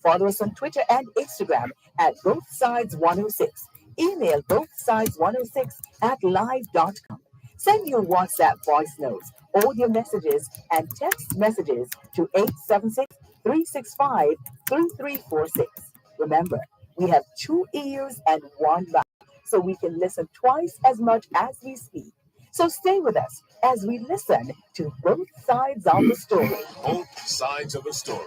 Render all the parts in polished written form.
Follow us on Twitter and Instagram at Both Sides 106. Email bothsides106 at live.com. Send your WhatsApp voice notes, audio messages, and text messages to 876 365 3346. Remember, we have two ears and one mouth, so we can listen twice as much as we speak. So stay with us as we listen to both sides of the story. Both sides of a story.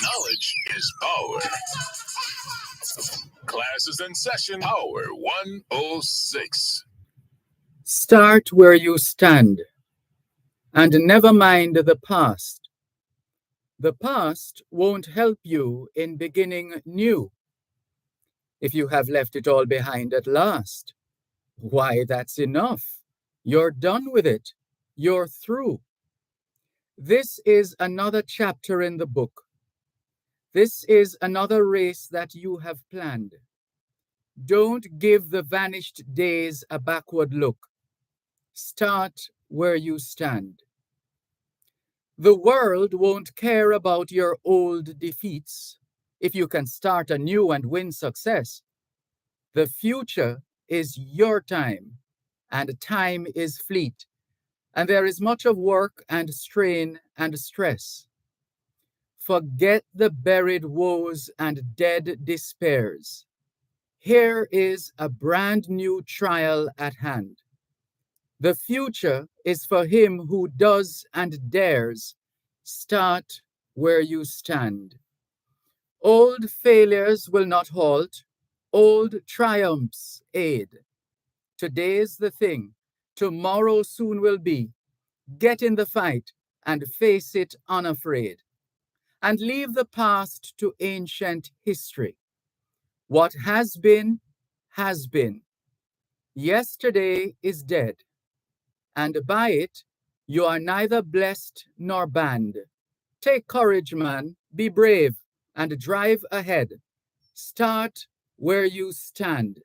Knowledge is power. Class is in session. Hour 106. Start where you stand, and never mind the past. The past won't help you in beginning new. If you have left it all behind at last, why, that's enough. You're done with it. You're through. This is another chapter in the book. This is another race that you have planned. Don't give the vanished days a backward look. Start where you stand. The world won't care about your old defeats if you can start anew and win success. The future is your time, and time is fleet, and there is much of work and strain and stress. Forget the buried woes and dead despairs. Here is a brand new trial at hand. The future is for him who does and dares. Start where you stand. Old failures will not halt. Old triumphs aid. Today's the thing. Tomorrow soon will be. Get in the fight and face it unafraid. And leave the past to ancient history. What has been, has been. Yesterday is dead. And by it, you are neither blessed nor banned. Take courage, man, be brave, and drive ahead. Start where you stand.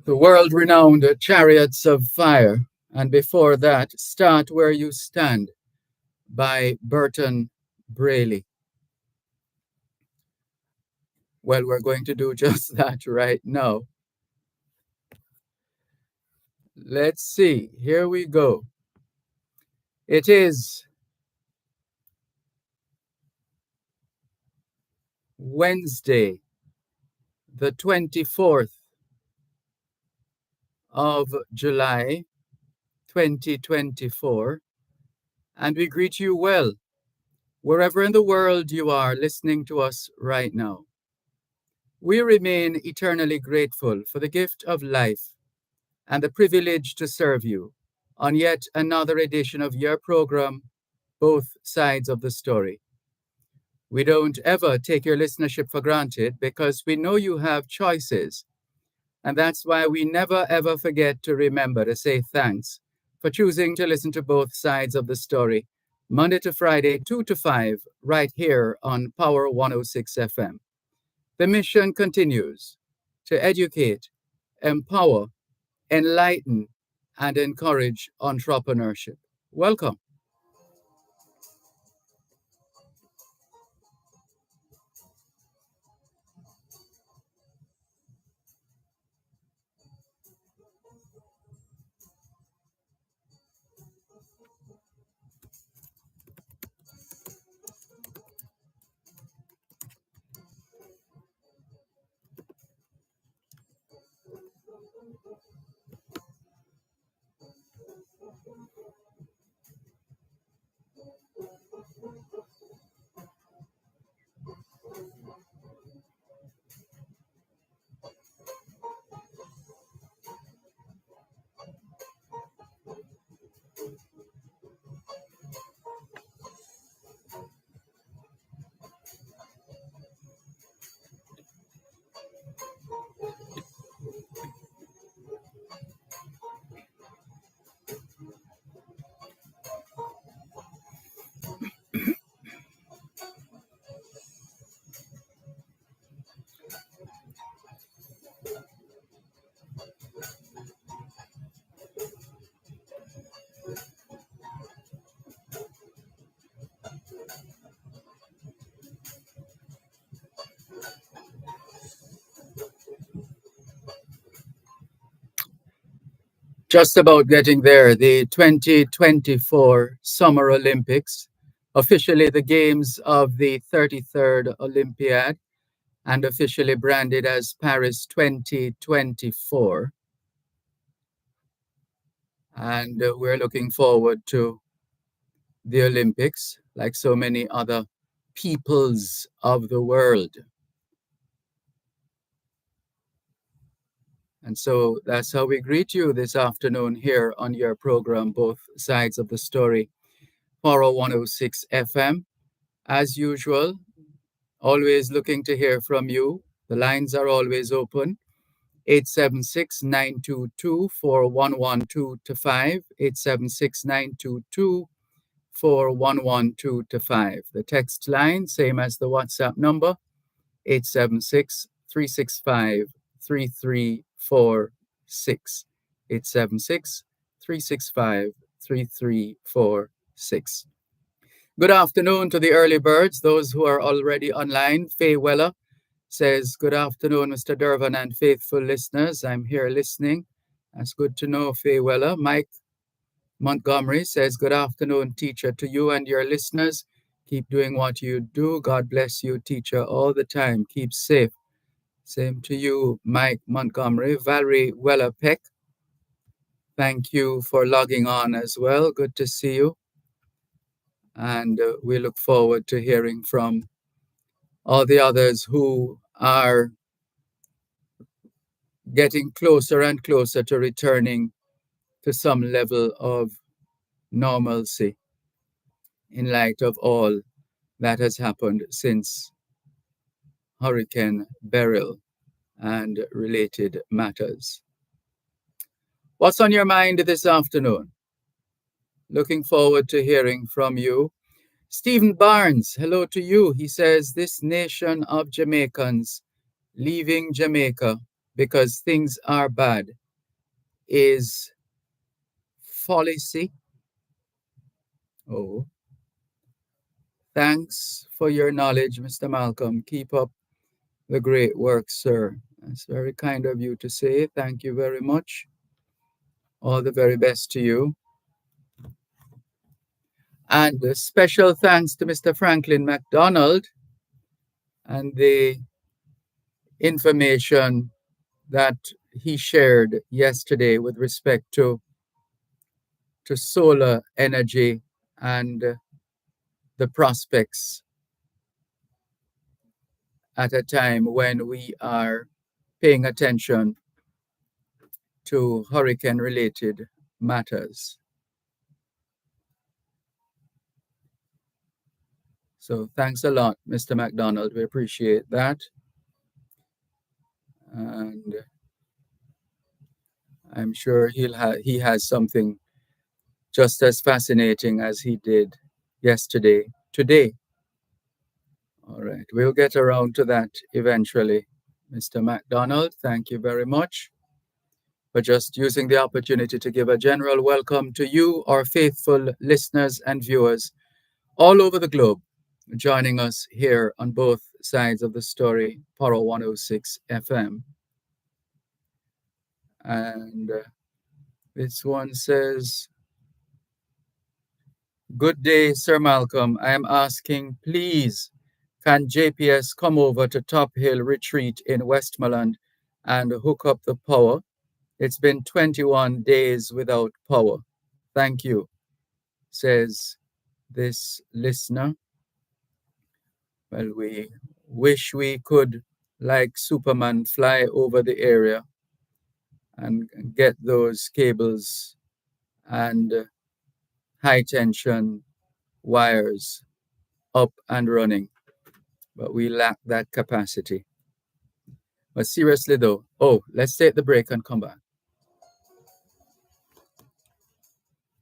The world renowned Chariots of Fire, and before that, Start Where You Stand by Burton Braley. Well, we're going to do just that right now. Let's see. Here we go. It is Wednesday, the 24th of July, 2024, and we greet you well, wherever in the world you are listening to us right now. We remain eternally grateful for the gift of life and the privilege to serve you on yet another edition of your program, Both Sides of the Story. We don't ever take your listenership for granted because we know you have choices. And that's why we never ever forget to remember to say thanks for choosing to listen to Both Sides of the Story, Monday to Friday, 2 to 5, right here on Power 106 FM. The mission continues to educate, empower, enlighten, and encourage entrepreneurship. Welcome. Just about getting there, the 2024 Summer Olympics, officially the games of the 33rd Olympiad, and officially branded as Paris 2024. And we're looking forward to the Olympics, like so many other peoples of the world. And so that's how we greet you this afternoon here on your program, Both Sides of the Story, Power 106 FM. As usual, always looking to hear from you. The lines are always open. 876-922-4112-5, 876-922-4112-5. The text line, same as the WhatsApp number, 876-365-3346, 876-365-3346. Good afternoon to the early birds, those who are already online. Faye Weller says, good afternoon, Mr. Dervan and faithful listeners. I'm here listening. That's good to know, Faye Weller. Mike Montgomery says, good afternoon, teacher, to you and your listeners. Keep doing what you do. God bless you, teacher, all the time. Keep safe. Same to you, Mike Montgomery. Valerie Weller Peck, thank you for logging on as well. Good to see you. And we look forward to hearing from all the others who are getting closer and closer to returning to some level of normalcy in light of all that has happened since Hurricane Beryl and related matters. What's on your mind this afternoon? Looking forward to hearing from you. Stephen Barnes, hello to you. He says, this nation of Jamaicans leaving Jamaica because things are bad is fallacy. Oh, thanks for your knowledge, Mr. Malcolm. Keep up the great work, sir. That's very kind of you to say. Thank you very much. All the very best to you. And a special thanks to Mr. Franklin MacDonald and the information that he shared yesterday with respect to solar energy and the prospects at a time when we are paying attention to hurricane related matters. So thanks a lot, Mr. MacDonald. We appreciate that. And I'm sure he has something just as fascinating as he did yesterday, today. All right, we'll get around to that eventually. Mr. MacDonald, thank you very much for just using the opportunity to give a general welcome to you, our faithful listeners and viewers all over the globe, joining us here on both sides of the story, Paro 106 FM. And this one says, "Good day, Sir Malcolm. I am asking, please, can JPS come over to Top Hill Retreat in Westmoreland and hook up the power? It's been 21 days without power. Thank you," says this listener. Well, we wish we could, like Superman, fly over the area and get those cables and high tension wires up and running, but we lack that capacity. But seriously though, let's take the break and come back.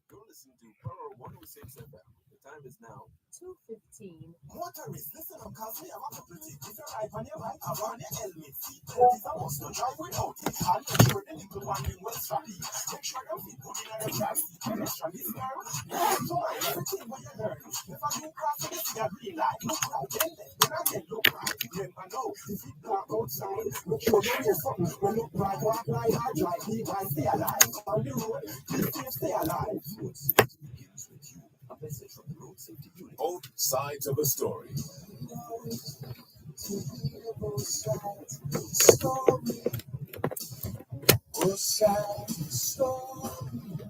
You're listening to Power 106 FM. The time is now 2:15. Motorists, listen up, cause we have a pretty. If you're right on your right, I'm on your helmet. This a must not drive without it. And make sure the little one in well strappy. Make sure your feet put in on the track. Extra this girl. To mind everything what you learn. If I do cross the see a green light, look right. Then I can look right. Remember now, if it dark outside, make sure you hear something. When look right, walk right, hard drive, leave and stay alive. On the road, please stay alive. Road safety begins with you. A message from the Road Safety Unit. Both sides of the story.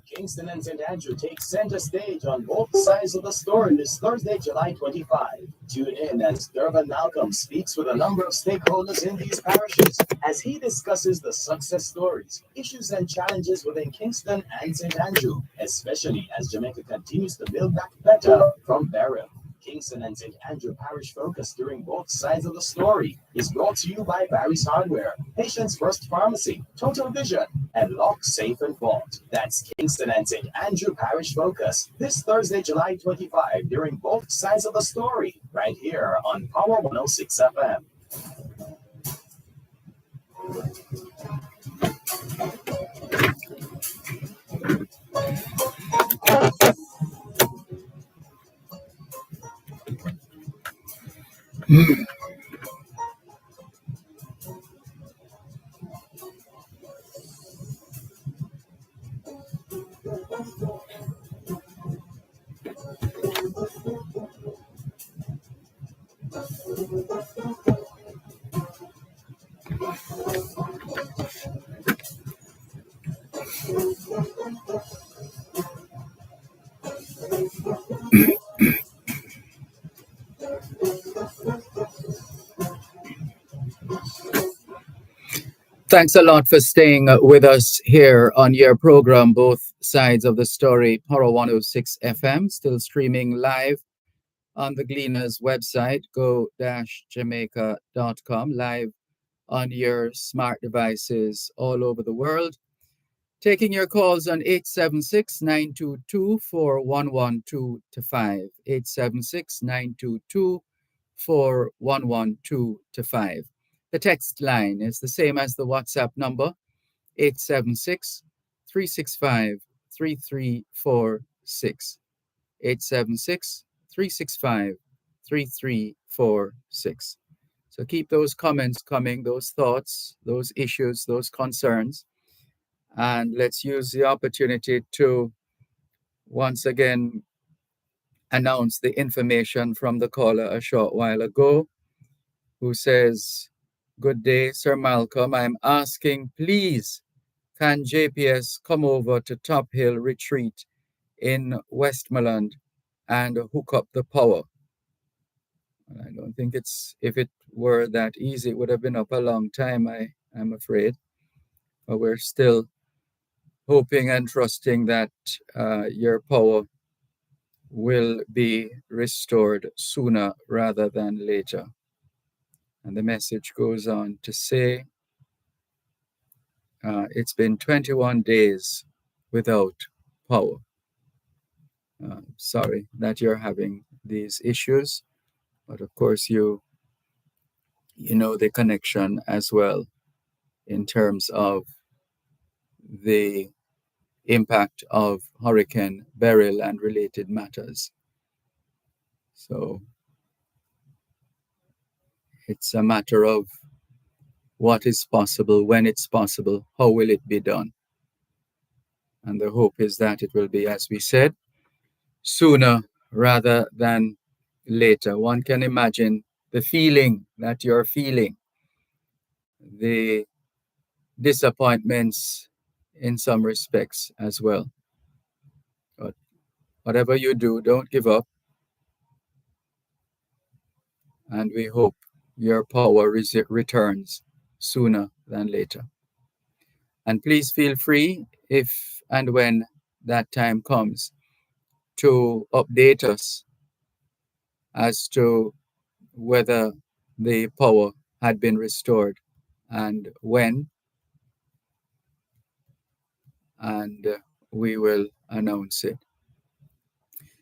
Kingston and St. Andrew take center stage on both sides of the story this Thursday, July 25. Tune in as Dervan Malcolm speaks with a number of stakeholders in these parishes as he discusses the success stories, issues, and challenges within Kingston and St. Andrew, especially as Jamaica continues to build back better from burial. Kingston and St. Andrew Parish Focus during both sides of the story is brought to you by Barry's Hardware, Patients First Pharmacy, Total Vision, and Lock Safe and Vault. That's Kingston and St. Andrew Parish Focus this Thursday, July 25, during both sides of the story, right here on Power 106 FM. Thanks a lot for staying with us here on your program, Both Sides of the Story, Paro 106 FM, still streaming live on the Gleaners website, go-jamaica.com, live on your smart devices all over the world. Taking your calls on 876-922-4112-5, 876-922-4112-5. The text line is the same as the WhatsApp number, 876 365 3346. 876 365 3346. So keep those comments coming, those thoughts, those issues, those concerns, and let's use the opportunity to once again announce the information from the caller a short while ago who says, "Good day, Sir Malcolm. I'm asking, please, can JPS come over to Top Hill Retreat in Westmoreland and hook up the power?" I don't think if it were that easy, it would have been up a long time, I'm afraid. But we're still hoping and trusting that your power will be restored sooner rather than later. And the message goes on to say, it's been 21 days without power. Sorry that you're having these issues, but of course you know the connection as well in terms of the impact of Hurricane Beryl and related matters. So it's a matter of what is possible, when it's possible, how will it be done? And the hope is that it will be, as we said, sooner rather than later. One can imagine the feeling that you're feeling, the disappointments in some respects as well. But whatever you do, don't give up. And we hope your power returns sooner than later. And please feel free, if and when that time comes, to update us as to whether the power had been restored and when, and we will announce it.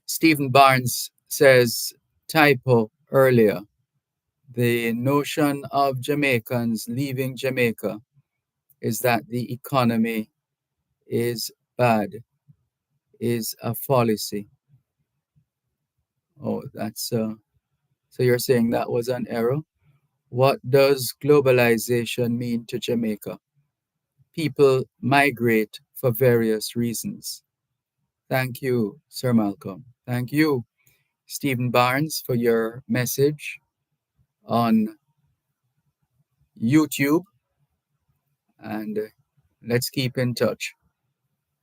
Stephen Barnes says, typo earlier, the notion of Jamaicans leaving Jamaica is that the economy is bad, is a fallacy. Oh, that's so you're saying that was an error? What does globalization mean to Jamaica? People migrate for various reasons. Thank you, Sir Malcolm. Thank you, Stephen Barnes, for your message on YouTube. And let's keep in touch.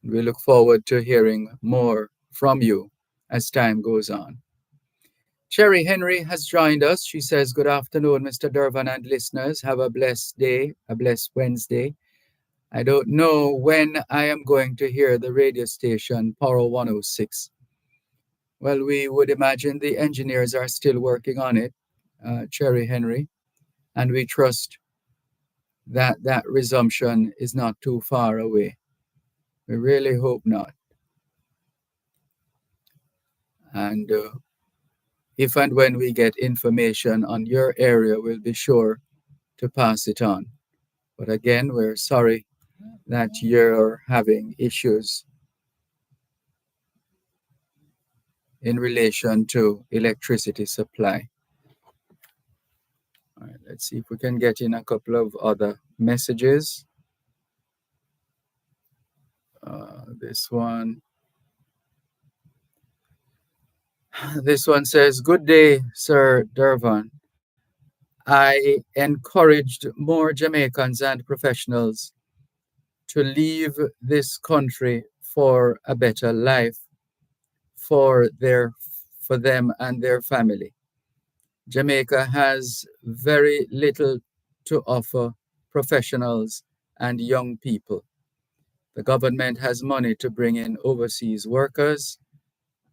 We look forward to hearing more from you as time goes on. Sherry Henry has joined us. She says, good afternoon, Mr. Dervan and listeners. Have a blessed day, a blessed Wednesday. I don't know when I am going to hear the radio station, Power 106. Well, we would imagine the engineers are still working on it, Cherry Henry, and we trust that that resumption is not too far away. We really hope not. And if and when we get information on your area, we'll be sure to pass it on. But again, we're sorry that you're having issues in relation to electricity supply. All right, let's see if we can get in a couple of other messages. This one says, good day, Sir Dervan. I encouraged more Jamaicans and professionals to leave this country for a better life for them and their family. Jamaica has very little to offer professionals and young people. The government has money to bring in overseas workers,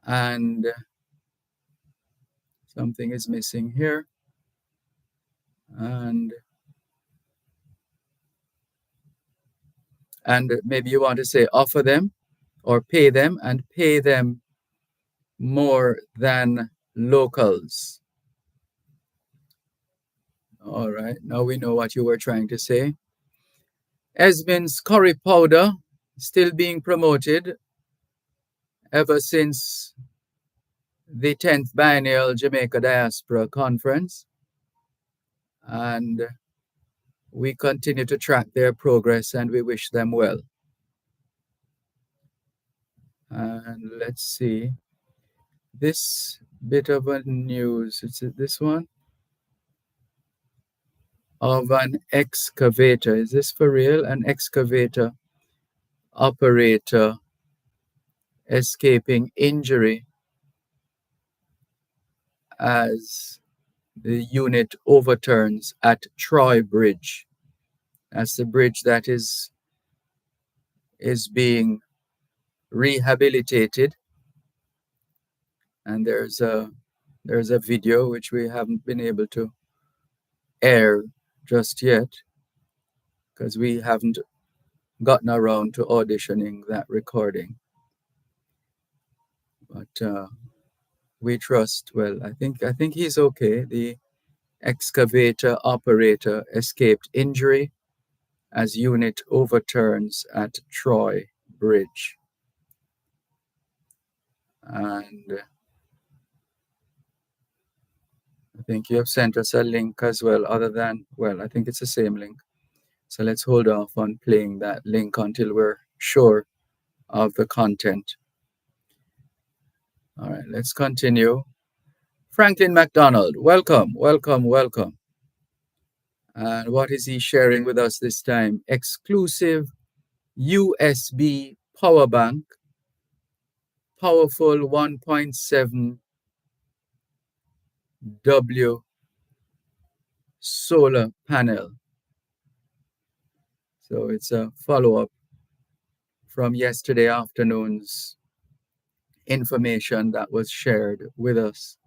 and something is missing here. And maybe you want to say offer them or pay them, and pay them more than locals. All right, now we know what you were trying to say. Esmond's curry powder still being promoted ever since the 10th Biennial Jamaica Diaspora Conference. And we continue to track their progress and we wish them well. And let's see. This bit of a news, is it this one? Of an excavator. Is this for real? An excavator operator escaping injury as the unit overturns at Troy Bridge. That's the bridge that is being rehabilitated. And there's a video which we haven't been able to air just yet because we haven't gotten around to auditioning that recording. But we trust. Well, I think he's okay. The excavator operator escaped injury as unit overturns at Troy Bridge. And I think you have sent us a link as well, other than, well, I think it's the same link. So let's hold off on playing that link until we're sure of the content. All right, let's continue. Franklin McDonald, welcome, welcome, welcome. And what is he sharing with us this time? Exclusive USB power bank, powerful 1.7 W solar panel. So it's a follow-up from yesterday afternoon's information that was shared with us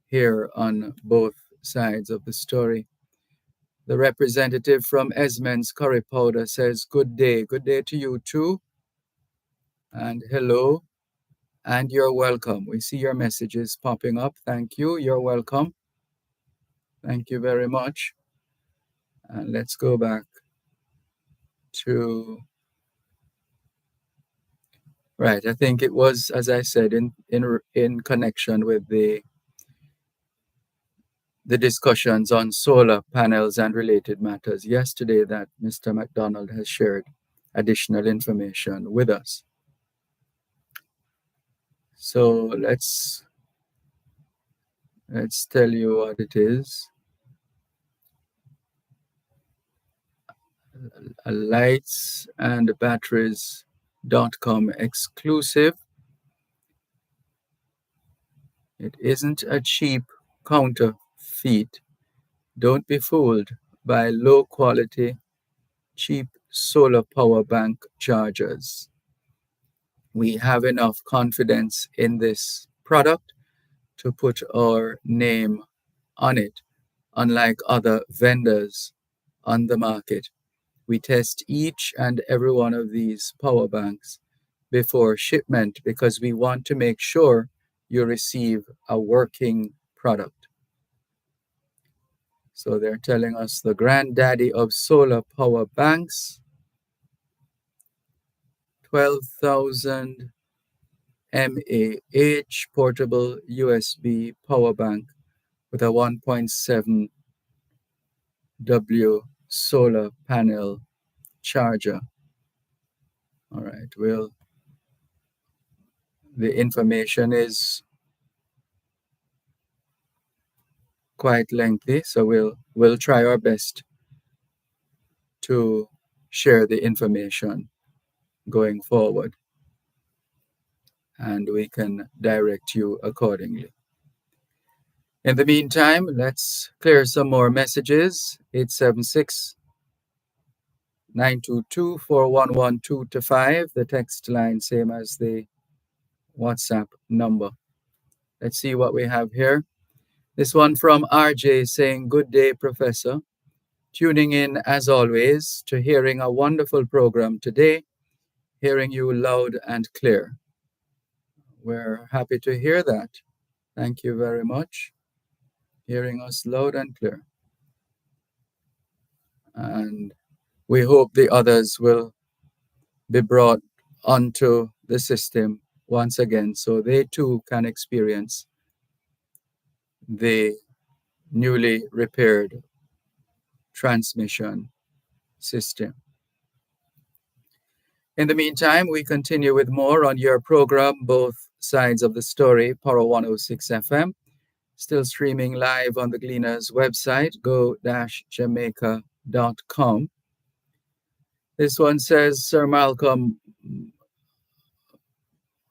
here on both sides of the story. The representative from Esmond's Curry Powder says, good day to you too. And hello, and you're welcome. We see your messages popping up. Thank you, you're welcome. Thank you very much. And let's go back to, right, I think it was, as I said, in connection with the discussions on solar panels and related matters yesterday that Mr. McDonald has shared additional information with us. So let's tell you what it is. A lightsandbatteries.com exclusive. It isn't a cheap counterfeit. Don't be fooled by low quality, cheap solar power bank chargers. We have enough confidence in this product to put our name on it, unlike other vendors on the market. We test each and every one of these power banks before shipment because we want to make sure you receive a working product. So they're telling us the granddaddy of solar power banks, 12,000 mAh portable USB power bank with a 1.7 W solar panel charger. All right, well, the information is quite lengthy, so we'll try our best to share the information going forward, and we can direct you accordingly. In the meantime, let's clear some more messages. 876-922-4112 the text line, same as the WhatsApp number. Let's see what we have here. This one from RJ saying, good day, Professor. Tuning in as always to hearing a wonderful program today, hearing you loud and clear. We're happy to hear that. Thank you very much. Hearing us loud and clear. And we hope the others will be brought onto the system once again so they too can experience the newly repaired transmission system. In the meantime, we continue with more on your program, Both Sides of the Story, Power 106 FM, still streaming live on the Gleaners website, go-jamaica.com. This one says, Sir Malcolm,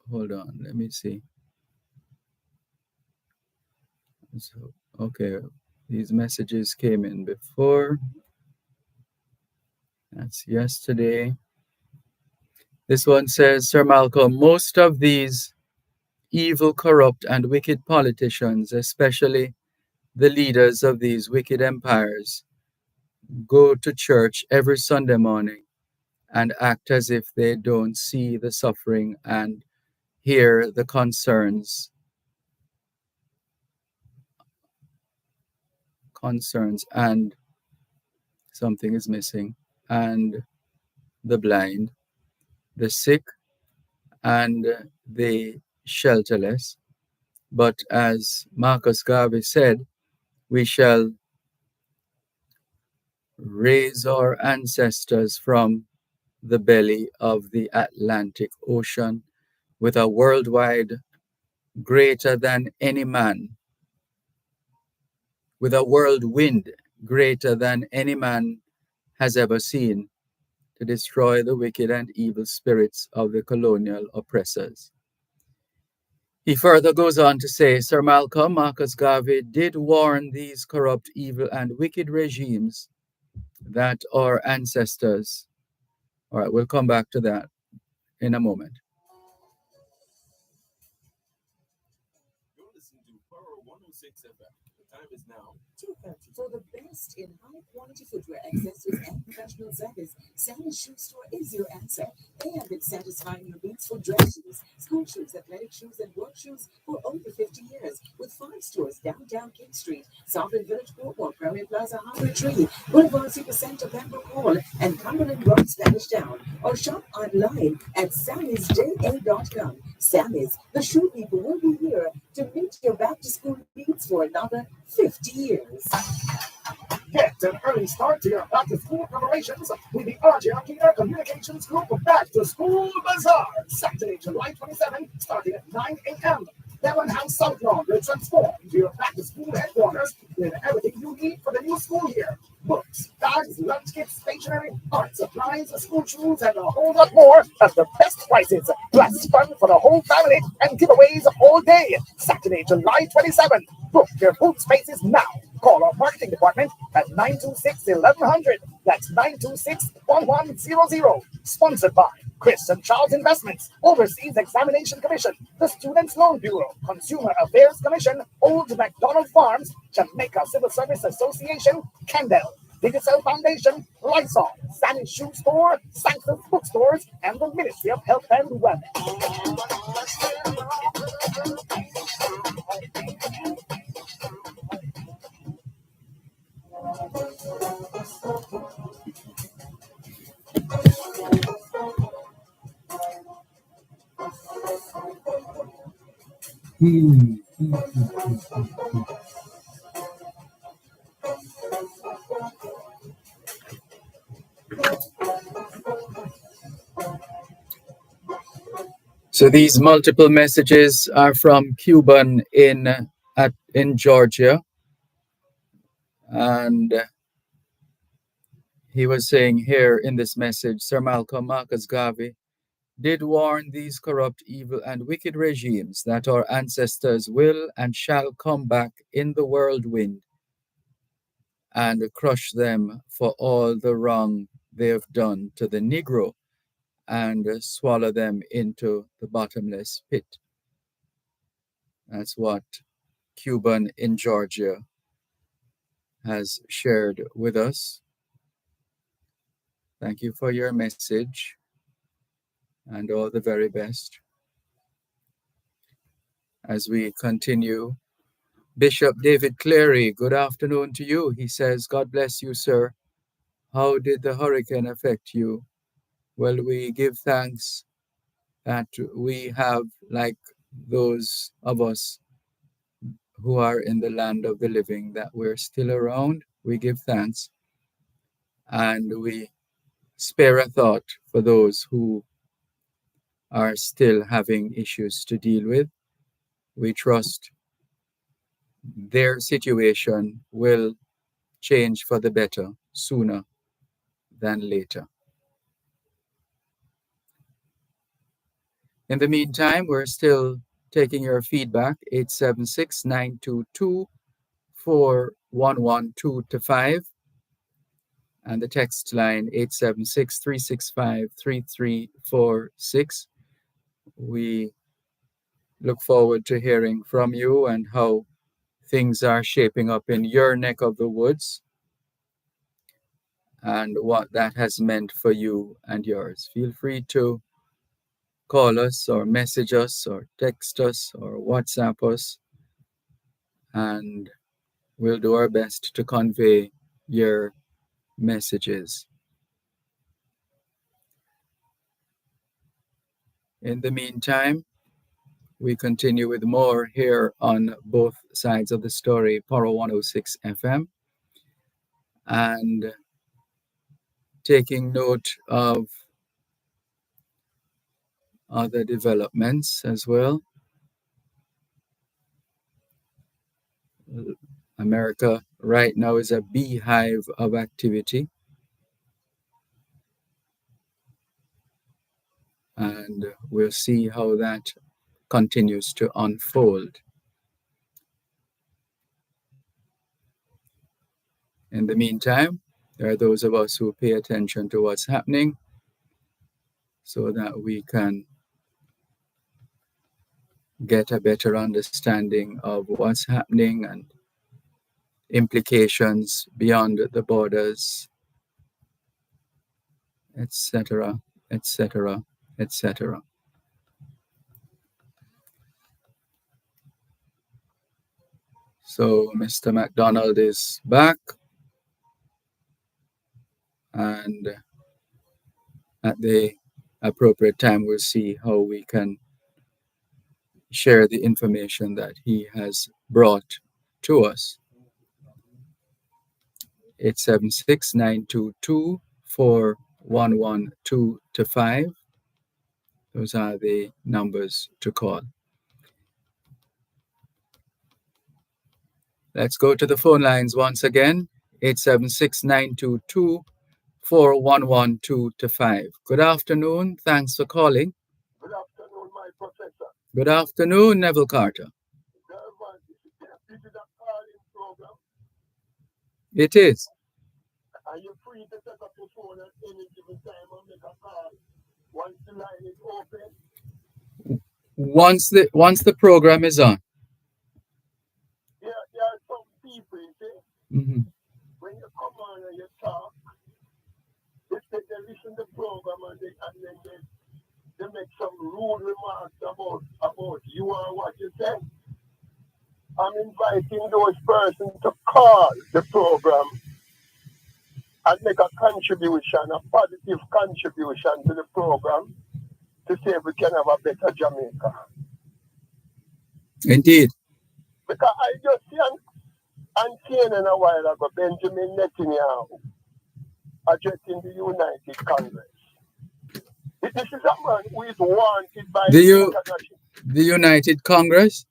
hold on, let me see. So, okay, these messages came in before. That's yesterday. This one says, Sir Malcolm, most of these evil, corrupt, and wicked politicians, especially the leaders of these wicked empires, go to church every Sunday morning and act as if they don't see the suffering and hear the concerns, and something is missing, and the blind, the sick, and the shelterless. But as Marcus Garvey said, we shall raise our ancestors from the belly of the Atlantic Ocean with a worldwide greater than any man, with a whirlwind greater than any man has ever seen, to destroy the wicked and evil spirits of the colonial oppressors. He further goes on to say, Sir Malcolm, Marcus Garvey did warn these corrupt, evil, and wicked regimes that our ancestors, all right, we'll come back to that in a moment. You're listening to Power 106 FM. The time is now 2:30. For the best in high-quality footwear, accessories, and professional service, Sally's Shoe Store is your answer. And it's satisfying your needs for dress shoes, school shoes, athletic shoes, and work shoes for over 50 years. With 5 stores downtown King Street, Southern Village, Cornwall, Prairie Plaza, Howard Tree, Boulevard Super Center, Pembroke Hall, and Cumberland Road, Spanish Town. Or shop online at Sammy'sJA.com. Sammy's, the shoe people will be here to meet your back-to-school needs for another 50 years. Get an early start to your back-to-school preparations with the RJ Communications Group Back to School Bazaar, Saturday, July 27, starting at 9 a.m. Dervan House South Lawn will transform into your back-to-school headquarters with everything you need for the new school year. Books, bags, lunch kits, stationery, art supplies, school shoes, and a whole lot more at the best prices. Plus fun for the whole family and giveaways all day. Saturday, July 27th. Book your booth spaces now. Call our marketing department at 926-1100. That's 926-1100. Sponsored by Chris and Charles Investments, Overseas Examination Commission, the Students' Loan Bureau, Consumer Affairs Commission, Old MacDonald Farms, Jamaica Civil Service Association, Kendall, Digicel Foundation, Lysol, Sandy Shoe Store, Sanctus Bookstores, and the Ministry of Health and Wellness. So these multiple messages are from Cuban in Georgia, and he was saying here in this message, Sir Malcolm Marcus Garvey did warn these corrupt, evil, and wicked regimes that our ancestors will and shall come back in the whirlwind and crush them for all the wrong they have done to the Negro and swallow them into the bottomless pit. That's what Cuban in Georgia has shared with us. Thank you for your message and all the very best. As we continue, Bishop David Cleary, good afternoon to you. He says, God bless you, sir. How did the hurricane affect you? Well, we give thanks that we have, like those of us who are in the land of the living, that we're still around. We give thanks and we spare a thought for those who are still having issues to deal with. We trust their situation will change for the better sooner than later. In the meantime, we're still taking your feedback. 876 922 4112 to 5, and the text line 876 365 3346. We look forward to hearing from you and how things are shaping up in your neck of the woods and what that has meant for you and yours. Feel free to call us or message us or text us or WhatsApp us, and we'll do our best to convey your messages. In the meantime, we continue with more here on both sides of the story, Power 106 FM, and taking note of other developments as well. America right now is a beehive of activity, and we'll see how that continues to unfold. In the meantime, there are those of us who pay attention to what's happening so that we can get a better understanding of what's happening and implications beyond the borders, etc., etc., etc. So Mr. McDonald is back, and at the appropriate time, we'll see how we can share the information that he has brought to us. 876 922 4112 to 5. Those are the numbers to call. Let's go to the phone lines once again. 876 922 4112 to 5. Good afternoon. Thanks for calling. Good afternoon, my professor. Good afternoon, Neville Carter. Dervan, this is a calling program. It is. Are you free to set up your phone at any given time and make a call once the line is open? Once the program is on. There are some people, you see, when you come on and you talk, they listen to the program and then they make some rude remarks about you and what you say. I'm inviting those persons to call the program and make a contribution, a positive contribution to the program to see if we can have a better Jamaica. Indeed. Because I just see on CNN a while ago, Benjamin Netanyahu addressing the United Congress. This is a man who is wanted by the international... The United Congress?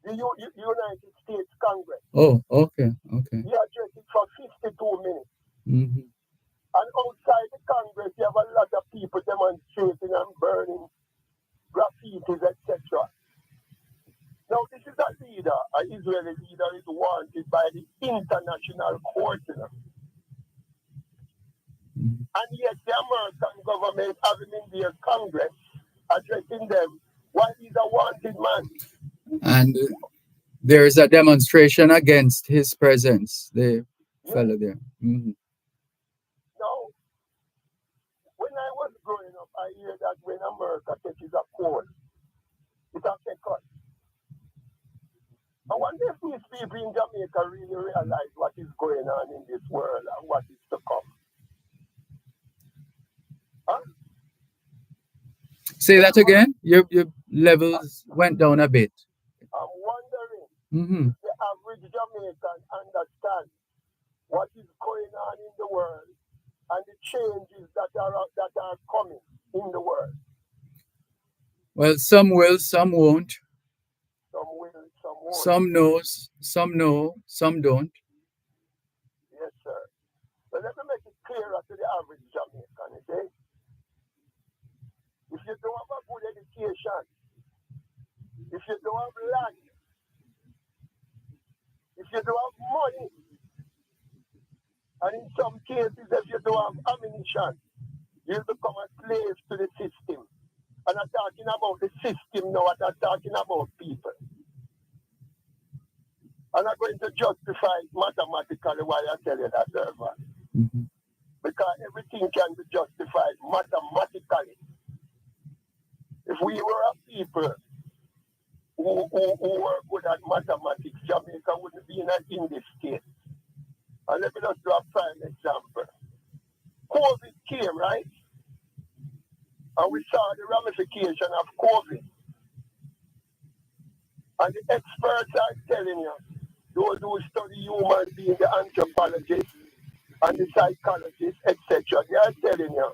The United States Congress. Oh, okay. He addressed it for 52 minutes. Mm-hmm. And outside the Congress, you have a lot of people demonstrating and burning graffitis, etc. Now, this is a leader, an Israeli leader is wanted by the international court. And yet the American government have him in their Congress addressing them while he's a wanted man. And there is a demonstration against his presence, the fellow there. Mm-hmm. Now, when I was growing up, I hear that when America catches a cold, it affects us. I wonder if these people in Jamaica really realize what is going on in this world and what is to come. Say that again. Your levels went down a bit. I'm wondering Mm-hmm. if the average Jamaican understands what is going on in the world and the changes that are coming in the world. Well, some will, some won't. Some will, some won't. Some know, some don't. Yes, sir. But let me make it clearer to the average Jamaican, okay? If you don't have a good education, if you don't have land, if you don't have money, and in some cases, if you don't have ammunition, you'll become a slave to the system. And I'm talking about the system now, I'm talking about people. I'm not going to justify it mathematically why I tell you that, Dervan. Mm-hmm. Because everything can be justified mathematically. If we were a people who were good at mathematics, Jamaica wouldn't be in this state. And let me just do a prime example. COVID came, right? And we saw the ramification of COVID. And the experts are telling you, those who study human beings, the anthropologists and the psychologists, etc., they are telling you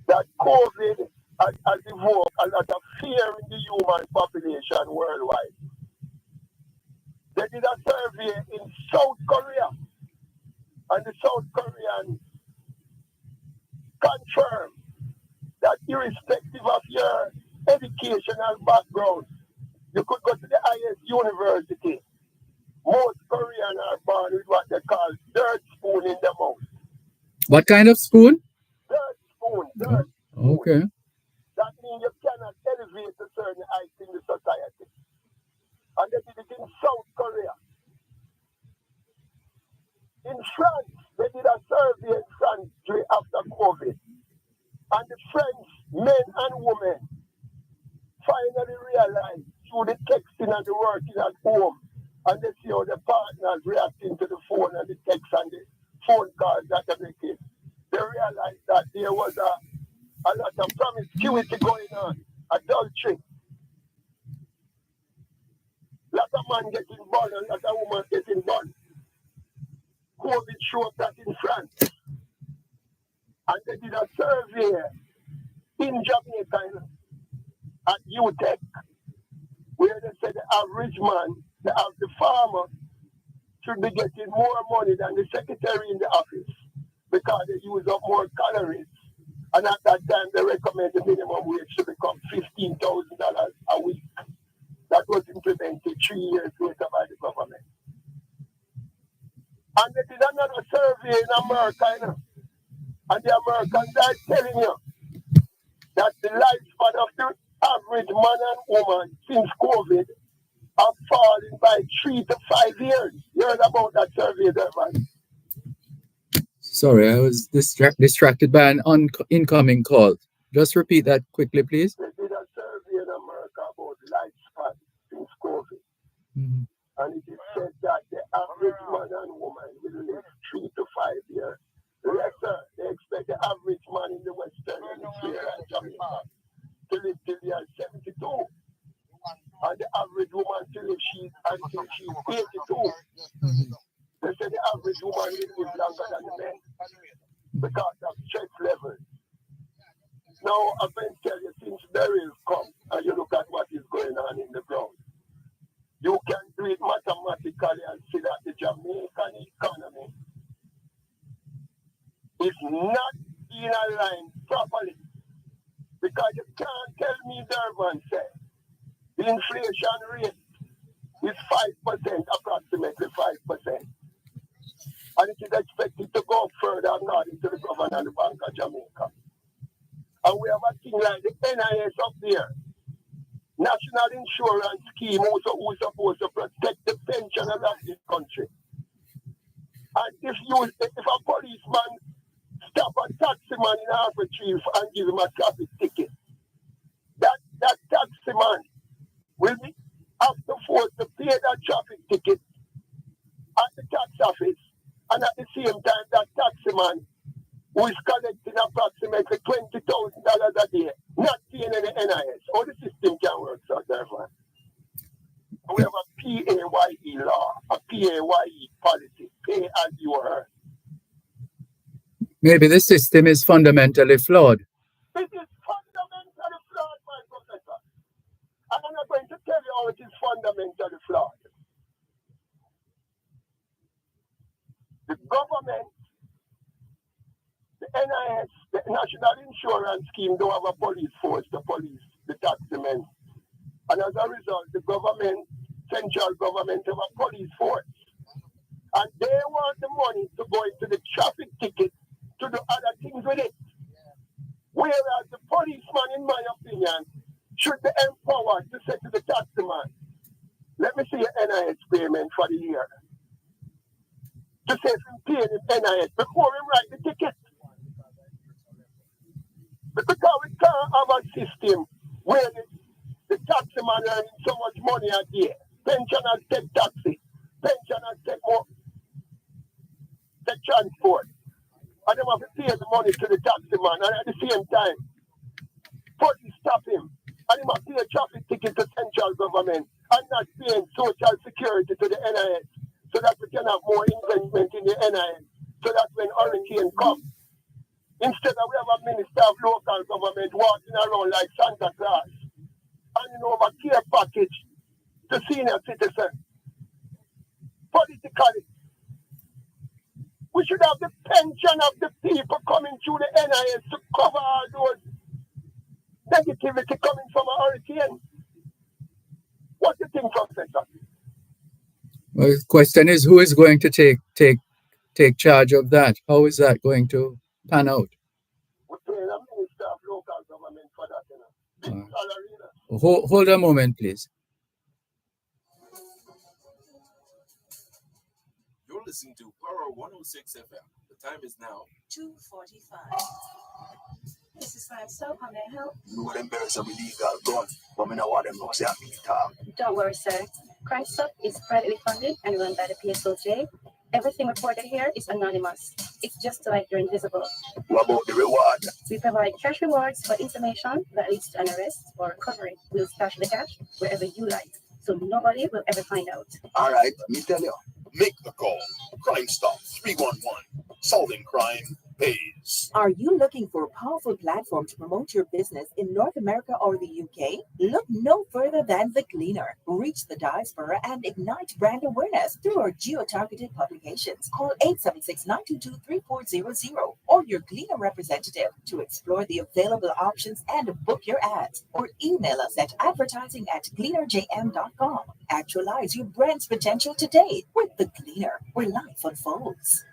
that COVID has evoked a lot of fear in the human population worldwide. They did a survey in South Korea, and the South Koreans confirmed that irrespective of your educational background, you could go to the highest university. Most Koreans are born with what they call dirt spoon in their mouth. What kind of spoon? Dirt spoon, Oh, dirt spoon. okay. That means you cannot elevate to certain heights in the society. And they did it in South Korea. In France, they did a survey in France after COVID. And the French men and women finally realized through the texting and the working at home, and they see how the partners reacting to the phone and the text and the phone calls that they're making. They realized that there was a lot of promiscuity going on, adultery. A lot of men getting born and a lot of women getting born. COVID showed that in France. And they did a survey in Jamaica at UTech, where they said the average man, the farmer, should be getting more money than the secretary in the office because they use up more calories. And at that time, they recommend the minimum wage should become $15,000 a week. That was implemented 3 years later by the government. And they did another survey in America, and the Americans are telling you that the lifespan of the average man and woman since COVID have fallen by 3 to 5 years. You heard about that survey, Dervan? Sorry, I was distracted by an incoming call. Just repeat that quickly, please. They did a survey in America about lifespan since COVID. Mm-hmm. And it is said that the average man and woman will live 3 to 5 years. Lesser, they expect the average man in the Western Hemisphere and Jamaica to live till they are 72. And the average woman to live until she's 82. Mm-hmm. They say the average woman will live longer than the men because of stress levels. Now, I can tell you, since burials come and you look at what is going on in the ground, you can do it mathematically and see that the Jamaican economy is not being aligned properly. Because you can't tell me, Dervan said, the inflation rate is 5%, approximately 5%. And it is expected to go further according to the government and the Bank of Jamaica. And we have a thing like the NIS up there, National Insurance Scheme, who's supposed to protect the pensioners of this country. And if a policeman stop a taxi man in Harbour and give him a traffic ticket, that taxi man will be have to force to pay that traffic ticket at the tax office, and at the same time that taxi man who is collecting approximately $20,000 a day, not paying any Dervan. We have a PAYE law, a PAYE policy, pay as you earn. Maybe the system is fundamentally flawed. It is fundamentally flawed, my professor. And I'm not going to tell you how it is fundamentally flawed. The government, the NIS, the National Insurance Scheme, don't have a police force to police the taxmen. And as a result, the government, central government, have a police force. And they want the money to go into the traffic ticket to do other things with it. Whereas the policeman, in my opinion, should be empowered to say to the taxman, let me see your NIS payment for the year. To say if you pay him NIS before he write the ticket. Because we can't have a system where the taxman earning so much money a year. Pensioners take taxi. Pensioners take more, take transport. And they have to pay the money to the taxman. And at the same time, police stop him. And he must pay a traffic ticket to central government and not paying social security to the NIS so that we can have more investment in the NIS so that when hurricane comes, instead of we have a minister of local government walking around like Santa Claus, handing over care package to senior citizens. Politically, we should have the pension of the people coming through the NIS to cover all those negativity coming from a hurricane. What do you think, Professor? Well, the question is, who is going to take charge of that? How is that going to pan out? We're paying a minister of local government for that, you know. Big salary, you know. Hold a moment, please. You're listening to Power 106 FM. The time is now 2:45. This is Lifestyle. How may I help? You would embarrass some illegal gun, but I know what them know say I beat talk. Don't worry, sir. Crime Stop is privately funded and run by the PSOJ. Everything reported here is anonymous. It's just like you're invisible. What about the reward? We provide cash rewards for information that leads to an arrest or recovery. We'll stash the cash wherever you like, so nobody will ever find out. All right, me tell you. Make the call. Crime Stop 311. Solving crime pays. Are you looking for a powerful platform to promote your business in North America or the UK? Look no further than The Gleaner. Reach the diaspora and ignite brand awareness through our geo-targeted publications. Call 876-922-3400 or your Gleaner representative to explore the available options and book your ads. Or email us at advertising@gleanerjm.com. Actualize your brand's potential today with The Gleaner, where life unfolds.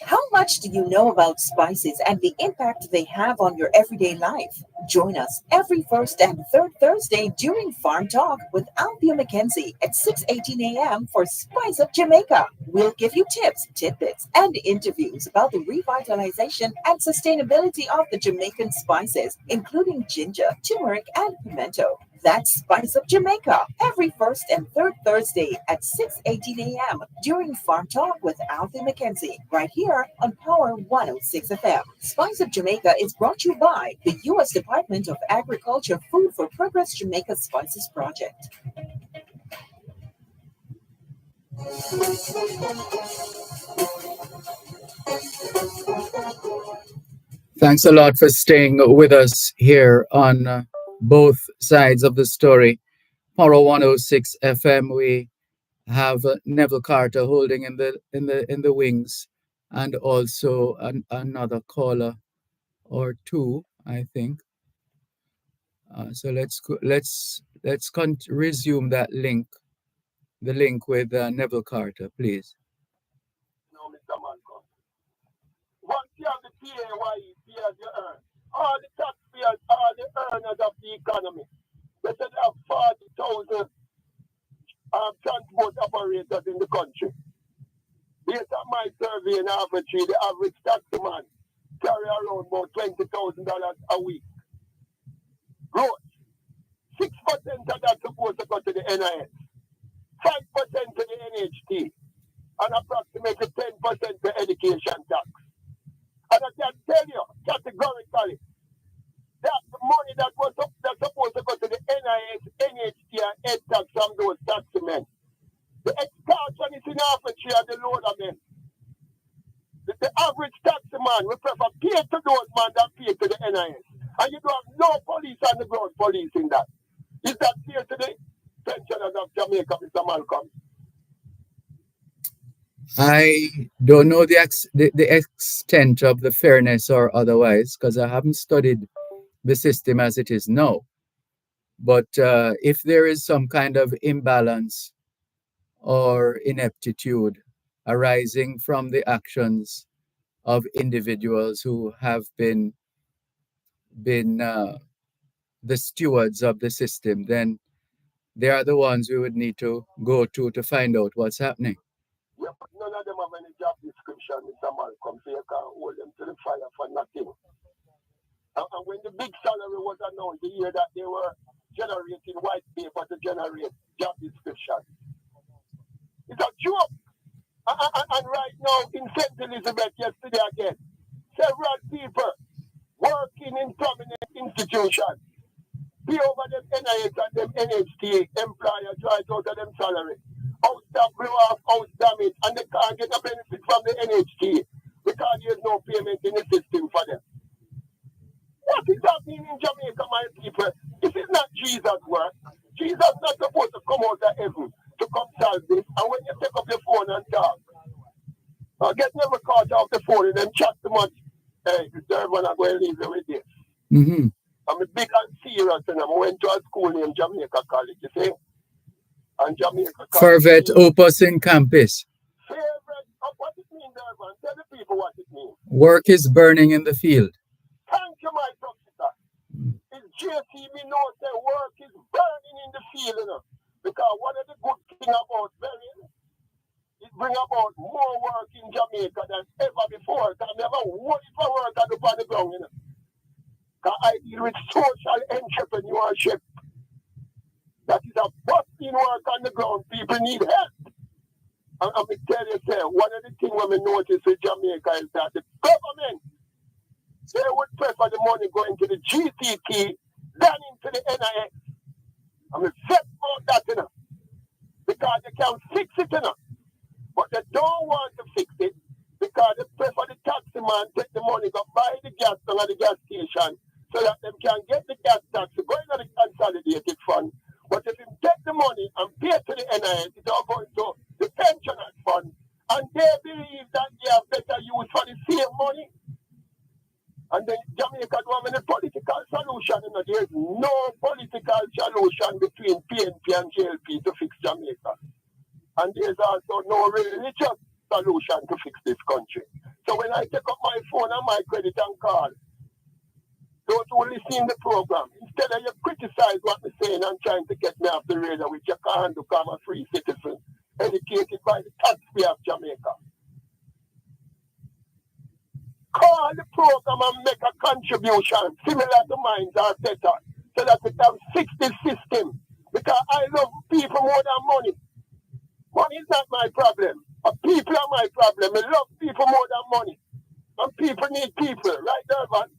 How much do you know about spices and the impact they have on your everyday life? Join us every first and third Thursday during Farm Talk with Althea McKenzie at 6:18 a.m. for Spice of Jamaica. We'll give you tips, tidbits, and interviews about the revitalization and sustainability of the Jamaican spices, including ginger, turmeric, and pimento. That's Spice of Jamaica every first and third Thursday at 6:18 a.m. during Farm Talk with Althea McKenzie, right here on Power 106 FM. Spice of Jamaica is brought to you by the U.S. Department of Agriculture Food for Progress Jamaica Spices Project. Thanks a lot for staying with us here on both sides of the story. Power 106 FM. We have Neville Carter holding in the wings, and also another caller or two, I think. So let's resume that link, the link with Neville Carter, please. No, Mr. Malcolm. Once you have the PAYE, pay as you earn. All the taxpayers, all the earners of the economy. They said there are 40,000 transport operators in the country. Based on my survey in Arbitrary, the average taxman carry around about $20,000 a week. Growth. 6% of that supposed to go to the NIS, 5% to the NHT, and approximately 10% to education tax. And I can tell you categorically that the money that's policing that. Is that fair today? Pensioners of Jamaica, Mr. Malcolm. I don't know the extent of the fairness or otherwise, because I haven't studied the system as it is now. But if there is some kind of imbalance or ineptitude arising from the actions of individuals who have been the stewards of the system, then they are the ones we would need to go to find out what's happening. Yeah, but none of them have any job description, Mr. Malcolm, so you can't hold them to the fire for nothing. And when the big salary was announced, the year that they were generating white paper to generate job description. It's a joke. And right now in St. Elizabeth yesterday again, several people working in prominent institutions pay over them NIH and them NHT employer drives out of them salary. House staff blew off, house damage, and they can't get a benefit from the NHT because there's no payment in the system for them. What is happening in Jamaica, my people? This is not Jesus' work. Jesus is not supposed to come out of heaven to come solve this. And when you take up your phone and talk, get never caught off the phone and then chat too much. Hey, Dervan, I'm going to leave you with this. Mm-hmm. I'm a big and serious, and I went to a school named Jamaica College, you see? And Jamaica College. Fervet opus in campus. Favorite, what it means, Dervan? Tell the people what it means. Work is burning in the field. Thank you, my professor. It's JC, we know that work is burning in the field, you know? Because one of the good things about burning, it brings about more work in Jamaica than ever before. Because I never wanted for work on the ground, you know? Because I deal with social entrepreneurship. That is a busting work on the ground. People need help. And I'm going to tell you, sir, one of the things we notice with Jamaica is that the government, they would prefer the money going to the GCT than into the NIX. I'm upset about that, you know, because they can fix it, you know, but they don't want to fix it because they prefer the taxi man take the money, go buy the gas at the gas station so that they can get the gas tax going to the consolidated fund. But if you take the money and pay to the NIS, it's all going to the pensioners fund, and they believe that they have better use for the same money. And then Jamaica don't have any political solution. You know, there is no political solution between PNP and JLP to fix Jamaica. And there is also no religious solution to fix this country. So when I take up my phone and my credit and call, those who listen to the program, instead of you criticize what I'm saying and trying to get me off the radar, which you can't do because I'm a free citizen, educated by the taxpayer of Jamaica. Call the program and make a contribution similar to mine or better so that we can fix this system. Because I love people more than money. Money is not my problem. People are my problem. I love people more than money. And people need people, right, Dervan?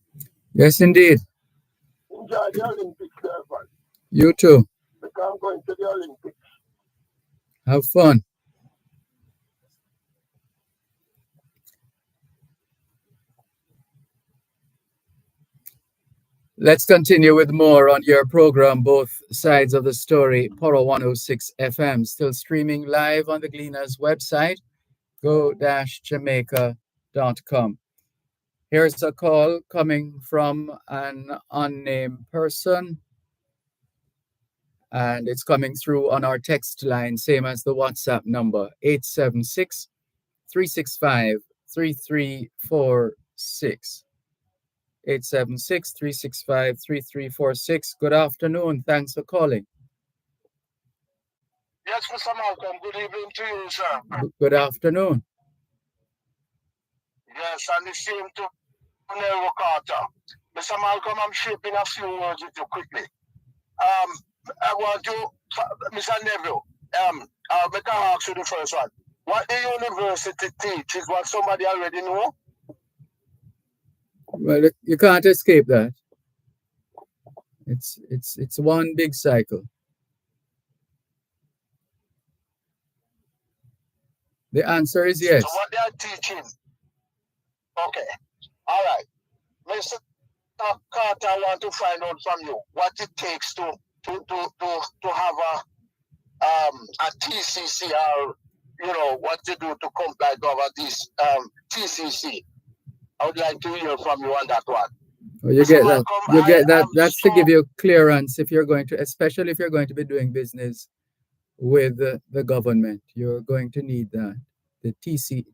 Yes, indeed. Enjoy the Olympics, Dervan. You too. Because I'm going to the Olympics. Have fun. Let's continue with more on your program, Both Sides of the Story, Poro 106 FM, still streaming live on the Gleaners website, go-jamaica.com. Here's a call coming from an unnamed person, and it's coming through on our text line, same as the WhatsApp number, 876-365-3346. 876-365-3346. Good afternoon. Thanks for calling. Yes, Mr. Malcolm. Good evening to you, sir. Good afternoon. Yes, and the same to Nero Carter. Mr. Malcolm, I'm shaping a few words with you quickly. I want you, Mr. Neville, make a ask you the first one. What the university teach is what somebody already know? Well, you can't escape that. It's one big cycle. The answer is yes. So what they are teaching? Okay. All right. Mr. Carter, I want to find out from you what it takes to have a TCC, or what to do to comply to have this TCC. I would like to hear from you on that one. Oh, you get that. You get that. That's to give you clearance if you're going to, especially if you're going to be doing business with the government. You're going to need that, the TCC.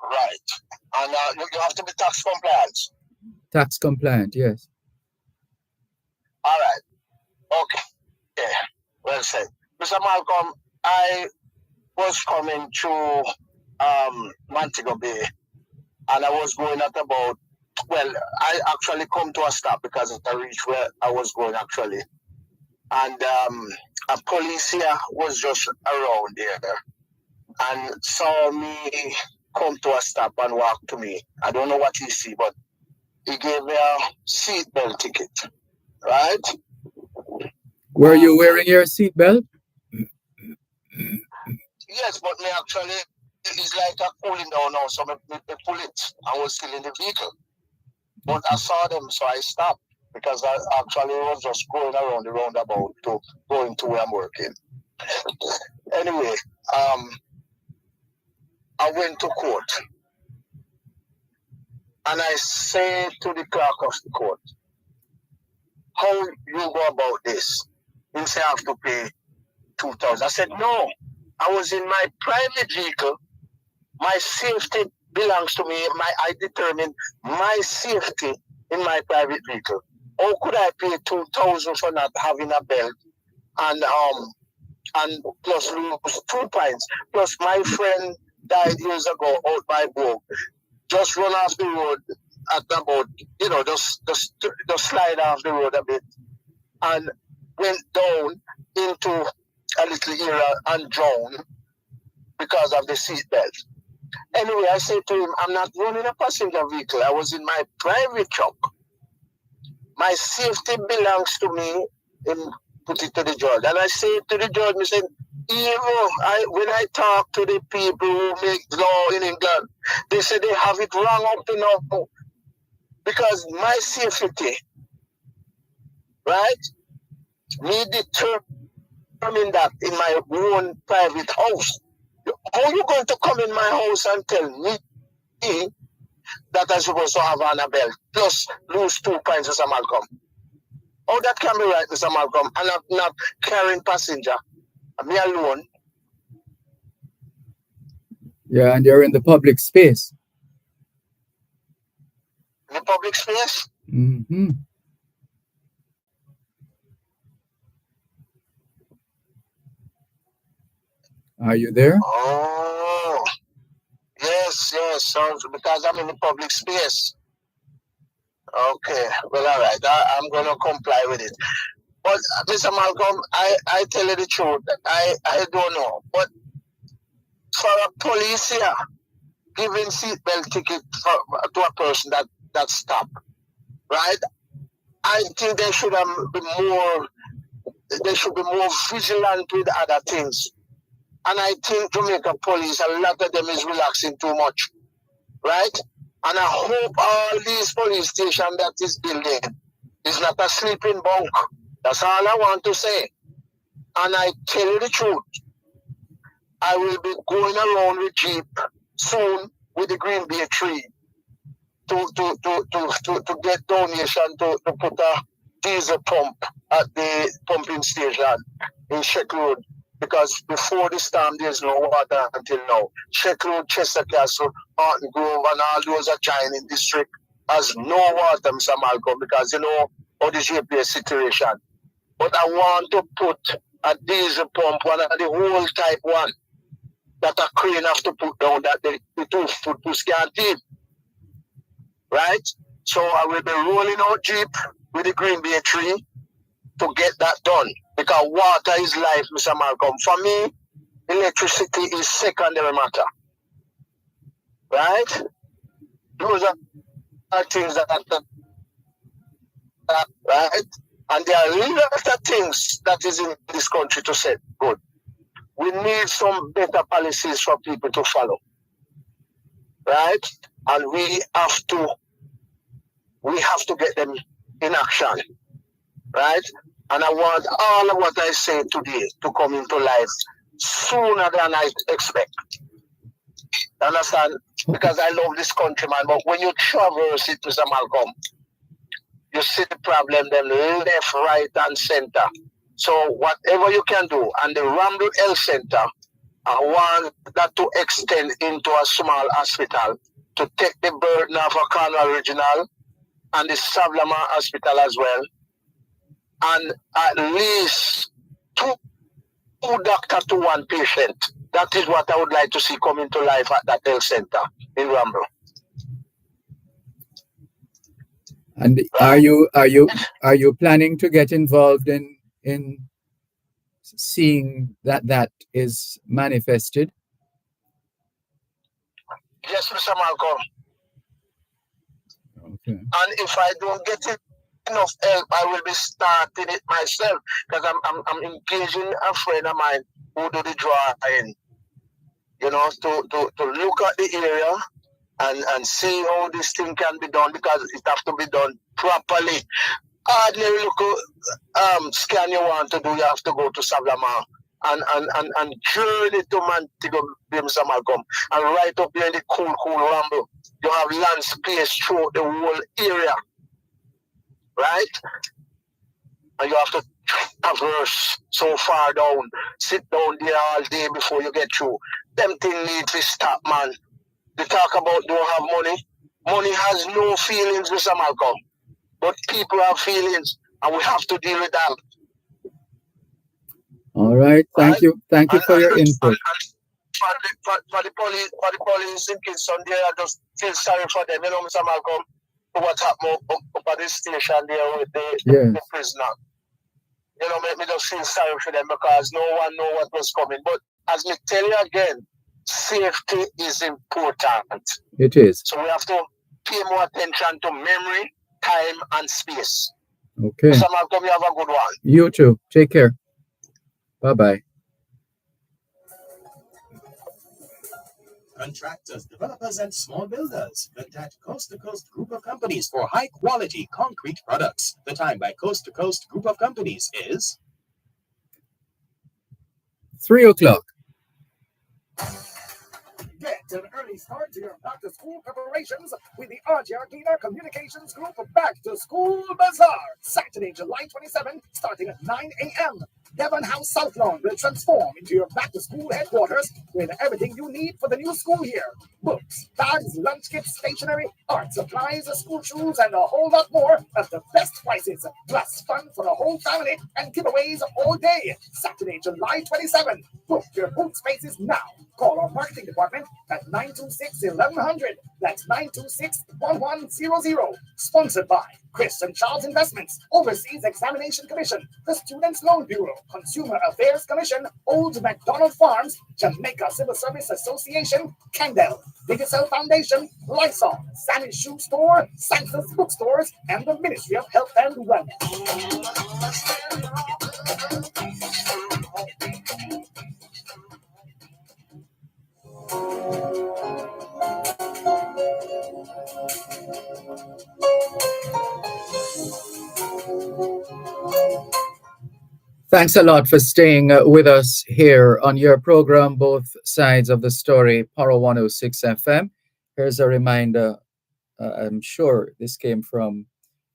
Right. And you have to be tax compliant. Tax compliant, yes. All right. Okay. Yeah. Well said. Mr. Malcolm, I was coming through Montego Bay, and I was going at about, I actually come to a stop because I reached where I was going actually. And a police here was just around there and saw me come to a stop and walk to me. I don't know what he see, but he gave me a seatbelt ticket, right? Were you wearing your seatbelt? Yes, but me actually, it's like a cooling down now, so me pull it. I was still in the vehicle. But I saw them, so I stopped because I actually was just going around the roundabout to going to where I'm working. Anyway, I went to court. And I say to the clerk of the court, how you go about this? He said, I have to pay 2,000. I said, no, I was in my private vehicle. My safety belongs to me. I determine my safety in my private vehicle. How could I pay 2,000 for not having a belt and plus lose 2 pints? Plus my friend died years ago out by Bogue. Just run off the road at about, just slide off the road a bit and went down into a little area and drowned because of the seatbelt. Anyway, I said to him, I'm not running a passenger vehicle. I was in my private truck. My safety belongs to me. And put it to the judge. And I said to the judge, I said, when I talk to the people who make law in England, they say they have it wrong up to now. Because my safety, right? Me determine that in my own private house. How are you going to come in my house and tell me that I'm supposed to have on a belt plus lose 2 pints, Mr. Malcolm? How that can be right, Mr. Malcolm? And I'm not carrying passenger. Me alone. Yeah, and you're in the public space. The public space? Mm-hmm. Are you there? Oh, yes. So because I'm in the public space. Okay, well, all right. I'm going to comply with it. But, Mr. Malcolm, I tell you the truth. I don't know. But for a police here, giving seatbelt ticket to a person that stopped, right? I think they should be more vigilant with other things. And I think Jamaica police, a lot of them is relaxing too much, right? And I hope all these police stations that is building is not a sleeping bunk. That's all I want to say. And I tell you the truth, I will be going around with Jeep soon with the Green Bay tree to get donation to put a diesel pump at the pumping station in Sheck Road. Because before the storm, there's no water until now. Sheck Road, Chester Castle, Martin Grove, and all those adjoining district has no water, Mr. Malcolm, because how the JPS situation. But I want to put a diesel pump, one of the whole type one, that a crane have to put down that the 2-foot push can't take. Right? So I will be rolling out Jeep with the Green Bay tree to get that done. Because water is life, Mr. Malcolm. For me, electricity is secondary matter. Right? Those are things that right? And there are a lot of things that is in this country to set good. We need some better policies for people to follow. Right? and we have to get them in action, right? And I want all of what I say today to come into life sooner than I expect. Understand? Because I love this country, man. But when you traverse it, Mr. Malcolm, you see the problem, then left, right, and center. So whatever you can do, and the Ramble Health Center, I want that to extend into a small hospital to take the burden of a Cornwall Regional and the Savlama Hospital as well, and at least two doctors to one patient. That is what I would like to see come into life at that health center in Ramble. And are you planning to get involved in seeing that is manifested? Yes, Mr. Malcolm. Okay. And if I don't get enough help, I will be starting it myself, because I'm engaging a friend of mine who do the drawing, to look at the area and see how this thing can be done, because it has to be done properly. Ordinary local scan you want to do, you have to go to Savlama and journey to Montego Bay, Mr. Malcolm, and right up here in the cool Ramble, you have land space throughout the whole area, right? And you have to traverse so far down, sit down there all day before you get through. Them things need to stop, man. They talk about don't have money. Money has no feelings, Mr. Malcolm. But people have feelings, and we have to deal with that. All right. Thank you for your input. For the police in Kingston, there, I just feel sorry for them, Mr. Malcolm, for what happened up at this station there with the prisoner. Make me just feel sorry for them, because no one know what was coming. But as me tell you again, safety is important. It is. So we have to pay more attention to memory, time, and space. Okay. Mr. Malcolm, you have a good one. You too. Take care. Bye-bye. Contractors, developers, and small builders. Contact Coast to Coast Group of Companies for high-quality concrete products. The time by Coast to Coast Group of Companies is 3:00. Get an early start to your back-to-school preparations with the Argentina Communications Group Back to School Bazaar, Saturday, July 27, starting at 9 a.m. Dervan House South Lawn will transform into your back-to-school headquarters with everything you need for the new school year. Books, bags, lunch kits, stationery, art supplies, school shoes, and a whole lot more at the best prices. Plus fun for the whole family and giveaways all day. Saturday, July 27. Book your booth spaces now. Call our marketing department at 926-1100. That's 926-1100. Sponsored by Chris and Charles Investments, Overseas Examination Commission, the Students Loan Bureau, Consumer Affairs Commission, Old MacDonald Farms, Jamaica Civil Service Association, Kendall, Digicel Foundation, Lysol, Sammy's Shoe Store, Sanctus Bookstores, and the Ministry of Health and Wellness. Thanks a lot for staying with us here on your program, Both Sides of the Story, Power 106 FM. Here's a reminder. I'm sure this came from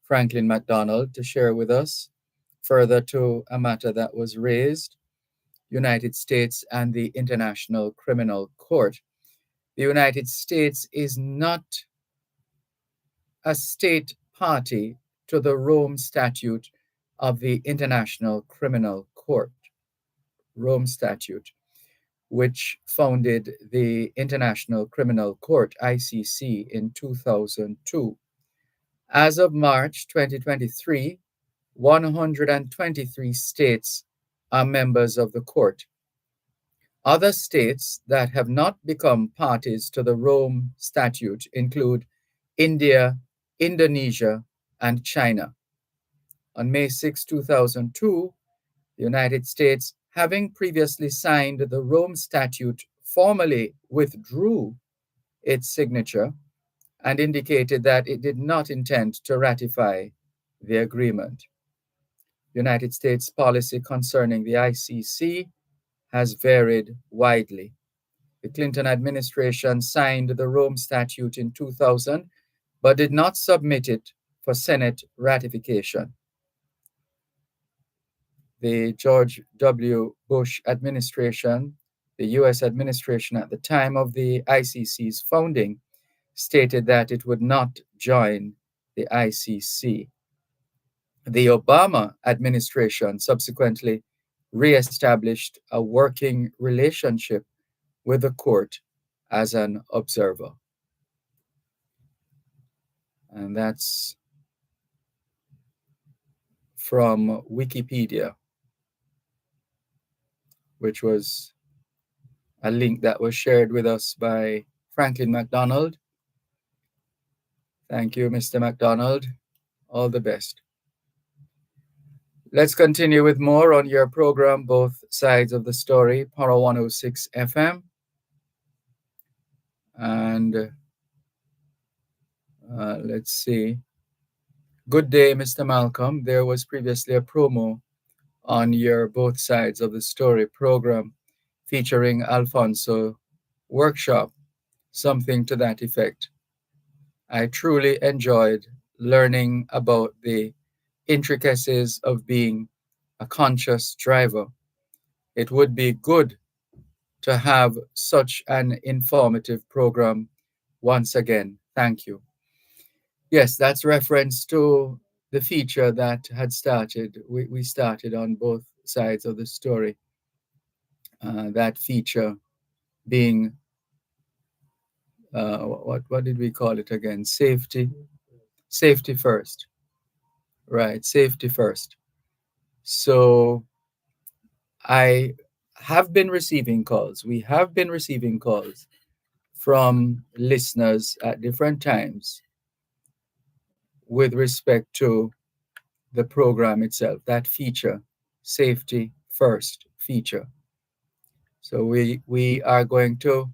Franklin McDonald to share with us further to a matter that was raised, United States and the International Criminal Court. The United States is not a state party to the Rome Statute of the International Criminal Court, Rome Statute, which founded the International Criminal Court, ICC, in 2002. As of March 2023, 123 states are members of the court. Other states that have not become parties to the Rome Statute include India, Indonesia, and China. On May 6, 2002, the United States, having previously signed the Rome Statute, formally withdrew its signature and indicated that it did not intend to ratify the agreement. United States policy concerning the ICC has varied widely. The Clinton administration signed the Rome Statute in 2000, but did not submit it for Senate ratification. The George W. Bush administration, the US administration at the time of the ICC's founding, stated that it would not join the ICC. The Obama administration subsequently reestablished a working relationship with the court as an observer. And that's from Wikipedia, which was a link that was shared with us by Franklin McDonald. Thank you, Mr. McDonald. All the best. Let's continue with more on your program, Both Sides of the Story, Power 106 FM. And let's see. Good day, Mr. Malcolm. There was previously a promo on your Both Sides of the Story program featuring Alfonso workshop, something to that effect. I truly enjoyed learning about the intricacies of being a conscious driver. It would be good to have such an informative program once again. Thank you. Yes, that's reference to the feature that had started. We started on Both Sides of the Story. That feature being, what did we call it again? Safety first. Right, safety first. So I have been receiving calls. We have been receiving calls from listeners at different times with respect to the program itself, that feature, safety first feature. So we are going to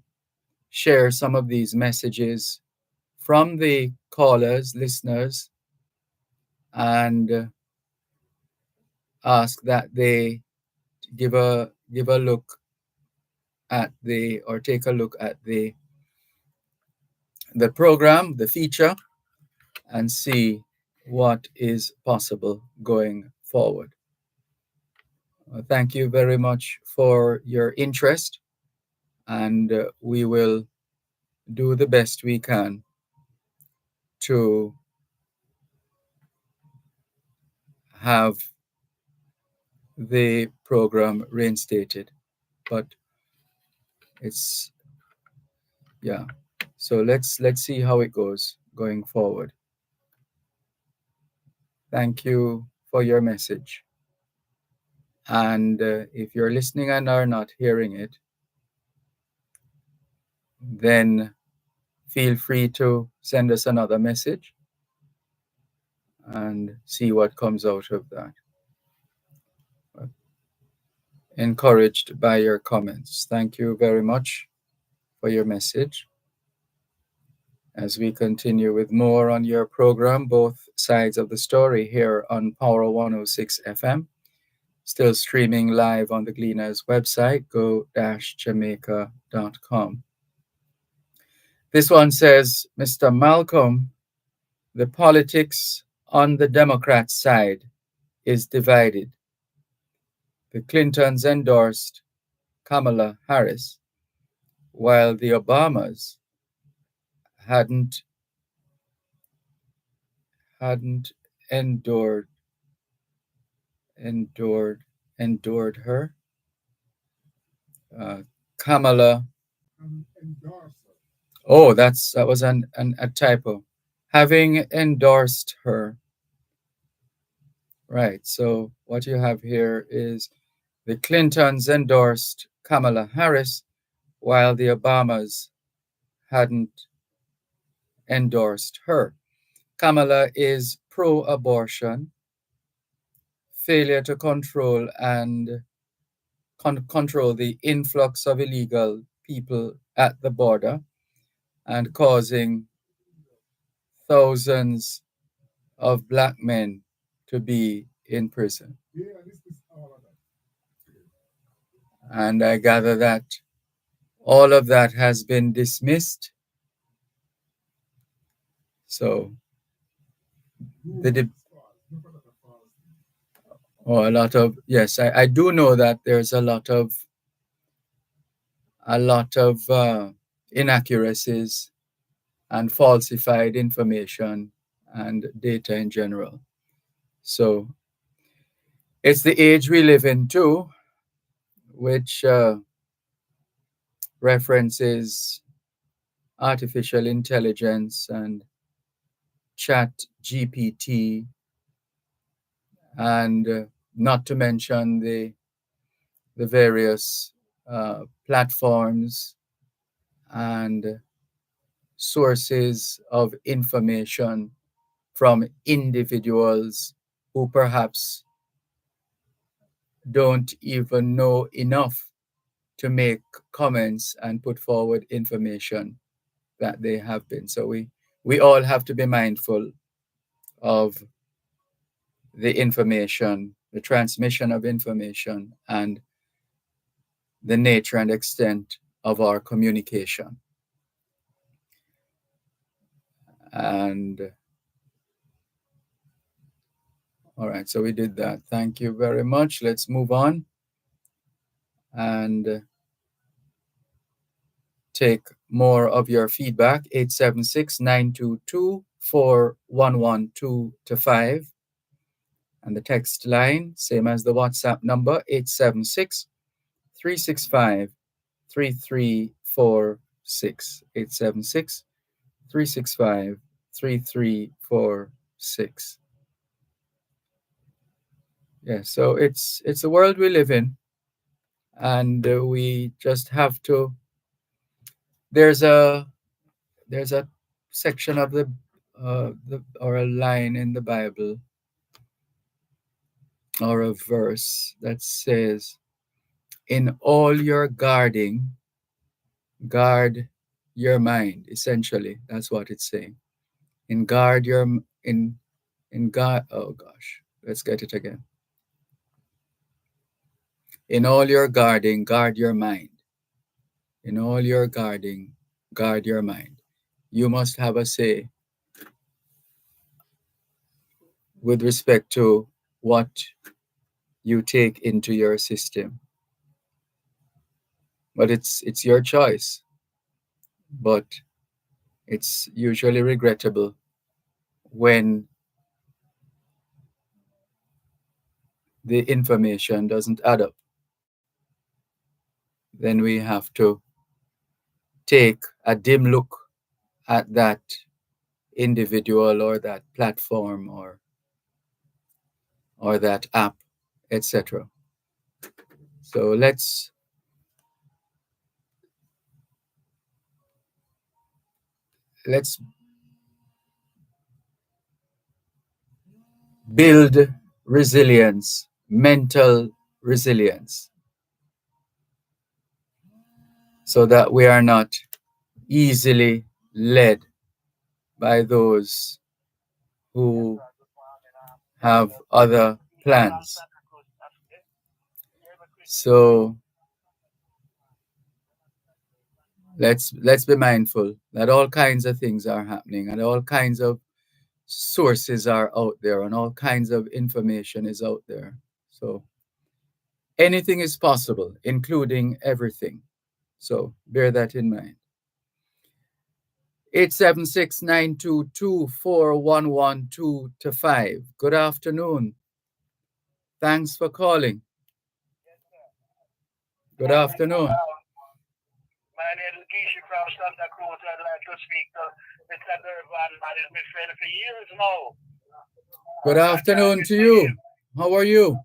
share some of these messages from the callers, listeners, and ask that they give a look at or take a look at the program, the feature, and see what is possible going forward. Thank you very much for your interest, and we will do the best we can to have the program reinstated. But it's, yeah. So let's see how it goes going forward. Thank you for your message. And if you're listening and are not hearing it, then feel free to send us another message and see what comes out of that. Encouraged by your comments. Thank you very much for your message. As we continue with more on your program, Both Sides of the Story, here on Power 106 FM, still streaming live on the Gleaners website, go-jamaica.com. This one says, Mr. Malcolm, the politics on the Democrat side is divided. The Clintons endorsed Kamala Harris, while the Obamas hadn't endured her. Kamala. Oh, that was a typo. Having endorsed her. Right. So what you have here is the Clintons endorsed Kamala Harris, while the Obamas hadn't endorsed her. Kamala is pro-abortion, failure to control control the influx of illegal people at the border, and causing thousands of black men to be in prison. And I gather that all of that has been dismissed. So a lot of, yes, I do know that there's a lot of inaccuracies and falsified information and data in general. So it's the age we live in too, which references artificial intelligence and chat GPT, and not to mention the various platforms and sources of information from individuals who perhaps don't even know enough to make comments and put forward information that they have been. So we all have to be mindful of the information, the transmission of information, and the nature and extent of our communication. And all right, so we did that. Thank you very much. Let's move on and take more of your feedback. 876-922-4112-5. And the text line, same as the WhatsApp number, 876-365-3346. 876-365-3346. Yeah, so it's the world we live in, and we just have to. There's a section of the or a line in the Bible or a verse that says, "In all your guarding, guard your mind." Essentially, that's what it's saying. In guard your in God. Oh gosh, let's get it again. In all your guarding, guard your mind. In all your guarding, guard your mind. You must have a say with respect to what you take into your system. But it's your choice. But it's usually regrettable when the information doesn't add up. Then we have to take a dim look at that individual or that platform or that app, etc. So let's build resilience, mental resilience, so that we are not easily led by those who have other plans. So let's be mindful that all kinds of things are happening and all kinds of sources are out there and all kinds of information is out there. So anything is possible, including everything. So bear that in mind. 876-922-4112-5. Good afternoon. Thanks for calling. Good afternoon. My name is Keisha from Santa Cruz. I'd like to speak to Mr. Dervan. Man, he's been friend for years now. Good afternoon to you. How are you?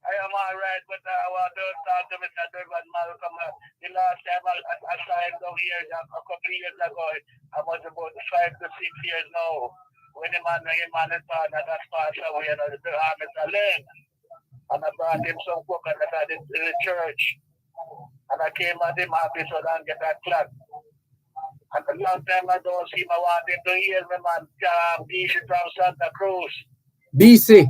I am all right, but I want to talk to Mr. Dervan Malcolm. The last time I saw him down here a couple of years ago, I was about 5 to 6 years now. When the man and partner that passed away, the Mr. Len, and I brought him some coconut at the church. And I came at him happy so I don't get that clock. And a long time I don't see my wanting to hear me, man. Geese from Santa Cruz. BC.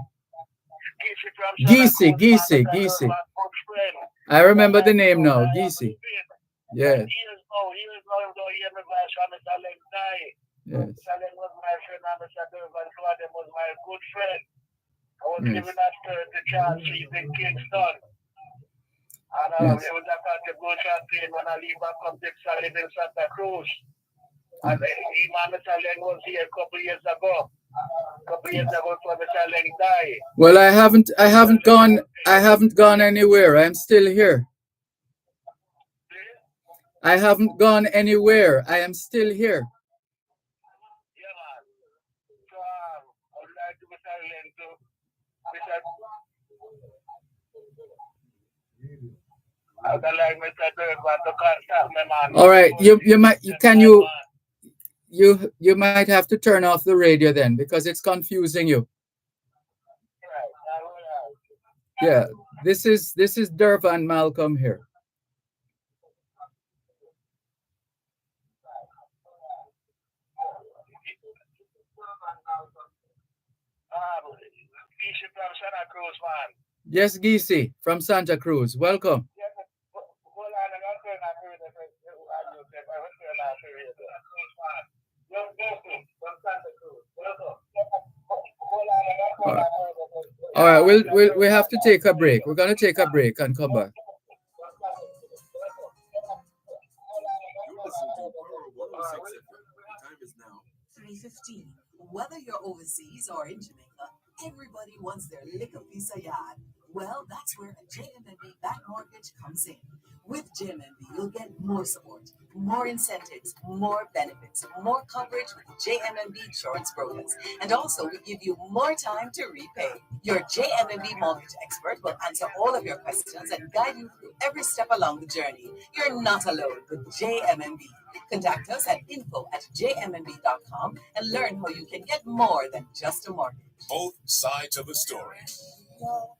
Geese from Santa Cruz, man. That's my good friend. I remember the name now, Geese. Yeah. Years ago, you don't hear me voice from Mr. Len die. Yes. Mr. Len was my friend and Mr. Dervan was my good friend. I was Yes. living at the Charles Street in Kingston. And Yes. it was a contribution train when I leave back from Texas, I live in Santa Cruz. And Mr. Len was here a couple years ago. Before Mr. Len died. Well, I haven't gone anywhere. I'm still here. I haven't gone anywhere. I am still here. Yeah, man. So, I would like to Mr. Len to I would like Mr. Dervan to contact me, man. All right. You might have to turn off the radio then because it's confusing you. Right. Yeah. This is Dervan Malcolm here. Geese from Santa Cruz, man. Yes, Geese from Santa Cruz. Welcome. All right, we have to take a break. We're gonna take a break and come back. You're listening to Power 106 FM. The time is now 3:15. Whether you're overseas or in Jamaica, everybody wants their little piece of yard. Well, that's where a JMMB back mortgage comes in. With JMMB, you'll get more support, more incentives, more benefits, more coverage with JMMB insurance brokers. And also, we give you more time to repay. Your JMMB mortgage expert will answer all of your questions and guide you through every step along the journey. You're not alone with JMMB. Contact us at info@jmmb.com and learn how you can get more than just a mortgage. both sides of the story.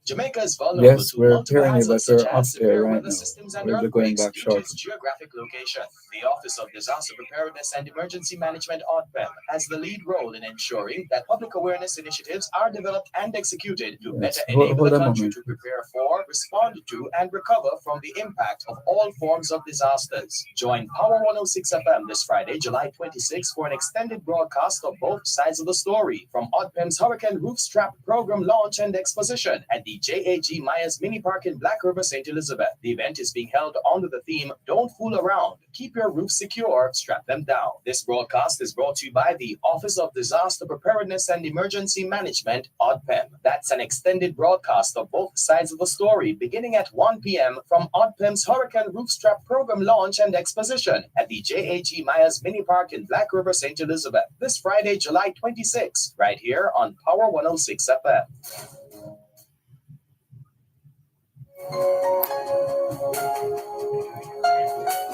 Jamaica is vulnerable Yes, to we're multiple hearing you, but hazards such we're up as there severe right weather now. systems and We'll be going earthquakes back due to shortly. its geographic location. The Office of Disaster Preparedness and Emergency Management (ODPEM) has the lead role in ensuring that public awareness initiatives are developed and executed to better enable the country to prepare for, respond to, and recover from the impact of all forms of disasters. Join Power 106 FM this Friday, July 26, for an extended broadcast of both sides of the story from ODPEM's Hurricane Roof Strap Program launch and exposition at the JAG Myers Mini Park in Black River, St. Elizabeth. The event is being held under the theme, Don't Fool Around, Keep Your Roof Secure, Strap Them Down. This broadcast is brought to you by the Office of Disaster Preparedness and Emergency Management, ODPEM. That's an extended broadcast of both sides of the story beginning at 1 p.m. from ODPEM's Hurricane Roof Strap Program launch and exposition at the JAG Myers Mini Park in Black River, St. Elizabeth this Friday, July 26, right here on Power 106 FM.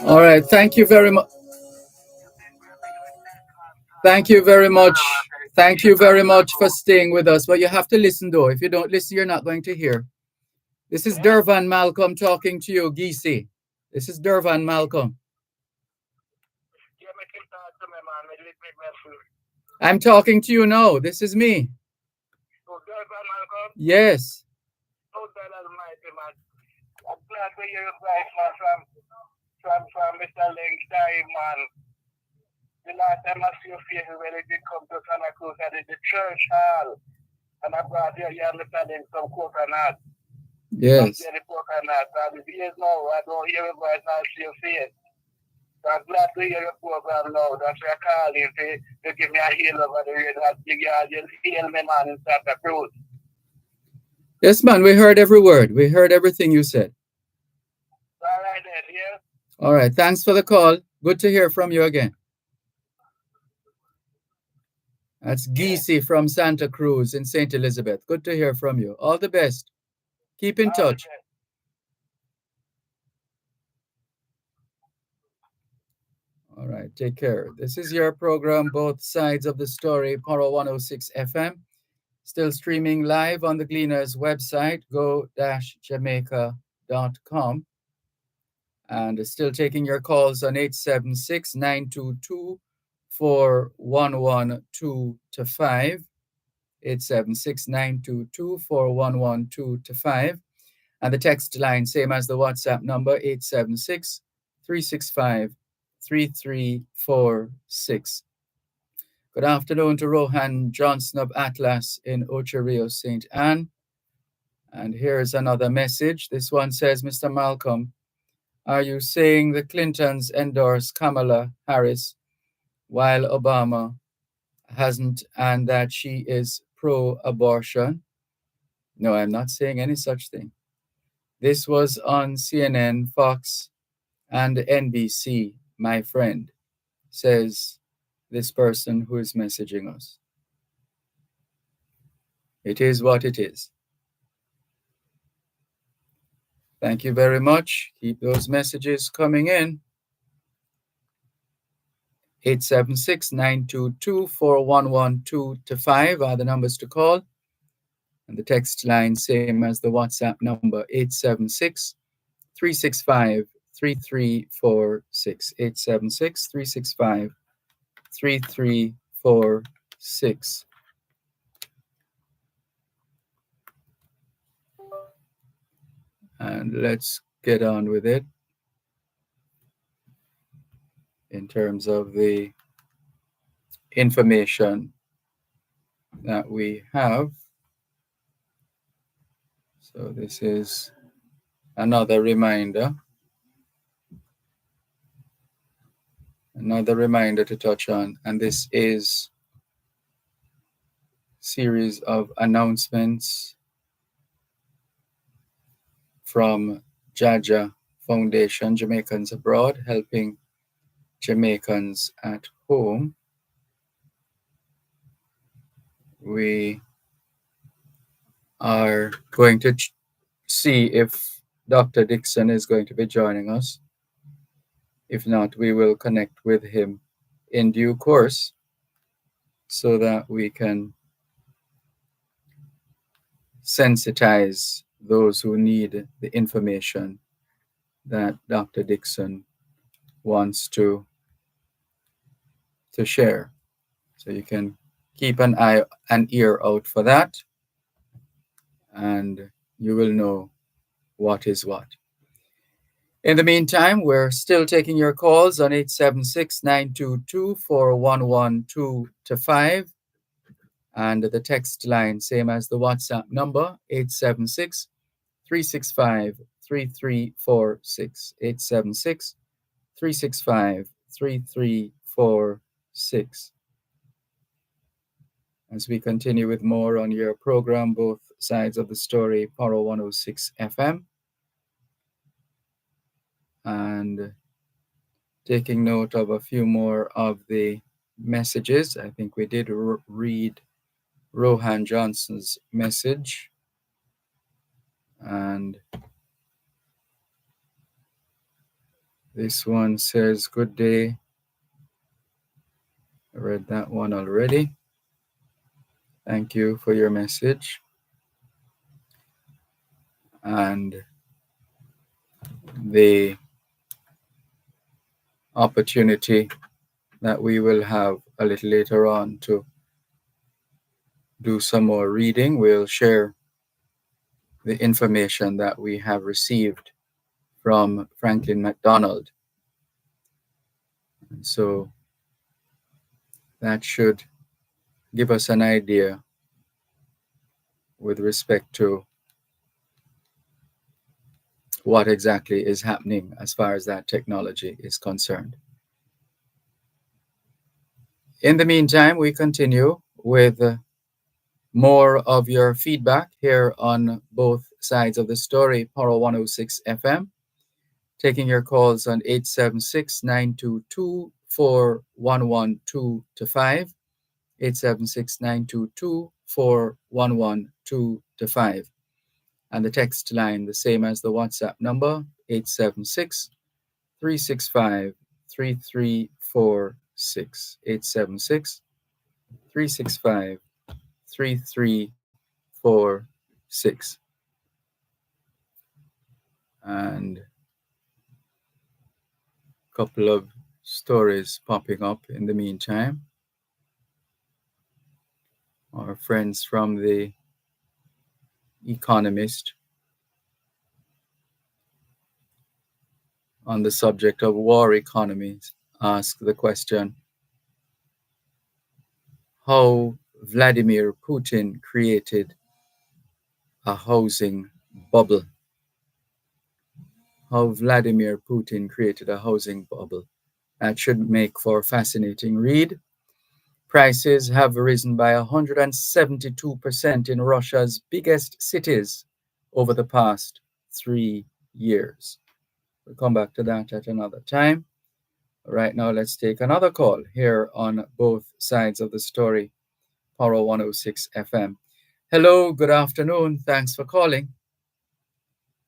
All right, thank you very much. Thank you very much. Thank you very much for staying with us. But you have to listen though. If you don't listen, you're not going to hear. This is Dervan Malcolm talking to you, Geese. This is Dervan Malcolm. I'm talking to you now. This is me. Yes. I'm glad to hear you guys, man, from Mr. Leng's time, man. The last time I see your face when they did come to Santa Cruz, I did the church hall. And I brought you Mr. Leng some coconut. Yes. The coconut. And the years now, I don't hear you guys now see your face. So I'm glad to hear your program now. That's why I call you to give me a heal over the radio. You'll heal me, man, in Santa Cruz. Yes, man, we heard every word. We heard everything you said. All right, then, yeah? All right, thanks for the call. Good to hear from you again. That's Geese from Santa Cruz in St. Elizabeth. Good to hear from you. All the best. Keep in touch. Okay. All right, take care. This is your program, Both Sides of the Story, Power 106 FM. Still streaming live on the Gleaners website, go-jamaica.com. And still taking your calls on 876-922-4112-5. 876-922-4112-5. And the text line, same as the WhatsApp number, 876-365-3346. Good afternoon to Rohan Johnson of Atlas in Ocho Rios, St. Anne. And here's another message. This one says, Mr. Malcolm, are you saying the Clintons endorse Kamala Harris while Obama hasn't, and that she is pro-abortion? No, I'm not saying any such thing. This was on CNN, Fox, and NBC, my friend, says this person who is messaging us. It is what it is. Thank you very much. Keep those messages coming in. 876-922-4112-5 are the numbers to call. And the text line, same as the WhatsApp number, 876-365-3346. 876-365-3346. And let's get on with it in terms of the information that we have. So this is another reminder to touch on, and this is a series of announcements from Jaja Foundation, Jamaicans Abroad, helping Jamaicans at home. We are going to see if Dr. Dixon is going to be joining us. If not, we will connect with him in due course so that we can sensitize those who need the information that Dr. Dixon wants to share. So you can keep an ear out for that, and you will know what is what. In the meantime, we're still taking your calls on 876-922-4112-5, and the text line, same as the WhatsApp number, 876-365-3346, 876-365-3346. As we continue with more on your program, Both Sides of the Story, Paro 106 FM. And taking note of a few more of the messages. I think we did read Rohan Johnson's message. And this one says, good day. I read that one already. Thank you for your message. And the opportunity that we will have a little later on to do some more reading. We'll share the information that we have received from Franklin McDonald. And so that should give us an idea with respect to what exactly is happening as far as that technology is concerned. In the meantime, we continue with more of your feedback here on Both Sides of the Story, Paro 106 FM. Taking your calls on 876-922-4112-5, 876-922-4112-5. And the text line, the same as the WhatsApp number, 876-365-3346, 876-365-3346. And couple of stories popping up in the meantime. Our friends from the Economist on the subject of war economies ask the question, how Vladimir Putin created a housing bubble. How Vladimir Putin created a housing bubble. That should make for a fascinating read. Prices have risen by 172% in Russia's biggest cities over the past 3 years. We'll come back to that at another time. Right now, let's take another call here on both sides of the story, Power 106 FM. Hello, good afternoon. Thanks for calling.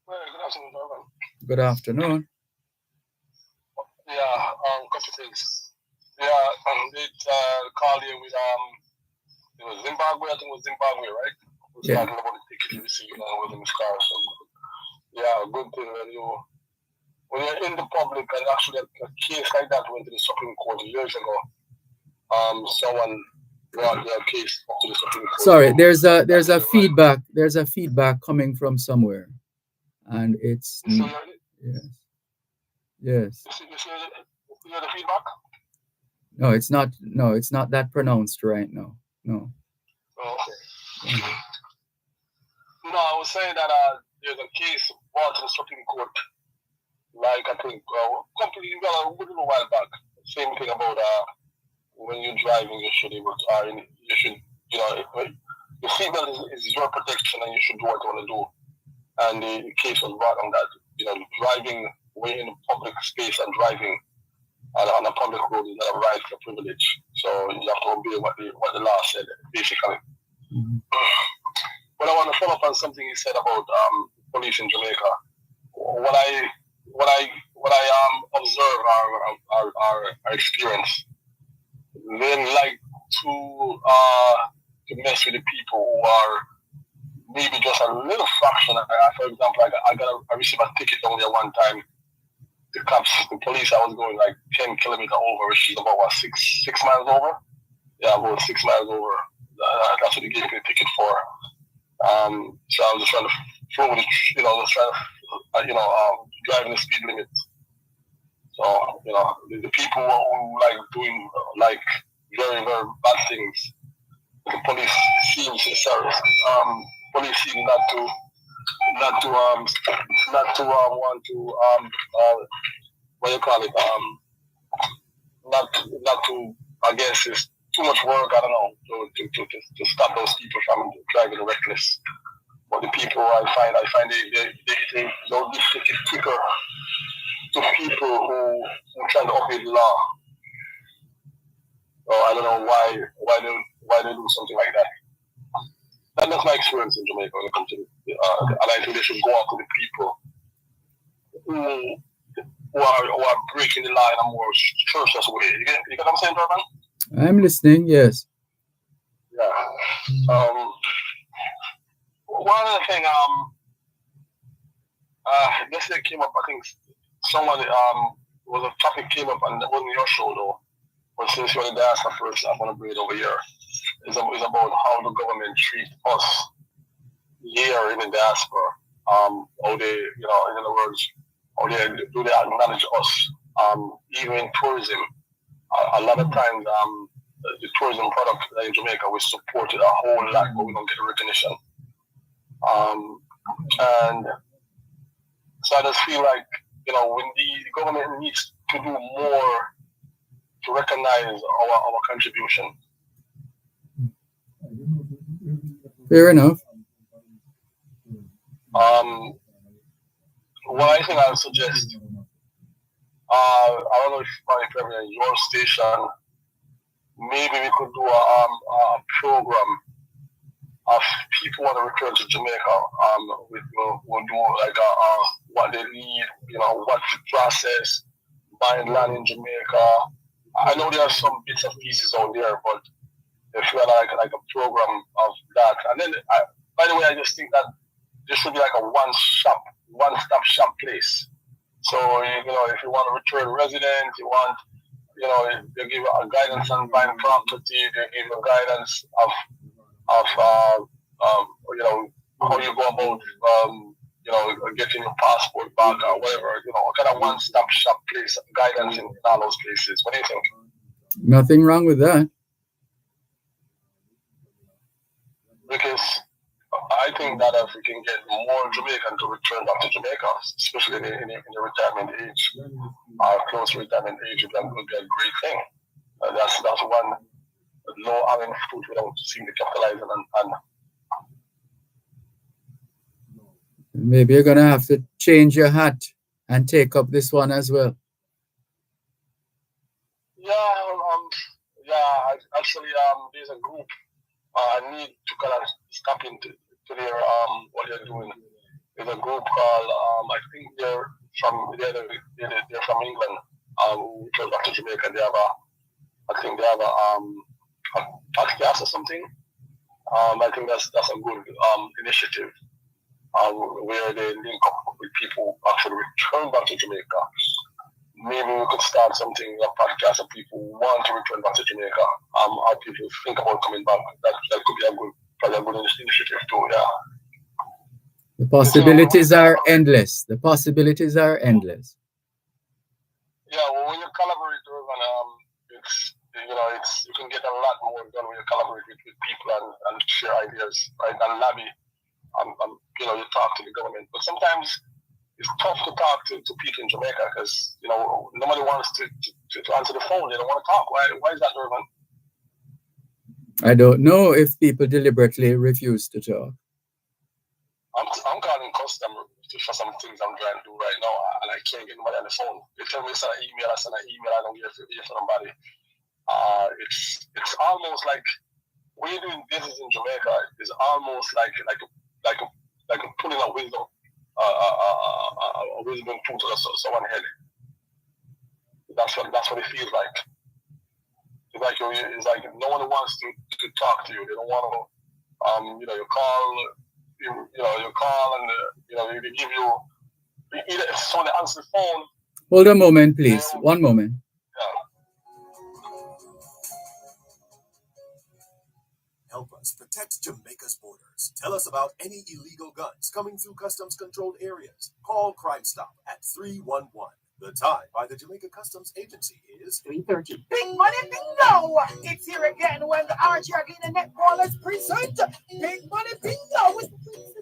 Well, good afternoon, Dervan. Good afternoon. Yeah, couple things. Yeah, they called you with it was Zimbabwe. I think it was Zimbabwe, right? We was talking about the ticket you received with his car. So, yeah, good thing when you're in the public, and actually a case like that went to the Supreme Court years ago. Someone brought their case up to the Supreme Court. Sorry, there's a feedback. There's a feedback coming from somewhere, and it's yes. You see the feedback? No, it's not. No, it's not that pronounced right now. No. Oh, okay. No, I was saying that there's a case brought to the Supreme Court, like I think completely a little while back. Same thing about when you're driving, you should the seatbelt is your protection, and you should do what you want to do. And the case was brought on that, driving way in public space and driving on a public road is not a right, it's a privilege. So you have to obey what the law said, basically. Mm-hmm. But I want to follow up on something you said about police in Jamaica. What I observe our experience, they like to mess with the people who are maybe just a little fraction. For example, I received a ticket down there one time. The police, I was going like 10 kilometers over, which is about 6 miles over. Yeah, about 6 miles over. That's what they gave me the ticket for. So I was just trying to throw it, driving the speed limit. So, the people who like doing like very, very bad things, the police seems police seem not to want to what do you call it, not to, I guess it's too much work, I don't know, to stop those people from driving reckless. But the people I find they don't give ticket quicker to people who try to obey the law. So I don't know why they do something like that. And that's my experience in Jamaica when it comes to and I think they should go after the people who are breaking the law in a more atrocious way. You get what I'm saying, Dervan? I'm listening, yes. Yeah. One other thing, yesterday came up, I think someone was a topic came up, and it wasn't your show though. But since you're the diaspora person, I'm gonna bring it over here. It's about how the government treats us here in the diaspora. How they, in other words, how they acknowledge us. Even in tourism, a lot of times the tourism product in Jamaica, we support it a whole lot, but we don't get the recognition. And so I just feel like, when the government needs to do more to recognize our contribution. Fair enough. What I think I would suggest, I don't know if in your station, maybe we could do a program of people want to return to Jamaica. We'll do like what they need, what to process, buying land in Jamaica. I know there are some bits and pieces out there, but if you had like a program of that, and then by the way, I just think that there should be like a one-stop shop place So, if you want a return resident, you want, they give you a guidance on buying property, they give you guidance of how you go about, getting your passport back or whatever, kind of one-stop shop place, guidance in all those places. What do you think? Nothing wrong with that. Because I think that if we can get more Jamaican to return back to Jamaica, especially in the retirement age, close to retirement age, would be a great thing. That's one low-hanging fruit we don't seem to capitalize on. Maybe you're going to have to change your hat and take up this one as well. Actually, there's a group. I need to kind of step into their what they're doing. There's a group called I think they're from England. Who came back to Jamaica. They have a podcast or something. I think that's a good initiative. Where they link up with people who actually return back to Jamaica. Maybe we could start something, a podcast of people who want to return back to Jamaica. How people think about coming back. That could be probably a good initiative too, yeah. The possibilities are endless. The possibilities are endless. Yeah, well, when you collaborate, you can get a lot more done when you collaborate with people and share ideas, right? And lobby. You talk to the government, but sometimes it's tough to talk to people in Jamaica because nobody wants to answer the phone. They don't want to talk. Why is that, Dervan? I don't know if people deliberately refuse to talk. I'm calling custom for some things I'm trying to do right now, and I can't get nobody on the phone. They tell me to send an email. I send an email. I don't hear from nobody. It's almost like when you're doing business in Jamaica, it's almost like pulling a wisdom tooth to someone's head. That's what it feels like. It's like no one wants to talk to you. They don't want to. You call and they give you either if someone answers the phone. Hold a moment, please. One moment. Help us protect Jamaica's borders. Tell us about any illegal guns coming through customs-controlled areas. Call Crime Stop at 311. The time by the Jamaica Customs Agency is 3:30. Big Money Bingo! It's here again when the RG Arena Netballers present Big Money Bingo with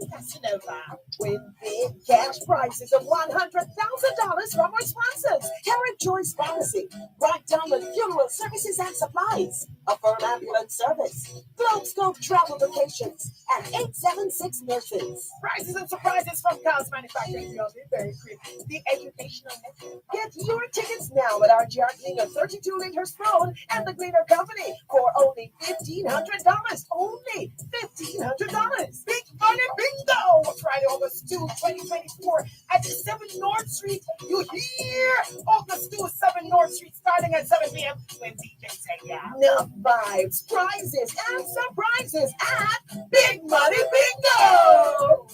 the Casanova. Win big cash prizes of $100,000 from our sponsors. Carrot Choice Pharmacy, Bright Diamond Funeral Services and Supplies, Affirm Ambulance Service, Globe Scope Travel Vacations, and 876 Nurses. Prizes and surprises from Cars Manufacturing Company, very quick. The Educational Network. Get your tickets now at RG Arena 32 Liters Road and the Glitter Company for only $1,500. Only $1,500. Big Money Bingo! Friday, August 2, 2024 at 7 North Street. You hear? August 2, 7 North Street starting at 7 p.m. when DJ say yeah. Enough vibes, prizes, and surprises at Big Money Bingo!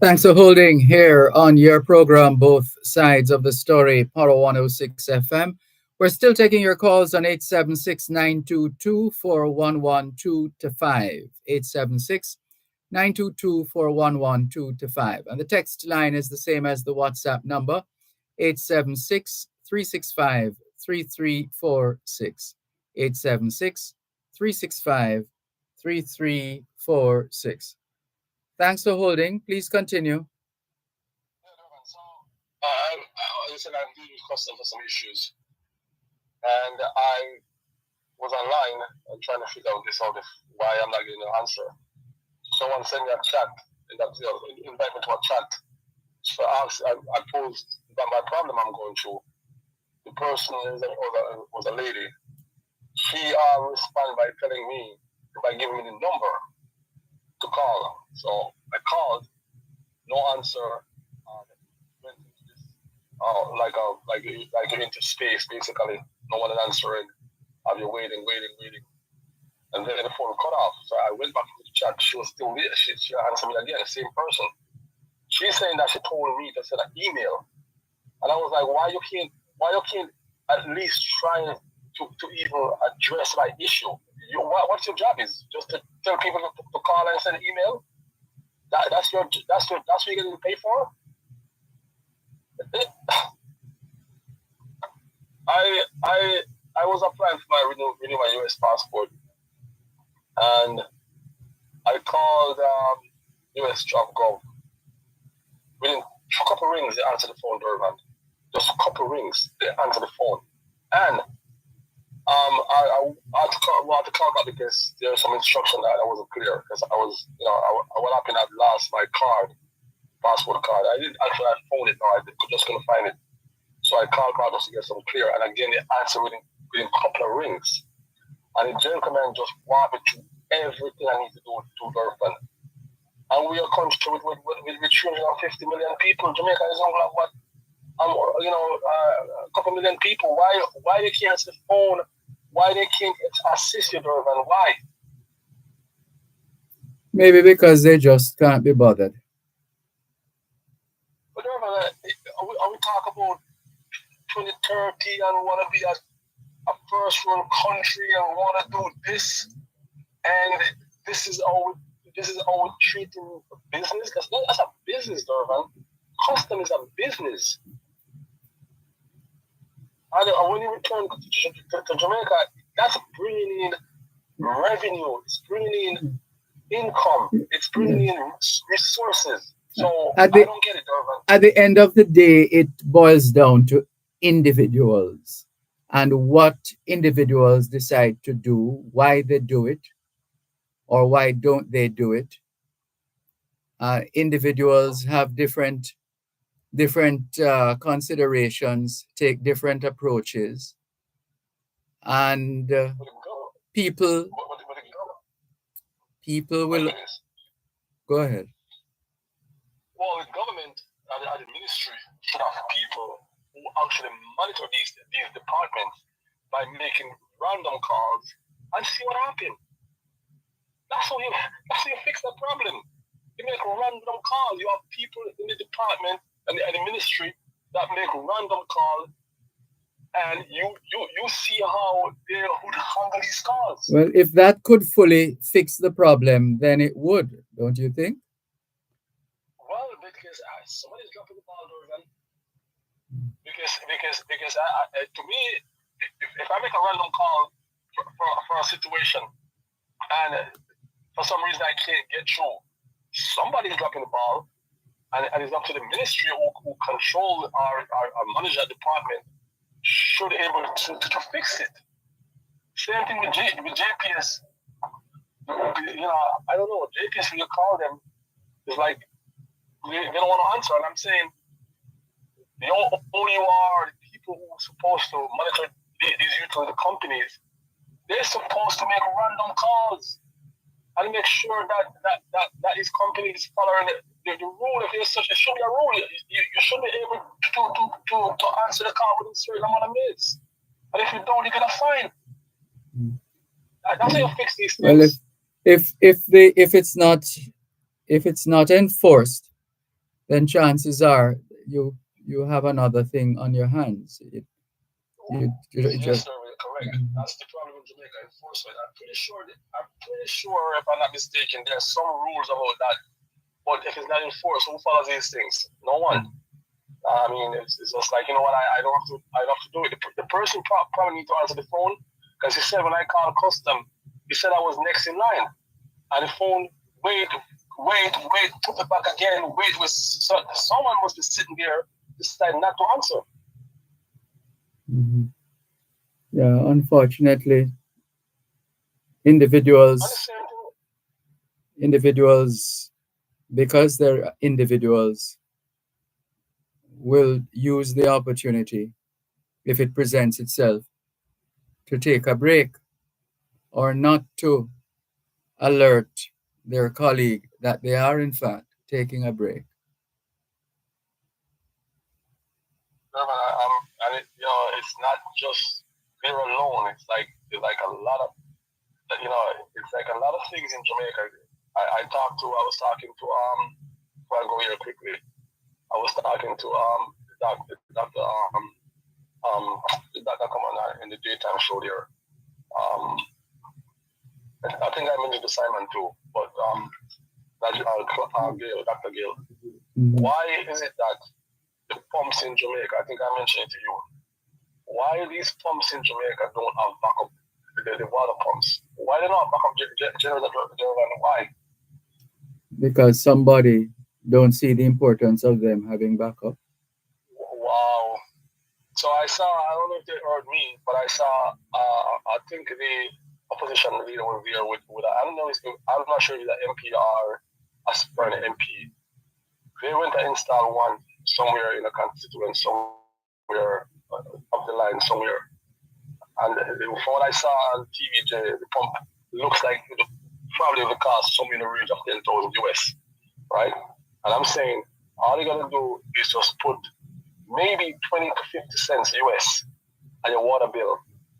Thanks for holding here on your program, Both Sides of the Story, Power 106 FM. We're still taking your calls on 876-922-4112-5, 876-922-4112-5. And the text line is the same as the WhatsApp number, 876-365-3346, 876-365-3346. Thanks for holding. Please continue. So, I'm dealing with customs for some issues, and I was online and trying to figure out why I'm not getting an answer. Someone sent me a chat, and invite me to a chat. So I posed my problem I'm going through. The person was a lady. She responded by telling me, by giving me the number to call. So I called, no answer. Went into this, like into space, basically. No one answering. I've been waiting. And then the phone cut off. So I went back to the chat. She was still there. She answered me again, the same person. She's saying that she told me to send an email. And I was like, why you can't at least try to even address my issue? What's your job is? Just to tell people to call and send an email? That's what you're getting paid for? I was applying for my renew my US passport, and I called US Job Gov. Within a couple of rings, they answered the phone, Dervan. Just a couple of rings, they answered the phone, and I had to call back because there was some instruction that wasn't clear because I was, what happened? I lost my card, passport card. I didn't actually. I phoned it now. I just couldn't find it. So I called back just to get some clear. And again, they answered within a couple of rings. And the gentleman just walked me through everything I need to do to Dervan. And we are a country with 350 million people. Jamaica is only what, a couple million people. Why they can't answer the phone? Why they can't assist you, Dervan? Why? Maybe because they just can't be bothered. But Dervan, we talk about 2030 and want to be a first world country and want to do this, and this is how we're treating business. That's a business, Dervan. Custom is a business. And when you return to Jamaica, that's bringing in revenue. It's bringing in income. It's bringing in resources. So I don't get it, Dervan. At the end of the day, it boils down to individuals and what individuals decide to do, why they do it, or why don't they do it. Individuals have different considerations, take different approaches, and people will go ahead. Well, the government and the ministry should have people who actually monitor these departments by making random calls and see what happens. That's how you fix the problem. You make random calls. You have people in the department and the ministry that make random calls, and you see how they would handle these calls. Well, if that could fully fix the problem, then it would, don't you think? Well, because somebody's dropping the ball, Dervan. Because to me, if I make a random call for a situation, and for some reason I can't get through, somebody's dropping the ball, and it's up to the ministry who control our manage that department should be able to fix it. Same thing with JPS. I don't know. JPS, when you call them, it's like they don't want to answer. And I'm saying, the only you are the people who are supposed to monitor these utility companies. They're supposed to make random calls and make sure that these companies following the rule. If there's such, it should be a rule. You should be able to answer the call within a certain amount of minutes. And if you don't, you get a fine. That's how you fix these things. Well, if it's not enforced, then chances are you have another thing on your hands. Yes, sir, correct. That's the problem in Jamaica, enforcement. I'm pretty sure, if I'm not mistaken, there's some rules about that. But if it's not enforced, who follows these things? No one. I mean, it's just like, you know what? I don't have to do it. The person probably need to answer the phone, because he said when I called custom, he said I was next in line, and the phone wait, put it back again, someone must be sitting there deciding not to answer. Mm-hmm. Yeah, unfortunately, individuals, because they're individuals, will use the opportunity, if it presents itself, to take a break or not to alert their colleague that they are in fact taking a break. And it's not just they're alone. It's like a lot of you know, it's like a lot of things in Jamaica. I was talking to before I go here quickly, I was talking to um the doctor come on in the daytime show there. I think I mentioned the Simon too, but Gail, Dr. Gail. Why is it that the pumps in Jamaica, I think I mentioned it to you, why these pumps in Jamaica don't have backup, the water pumps? Why they don't have backup generator? Why? Because somebody don't see the importance of them having backup. Wow. So I don't know if they heard me, but I saw, I think the opposition leader was there with I'm not sure if it's an MP or a spurn MP. They went to install one somewhere in a constituent, somewhere up the line somewhere. And from what I saw on TVJ, the pump looks like it probably would cost somewhere in the range of 10,000 US, right? And I'm saying all you gotta do is just put maybe 20 to 50 cents US on your water bill,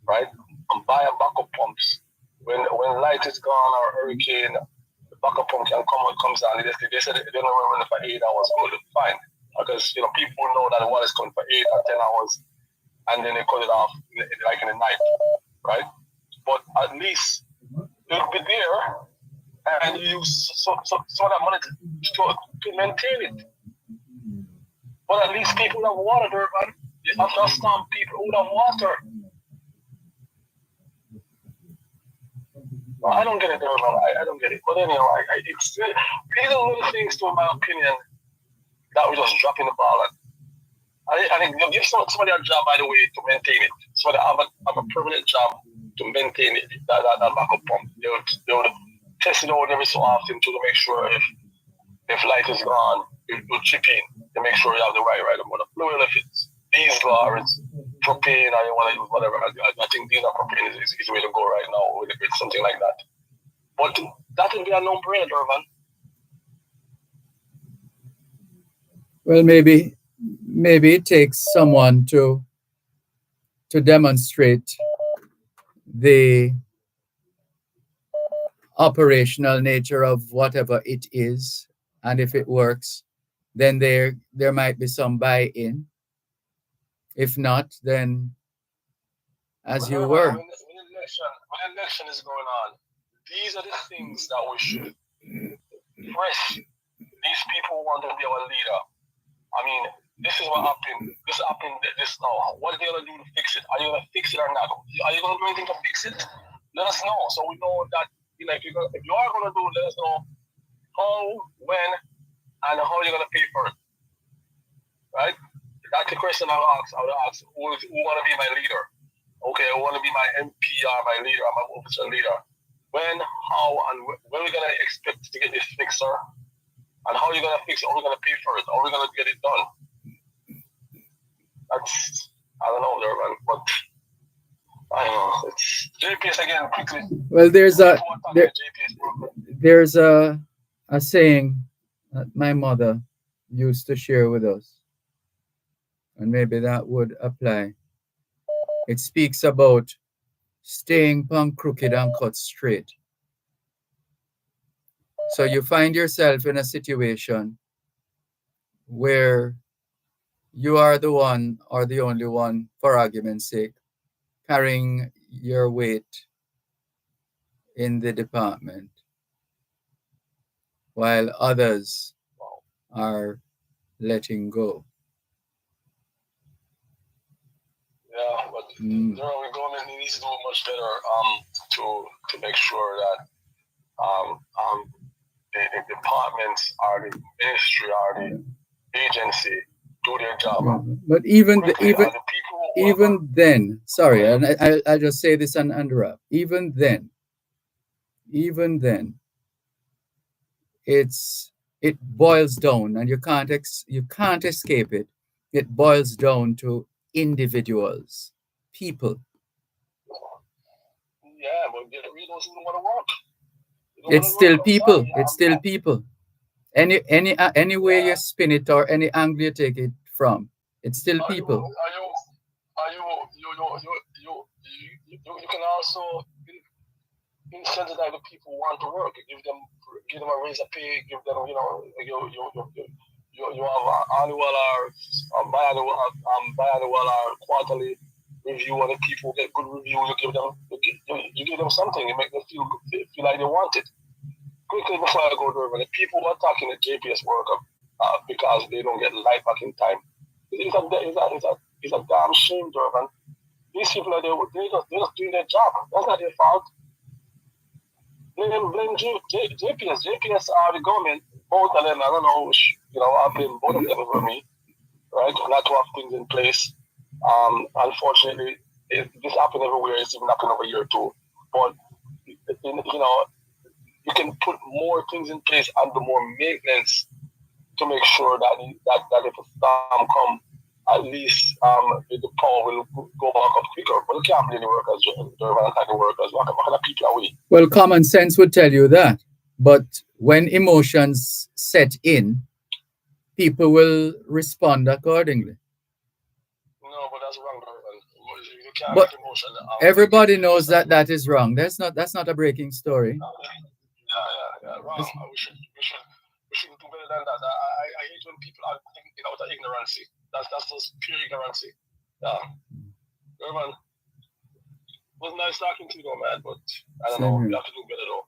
right? And buy a backup pumps. When light is gone or hurricane, the backup pump comes on. They said they don't run for 8 hours. Good, fine. Because people know that the water is coming for 8 or 10 hours, and then they cut it off like in the night, right? But at least it'll be there, and you use so that money to maintain it. But at least people have water, Dervan. After a storm, people would have water. Well, I don't get it, Dervan. I don't get it. But anyhow, it's these are little things, to my opinion, that we just dropping the ball at. I think give somebody a job, by the way, to maintain it. So they have a permanent job to maintain it, that backup pump. They would test it out every so often to make sure if light is gone, you chip in to make sure you have the right amount of fluid. If it's diesel or it's propane or you want to use whatever, I think diesel or propane is the way to go right now with something like that. But that would be a no-brainer, Dervan. Well, maybe it takes someone to demonstrate the operational nature of whatever it is, and if it works, then there might be some buy-in. If not, then as you were. When election is going on, these are the things that we should press these people who want to be our leader. I mean, this is what happened. This happened this now. What are they gonna do to fix it? Are you gonna fix it or not? Are you gonna do anything to fix it? Let us know, so we know that if you are gonna do it, let us know how, when, and how you're gonna pay for it. Right? That's the question I would ask. Who wanna be my leader? Okay, I want to be my MP or my leader, my officer leader. When, how, and when we're gonna expect to get this fixed, sir? And how are you gonna fix it? How are we gonna pay for it? How are we gonna get it done? I don't know, Dervan, but I don't know. It's JPS again, quickly. Well, there's a saying that my mother used to share with us, and maybe that would apply. It speaks about staying punk crooked and cut straight. So you find yourself in a situation where you are the one or the only one, for argument's sake, carrying your weight in the department, while others are letting go. Yeah, but the government needs to do much better to make sure that the departments or the ministry or the agency do their job. Yeah. But even then, sorry, and I just say this and wrap. Even then, it boils down, and you can't escape it. It boils down to individuals, people. Yeah, but we don't want to work. It's still people. It's still people. Any way you spin it or any angle you take it from, it's still people. You can also incentivize the people who want to work. Give them a raise of pay. Give them, you have an annual or biannual or quarterly review, and the people get good reviews. You give them something. You make them feel like they want it. Quickly before I go there, when the people are talking the JPS worker because they don't get light back in time, it's a damn shame, Dervan. These people are there, they're just doing their job. That's not their fault. Blame JPS. JPS are the government, both of them. I don't know, I blame both of them over me, right? Not to have things in place. Unfortunately, this happened everywhere. It's even happened over here too. But you can put more things in place and do more maintenance to make sure that if a storm come, at least the power will go back up quicker. But you can't blame the workers, the workers. What kind of people are we? Well, common sense would tell you that. But when emotions set in, people will respond accordingly. No, but that's wrong, Dervan. You can't But make emotion. everybody knows that is wrong. That's not a breaking story. Yeah. Wrong. We should do better than that. I hate when people are thinking out of ignorance. That's just pure ignorance. Yeah. Dervan, it was nice talking to you, though, man. But I don't know. We have to do better, though.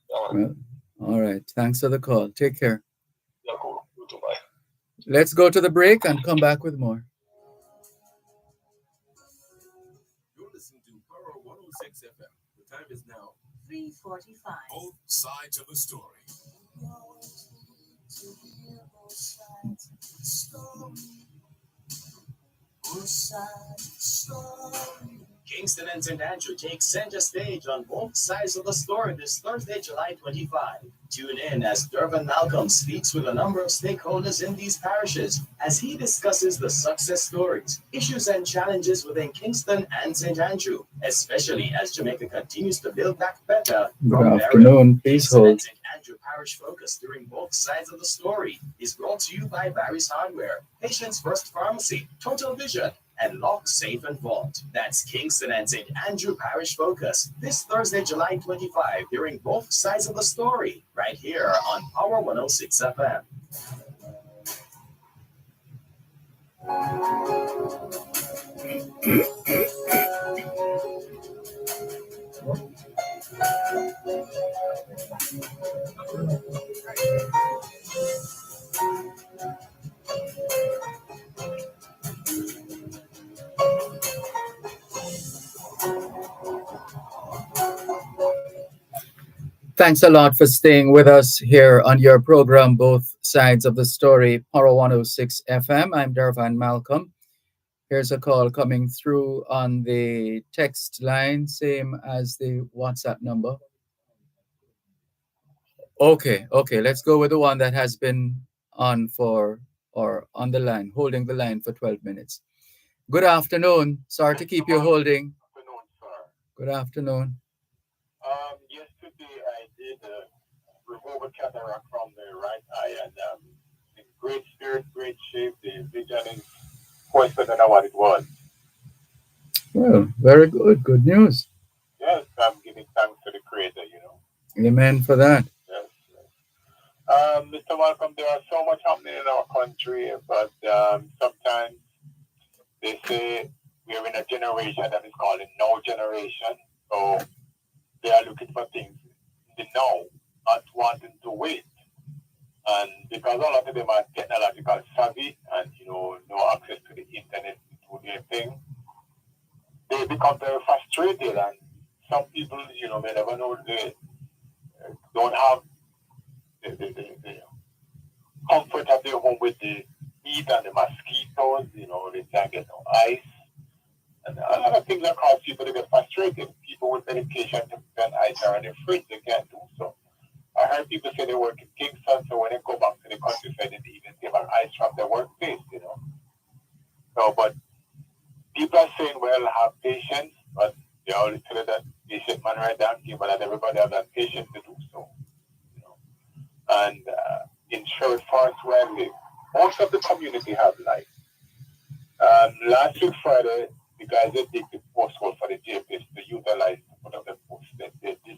Yeah, well, all right. Thanks for the call. Take care. Yeah, cool. You too. Bye. Let's go to the break and come back with more. You're listening to Power 106 FM. The time is now 3:45. both sides of the story. Kingston and St. Andrew take center stage on both sides of the story this Thursday, July 25. Tune in as Dervan Malcolm speaks with a number of stakeholders in these parishes as he discusses the success stories, issues, and challenges within Kingston and St. Andrew, especially as Jamaica continues to build back better. Good afternoon. Please Kingston hold. and St. Andrew Parish Focus during both sides of the story is brought to you by Barry's Hardware, Patients First Pharmacy, Total Vision, and Lock, Safe, and Vault. That's Kingston and St. Andrew Parish Focus this Thursday, July 25, hearing both sides of the story right here on Power 106 FM. Thanks a lot for staying with us here on your program, Both Sides of the Story, Power 106 FM. I'm Dervan Malcolm. Here's a call coming through on the text line, same as the WhatsApp number. Okay. Let's go with the one that has been on on the line, holding the line for 12 minutes. Good afternoon. Sorry to keep you holding. Good afternoon. Yesterday I did remove a cataract from the right eye, and in great spirit, great shape. The vision is much better than what it was. Well, very good. Good news. Yes, I'm giving thanks to the Creator, Amen for that. Yes. Mr. Malcolm, there are so much happening in our country, but sometimes they say we're in a generation that is called a no generation. So they are looking for things in the now, not wanting to wait. And because a lot of them are technological savvy and, no access to the internet to do their thing, they become very frustrated. And some people, may never know they don't have the comfort of their home with the heat and the mosquitoes, they can't get no ice. And a lot of things that cause people to get frustrated. People with medication to prevent ice are in their fridge, they can't do so. I heard people say they work in Kingston, so when they go back to the countryside, they even give an ice from their workplace, So, but people are saying, well, have patience, but they always tell you that patient man right down here, but not everybody have that patience to do so. And in short, forest where I live, most of the community have life. Last week Friday, the guys that dig the postcode for the JPS to utilize to put up the post. The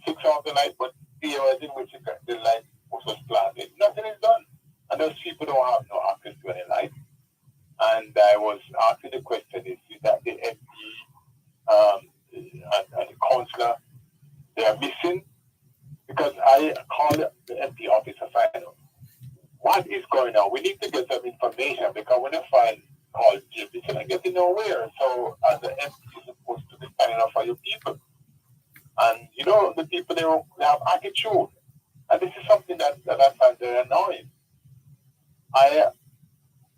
6 off the light, but the areas in which the light was planted, nothing is done. And those people don't have no access to any light. And I was asking the question, is that the MP and the councillor, they are missing? Because I called the MP office to find out what is going on. We need to get some information because when I find called Jim, it's not getting nowhere. So as the MP, you're supposed to be standing up for your people. And you know, the people, they have attitude. And this is something that I find very annoying.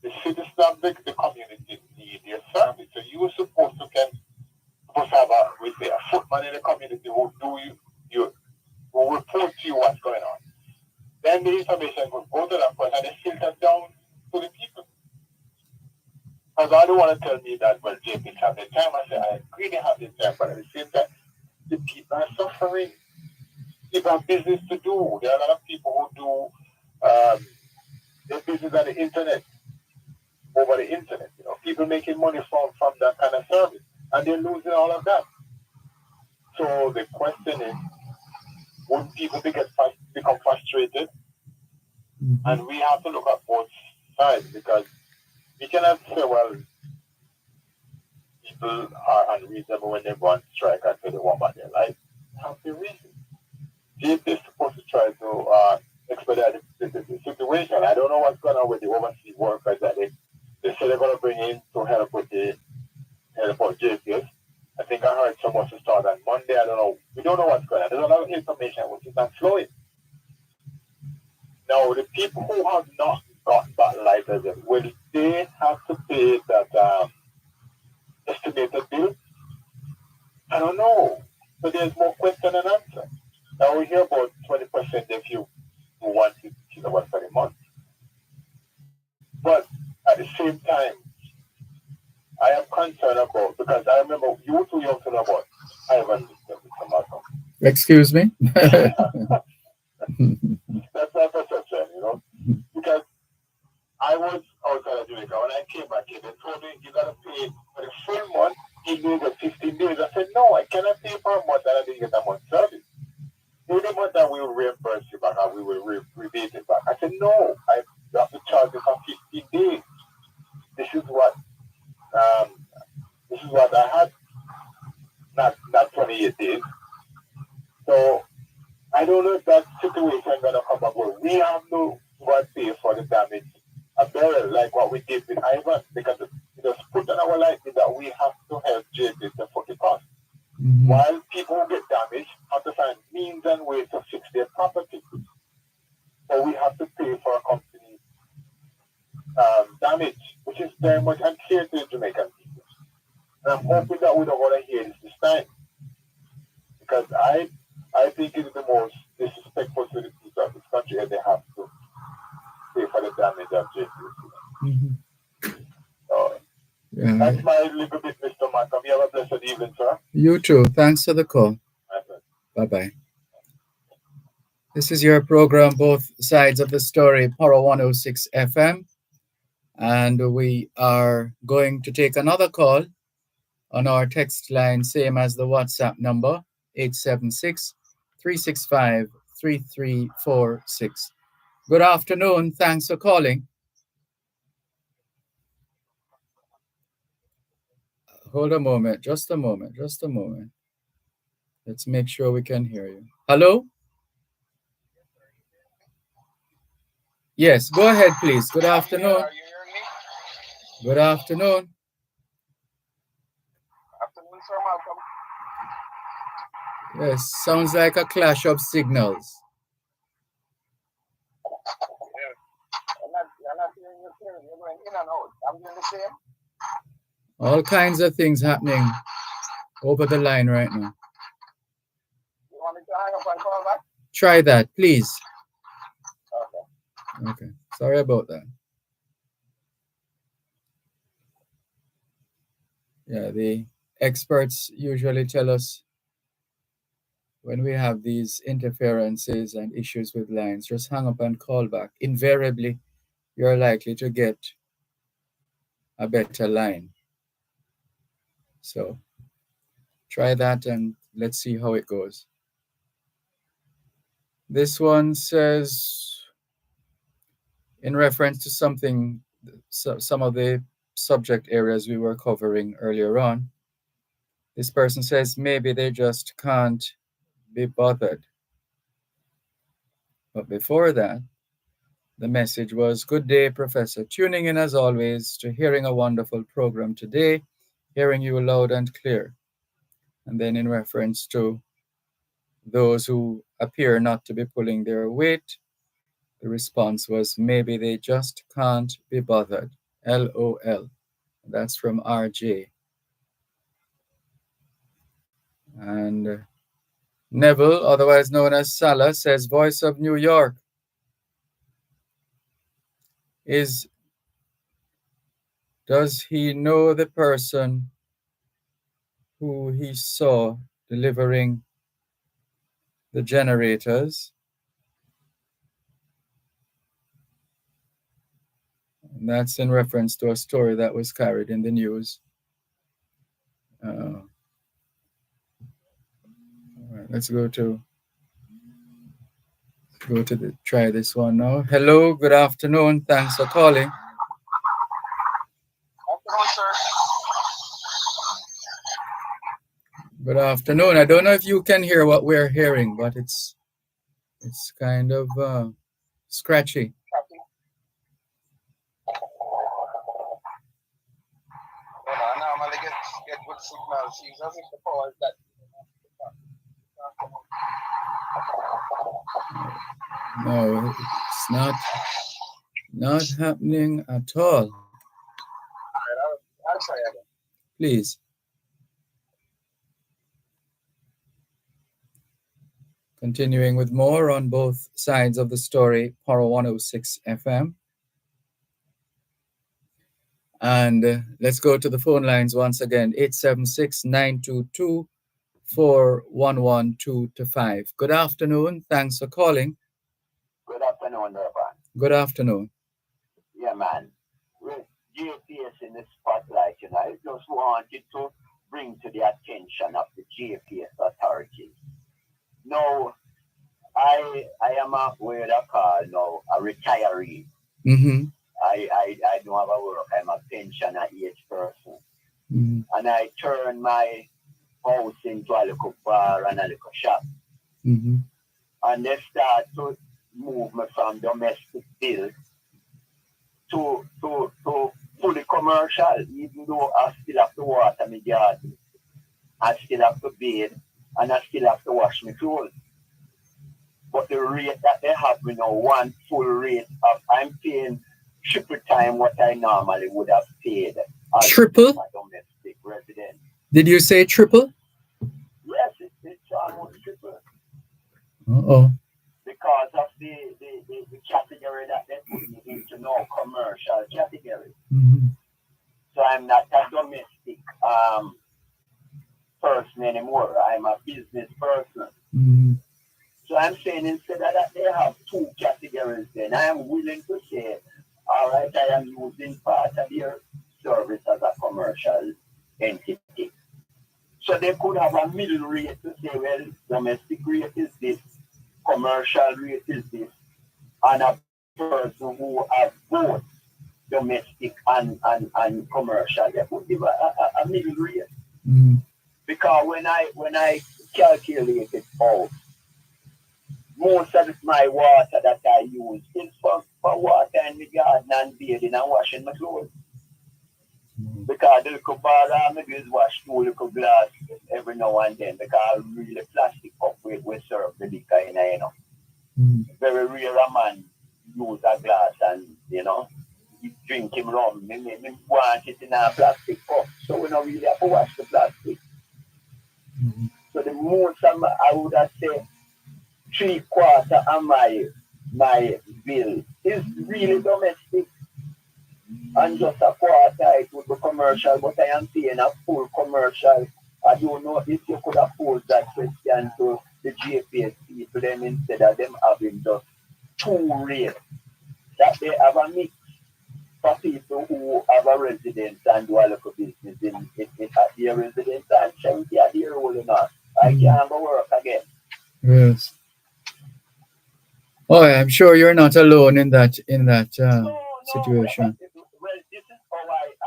The citizens of the community need their service. So you were supposed to have a footman in the community who will report to you what's going on. Then the information will go to that person and it filters down to the people. Because I don't want to tell me that, well, JP have the time. I say, I agree they have the time, but at the same time, the people are suffering. People have business to do. There are a lot of people who do their business on the internet, over the internet. You know, people making money from that kind of service, and they're losing all of that. So the question is, would people become frustrated? And we have to look at both sides because we cannot say, well, people are unreasonable when they go on strike and say they want back their life. Have the reason. They're supposed to try to expedite the situation. I don't know what's going on with the overseas workers that they say they're going to bring in to help with the help out JPS. I think I heard some was to start on Monday. I don't know. We don't know what's going on. There's a lot of information which is not flowing. Now, the people who have not got back licenses, will they have to pay that estimated bill? I don't know. So there's more question and answer. Now we hear about 20% if you want 50 kilowatts per month. But at the same time, I am concerned about, because I remember you too young to know about Ivan, Mr. Malcolm. Excuse me? That's my perception, you know. Because I was outside of Jamaica. When I came back here, they told me you got to pay for the full month, even the 15 days. I said, no, I cannot pay for a month and I didn't get a month service. The month that we will reimburse you back and we will rebate it back. I said, no, I have to charge you for 15 days. This is what I had, not 28 days. So I don't know if that situation is going to come up where we have no one pay for the damage, a barrel like what we did with Ivan, because it was put on our life that we have to help JP to foot the cost. While people who get damaged have to find means and ways to fix their property. So we have to pay for a company damage, which is very much unclear to the Jamaican people. And I'm hoping that we don't want to hear this time. Because I think it's the most disrespectful to the people of this country and they have to pay for the damage of JP. So that's my little bit, Mr. Malcolm. You have a blessed evening, sir. You too. Thanks for the call. Bye-bye. This is your program, Both Sides of the Story, Power 106 FM. And we are going to take another call on our text line, same as the WhatsApp number, 876-365-3346. Good afternoon. Thanks for calling. Hold a moment. Just a moment. Let's make sure we can hear you. Hello? Yes, go ahead, please. Good afternoon. Are you hearing me? Good afternoon. Afternoon, sir Malcolm. Yes, sounds like a clash of signals. Yeah. I'm not hearing you clearly. You're going in and out. I'm doing the same. All kinds of things happening over the line right now. You want me to hang up and call back? Try that, please. Okay. Okay, sorry about that. Yeah, the experts usually tell us when we have these interferences and issues with lines, just hang up and call back. Invariably, you're likely to get a better line. So try that and let's see how it goes. This one says, in reference to something, some of the subject areas we were covering earlier on, this person says maybe they just can't be bothered. But before that, the message was, good day, Professor. Tuning in as always to hearing a wonderful program today, hearing you loud and clear. And then in reference to those who appear not to be pulling their weight, the response was, maybe they just can't be bothered. LOL. That's from RJ. And Neville, otherwise known as Salah, says, Voice of New York. Does he know the person who he saw delivering the generators? And that's in reference to a story that was carried in the news. All right, let's try this one now. Hello, good afternoon. Thanks for calling. Good afternoon. I don't know if you can hear what we're hearing, but it's kind of scratchy. I normally get good signal. Seems as if the power is that. No, it's not happening at all. I'll try again. Please. Continuing with more on both sides of the story, Power 106 FM. And let's go to the phone lines once again, 876-922-4112-5. Good afternoon. Thanks for calling. Good afternoon, Dervan. Good afternoon. Yeah, man. With GPS in the spotlight, I just wanted to bring to the attention of the GPS authorities. Now, I am a what I call now a retiree. Mm-hmm. I don't have a work. I'm a pensioner age person. Mm-hmm. And I turn my house into a little bar and a little shop. Mm-hmm. And they start to move me from domestic bill to fully commercial, even though I still have to water my garden, I still have to bathe, and I still have to wash my clothes. But the rate that they have me now, one full rate of, I'm paying triple time what I normally would have paid as triple? a domestic resident. Did you say triple? Yes, it's almost triple. Uh-oh. Because of the category that they put me into now, commercial category. Mm-hmm. So I'm not a domestic person anymore. I'm a business person. Mm-hmm. So I'm saying instead of that, they have two categories then. I am willing to say, all right, I am using part of your service as a commercial entity. So they could have a middle rate to say, well, domestic rate is this, commercial rate is this, and a person who has both domestic and commercial, they could give a middle rate. Mm-hmm. Because when I calculate it out, most of my water that I use is for water in the garden and bathing and washing my clothes. Mm-hmm. Because the little bar I maybe is wash two little glass every now and then, because really plastic cup we serve the liquor in, Mm-hmm. Very rare a man use a glass and, you drink him rum. Me want it in a plastic cup. So we don't really have to wash the plastic. Mm-hmm. So the most I would have said 3/4 of my bill is really domestic, and just a quarter it would be commercial, but I am paying a full commercial. I don't know if you could afford that question to the GPS people, then instead of them having just two rates, that they have a mix for people who have a residence and do a local business in at their residence and 70 at their role enough. I can't go work again. Yes. Oh, I'm sure you're not alone in that No, situation. well, this is how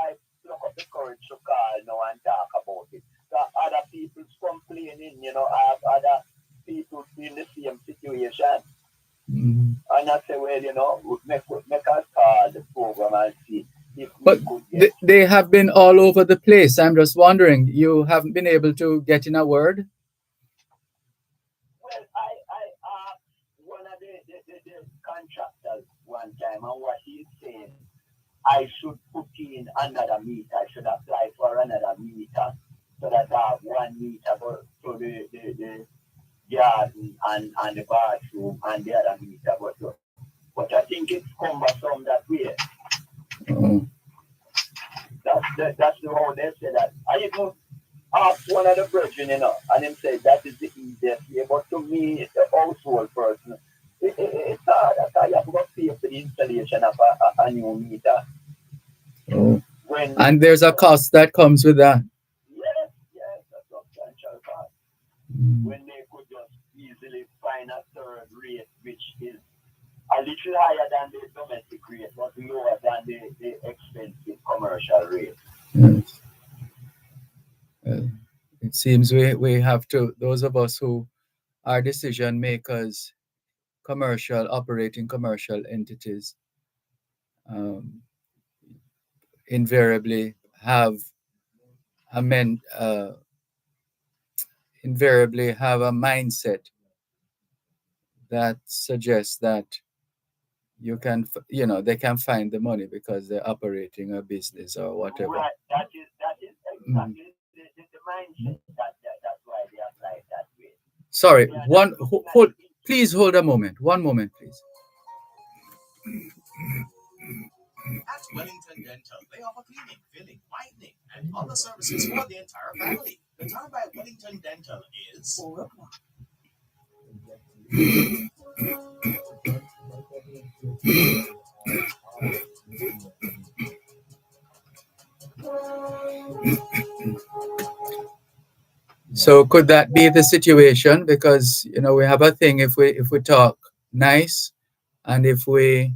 I look up the courage to call now and talk about it. So other people's complaining, I have other people in the same situation. Mhm. And I say, well, make us call the program and see if we But could get. they have been all over the place. I'm just wondering, you haven't been able to get in a word? Well, I asked one of the contractors one time, and what he's saying, I should put in another meter. I should apply for another meter so that I have 1 meter for the garden and the bathroom and the other meter. But I think it's cumbersome that way. Oh. That's the how they say that. I even asked one of the brethren, and him said that is the easiest way. But to me, the household person, it's hard. I have to pay for the installation of a new meter. Oh. When And there's a cost that comes with that. yes, a substantial cost. Mm. When they could just easily find a third rate, which is a little higher than the domestic rate, but lower than the expensive commercial rate. Yes. Well, it seems we have to, those of us who are decision makers, operating commercial entities, um, invariably have a men, invariably have a mindset that suggests that they can find the money because they're operating a business or whatever. Right, that is Mm. exactly the mindset that's why they apply it that way. Sorry, They are not looking at hold, it. please hold a moment. One moment, please. At Wellington Dental, they offer cleaning, filling, whitening, and other services for the entire family. The time by Wellington Dental is 4 o'clock. So could that be the situation? Because we have a thing, if we talk nice, and if we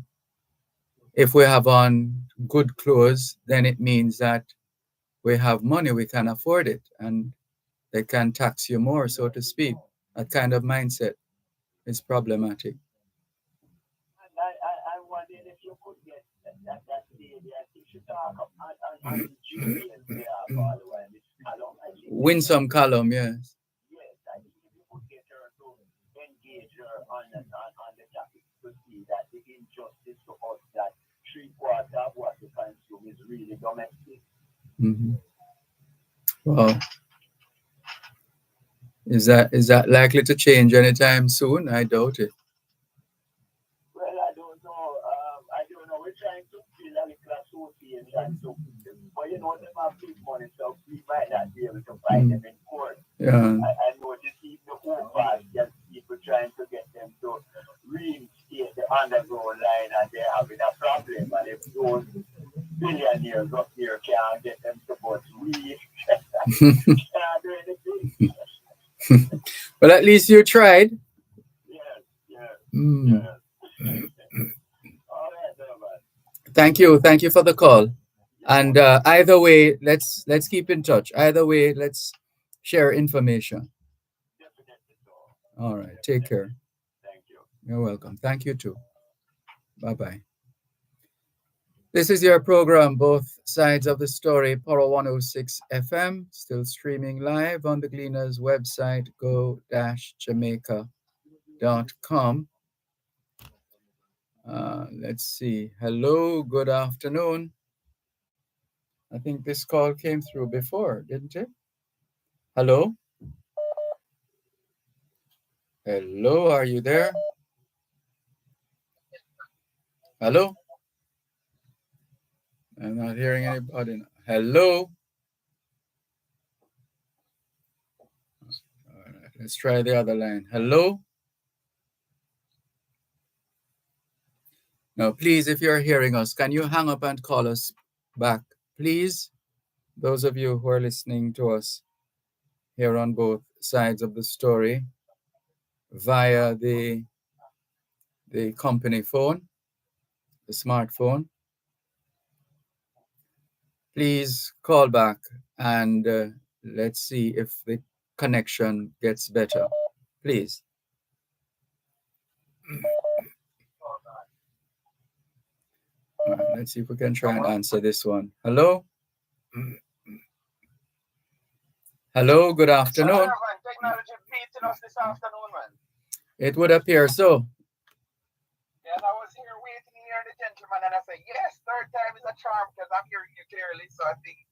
have on good clothes, then it means that we have money, we can afford it, and they can tax you more, so to speak. That kind of mindset is problematic. And I wondered if you could get that lady. I think she talk up on the Gmail there for the while. This column, I think Win some column, yes. yes, I think if you could get her to engage her on the topic to see that the injustice to us that 3/4 of what we consume is really domestic. Hmm. Well, is that likely to change anytime soon? I doubt it. Well, I don't know. I don't know. We're trying to build a little association to, but them have big money, so we might not be able to find them Mm. in court. Yeah. I noticed even the whole part, just people trying to get them to reinstate the underground line, and they're having a problem. And if those billionaires up here can't get them to, but we can't do anything. Well, at least you tried. Yes, yes, Mm. yes. All right, Dervan. Thank you for the call. You're And most either way, let's keep in touch. Either way, let's share information. definitely so. All right. Take Definitely. care. Thank you. You're welcome. Thank you too. Bye bye. This is your program, Both Sides of the Story, Power 106 FM, still streaming live on the Gleaners website, go-jamaica.com. Let's see. Hello, good afternoon. I think this call came through before, didn't it? Hello? Hello, are you there? Hello? I'm not hearing anybody. Hello? All right, let's try the other line. Hello? Now, please, if you're hearing us, can you hang up and call us back, please? Those of you who are listening to us here on both sides of the story via the the company phone, the smartphone, please call back and let's see if the connection gets better. Please. All right, let's see if we can try and answer this one. Hello? Hello, good afternoon. Technology beating us this afternoon, man. It would appear so. Yes, I was here waiting here, the gentleman, and I said, yes, third time is a charm because I'm hearing you clearly. So I think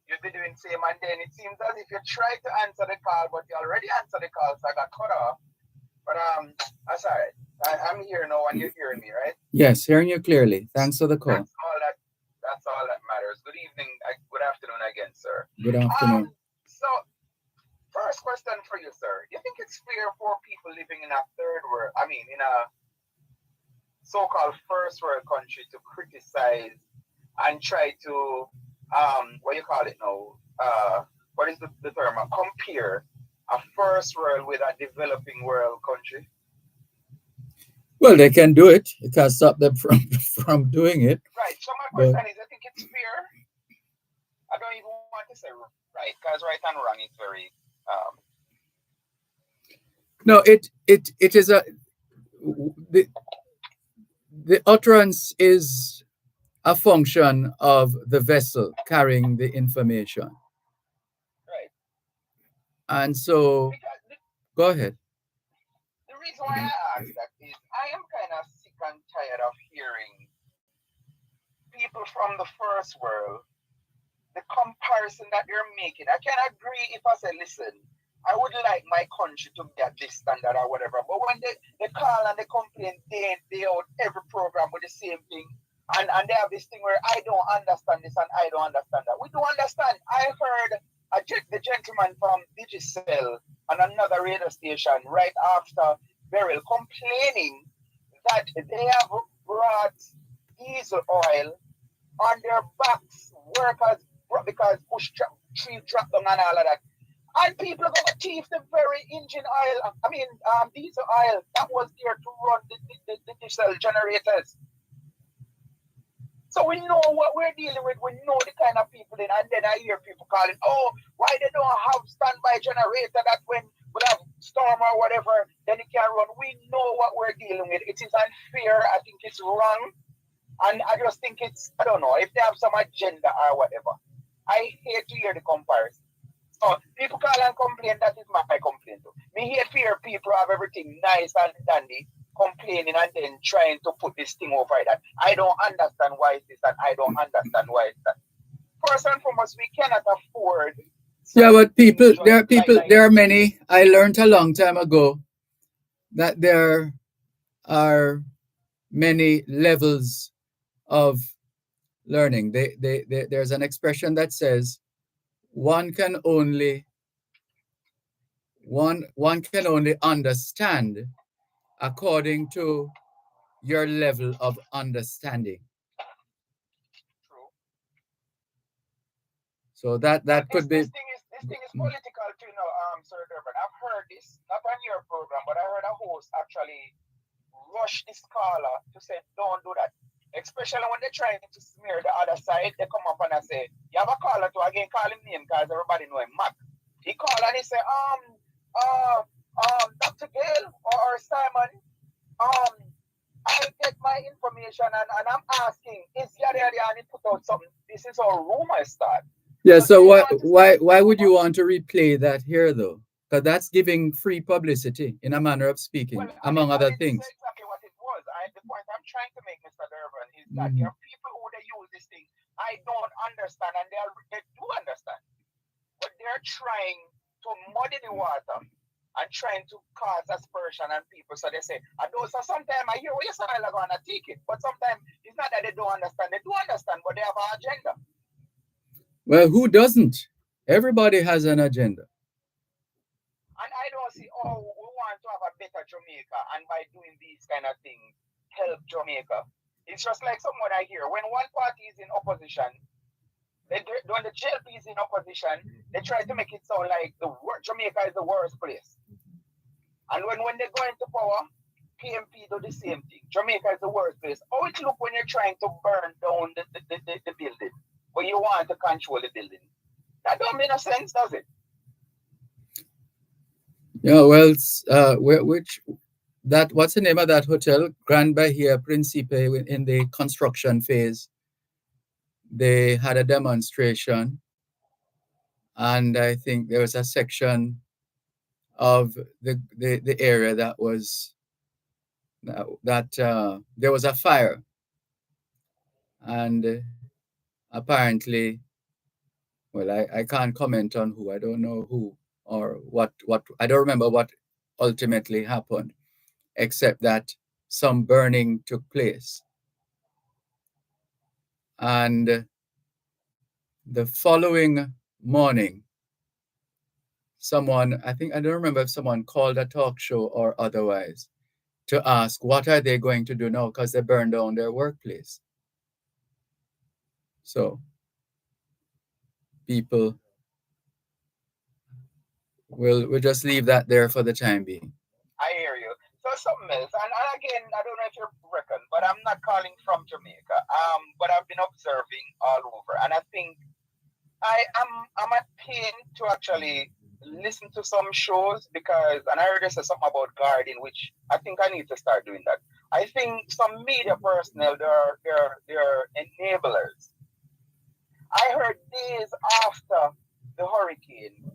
you'll be doing same. And then it seems as if you tried to answer the call, but you already answered the call, so I got cut off. But that's all right. I'm here now, and you're hearing me, right? Yes, hearing you clearly. Thanks for the call. That's all that matters. Good evening. Good afternoon again, sir. Good afternoon. So, first question for you, sir. You think it's fair for people living in a third world, in a so-called first world country to criticize and try to, what you call it now? What is the term? Compare a first world with a developing world country? Well, they can do it. You can't stop them from doing it. Right. So my question is, I think it's fair. I don't even want to say right, because right and wrong is very... No, it is the utterance is a function of the vessel carrying the information. Right. And so, go ahead. The reason why I ask that is I am kind of sick and tired of hearing people from the first world, the comparison that they're making. I can agree if I say, listen, I would like my country to be at this standard or whatever. But when they call and they complain day in, day out, every program with the same thing, and they have this thing where I don't understand this and I don't understand that. We don't understand. I heard the gentleman from Digicel on another radio station right after Beryl complaining that they have brought diesel oil on their backs, workers, because tree drop them and all of that. And people are going to thief the very engine oil, diesel oil that was there to run the diesel generators. So we know what we're dealing with. We know the kind of people in, and then I hear people calling, oh, why they don't have standby generator that when we have storm or whatever, then it can run. We know what we're dealing with. It is unfair. I think it's wrong. And I just think I don't know, if they have some agenda or whatever. I hate to hear the comparison. So people call and complain, that is my complaint too. Me hate to hear people have everything nice and dandy, complaining and then trying to put this thing over that. I don't understand why it's this and I don't understand why it's that. First and foremost, we cannot afford. Yeah, but there are many. I learned a long time ago that there are many levels of learning. There's an expression that says one can only understand according to your level of understanding. True. So that could be. This thing is political too, Sir Dervan. I've heard this, not on your program, but I heard a host actually rush this caller to say, don't do that. Especially when they're trying to smear the other side, they come up and I say, you have a caller to again call him name because everybody know him, Mac. He call and he say, Dr. Gale or Simon, I get my information and I'm asking, is yada and he put out something. This is how rumors start. Yeah, so why would you want to replay that here though? Because that's giving free publicity in a manner of speaking, among other things. Exactly what it was. The point I'm trying to make, Mr. Dervan, is that there are people who they use this thing. I don't understand, and they do understand, but they're trying to muddy the water and trying to cause aspersion on people. So they say, so sometimes I hear what you say, I'm going to take it, but sometimes it's not that they don't understand. They do understand, but they have an agenda. Well, who doesn't? Everybody has an agenda. And I don't see, we want to have a better Jamaica, and by doing these kind of things, help Jamaica. It's just like someone I hear, when one party is in opposition, when the JLP is in opposition, they try to make it sound like Jamaica is the worst place. And when they go into power, PMP do the same thing. Jamaica is the worst place. How it look when you're trying to burn down the building, but you want to control the building? That don't make no sense, does it? Yeah, well, what's the name of that hotel? Grand Bahia Principe, in the construction phase. They had a demonstration, and I think there was a section of the area that was there was a fire, and apparently, well, I can't comment on who. I don't know who or what. I don't remember what ultimately happened, except that some burning took place. And the following morning, someone, I don't remember if someone called a talk show or otherwise, to ask what are they going to do now because they burned down their workplace. So people we'll just leave that there for the time being. I hear you. So something else, and again, I don't know if you reckon, but I'm not calling from Jamaica. But I've been observing all over, and I think I'm at pain to actually listen to some shows because, and I heard you say something about gardening, which I think I need to start doing that. I think some media personnel, they're enablers. I heard days after the hurricane,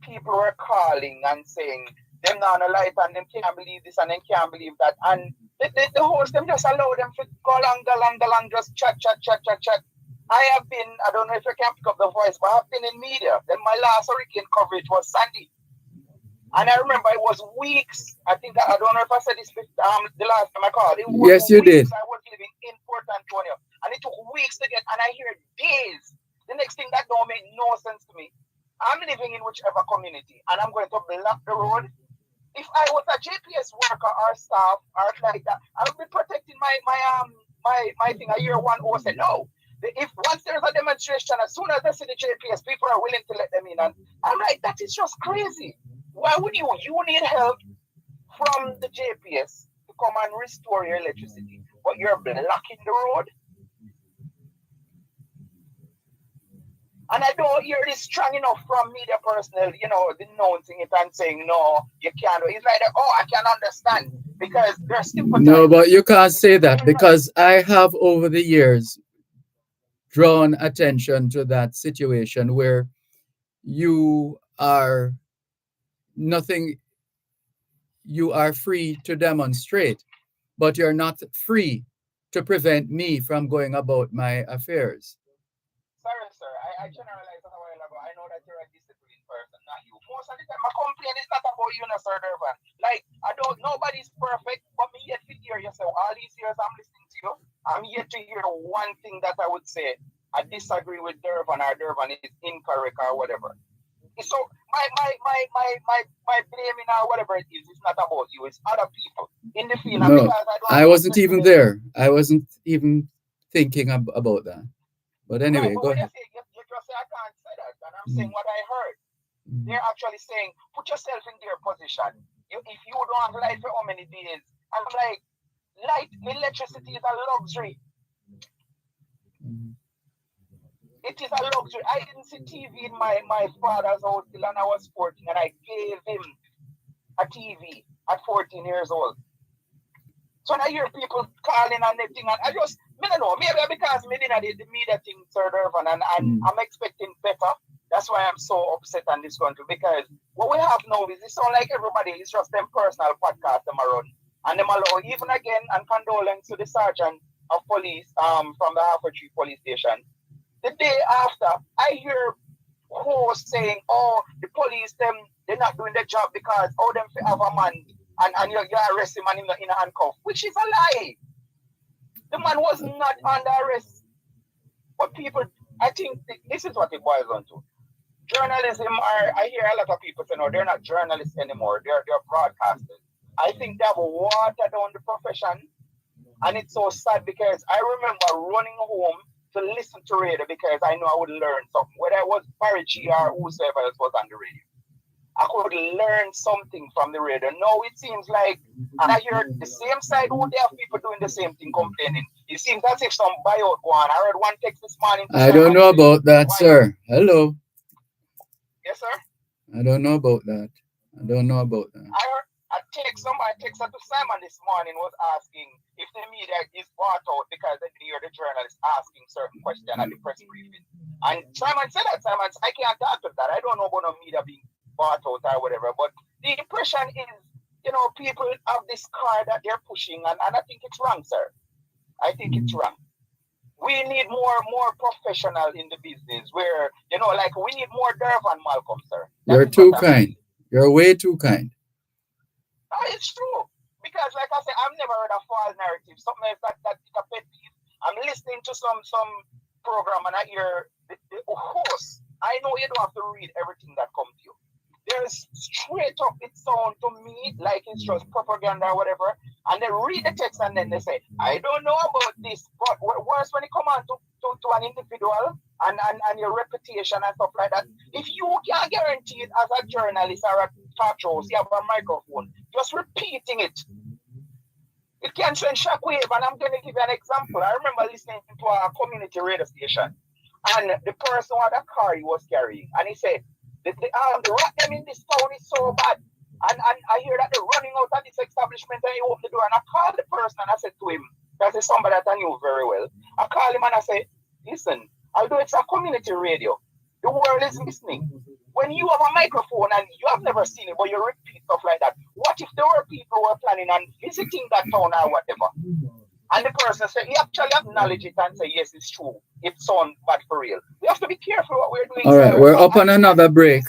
people were calling and saying them not on a light and them can't believe this and them can't believe that. And the host, them just allow them to go along, just chat. I have been, I don't know if I can pick up the voice, but I've been in media. Then my last hurricane coverage was Sandy. And I remember it was weeks. I think, I don't know if I said this the last time I called. It was yes, you did. I was living in Port Antonio. And it took weeks to get, and I hear days. The next thing that don't make no sense to me. I'm living in whichever community, and I'm going to block the road. If I was a GPS worker or staff or like that, I would be protecting my thing. I hear one who said no. If once there's a demonstration, as soon as they see the GPS, people are willing to let them in. And I'm like, that is just crazy. Why would you? You need help from the GPS to come and restore your electricity, but you're blocking the road. And I don't hear this strong enough from media personnel, denouncing it and saying, no, you can't. It's like, I can understand because they're sympathizing. No, but you can't say that because I have over the years drawn attention to that situation where you are free to demonstrate, but you're not free to prevent me from going about my affairs. Sorry, sir. I generalized a while ago. I know that you're a disciplined person, not you. Most of the time, my complaint is not about you, Sir Dervan. Like, nobody's perfect, but me yet to hear you. So all these years I'm listening to you, I'm yet to hear one thing that I would say I disagree with Dervan or Dervan is incorrect or whatever. So my blaming or whatever it is, it's not about you. It's other people in the field. No, I wasn't even there. I wasn't even thinking about that. But anyway, go ahead. You just say I can't say that, and I'm saying what I heard. They're actually saying, put yourself in their position. If you don't have light for how many days? I'm like, electricity is a luxury. It is a luxury. I didn't see TV in my father's house till I was 14, and I gave him a TV at 14 years old. So when I hear people calling and everything, and I don't know, maybe because me didn't the media thing, Sir Dervan, and I'm expecting better. That's why I'm so upset on this country, because what we have now is it sound like everybody is just them personal podcast them around. And them allow, even again, and condolence to the sergeant of police from the Halfway Tree police station. The day after, I hear hosts saying, the police, they're not doing their job because, them have a man, and you arrest him and in a handcuff, which is a lie. The man was not under arrest. But people, I think this is what it boils down to. Journalism I hear a lot of people say, no, they're not journalists anymore. They're broadcasters. I think they have watered down the profession. And it's so sad because I remember running home to listen to radio because I know I would learn something, whether it was Barry G or whosoever else was on the radio. I could learn something from the radio. Now it seems like, and I hear the same side who they have people doing the same thing complaining. It seems as if some buyout go on. I heard one text this morning. I don't know about that, sir. Hello. Yes, sir. I don't know about that. I don't know about that. I heard somebody texted to Simon this morning was asking if the media is bought out because they hear the journalist asking certain questions at the press briefing. And Simon said that. Simon said, I can't talk to that. I don't know about no media being bought out or whatever. But the impression is, people have this card that they're pushing, and I think it's wrong, sir. I think it's wrong. We need more professional in the business where, like we need more Dervan Malcolm, sir. You're too kind. You're way too kind. It's true. Because like I said, I've never heard a false narrative. Something else that's a pet peeve. I'm listening to some program and I hear the host. I know you don't have to read everything that comes to you. There's straight up it sound to me like it's just propaganda or whatever. And they read the text and then they say, I don't know about this. But worse when it comes on to an individual and your reputation and stuff like that. If you can't guarantee it as a journalist or a talk show, you have a microphone, just repeating it. It can send shockwave, and I'm going to give you an example. I remember listening to a community radio station, and the person had a car he was carrying, and he said, the rat them in this town is so bad. And I hear that they're running out of this establishment, and he opened the door, and I called the person, and I said to him, because it's somebody that I knew very well. I called him, and I said, listen, although it's a community radio, the world is listening. When you have a microphone and you have never seen it, but you repeat stuff like that, what if there were people who were planning on visiting that town or whatever? And the person said, he actually acknowledge it and say, yes, it's true. It sounds bad for real. We have to be careful what we're doing. All right, we're up on another break.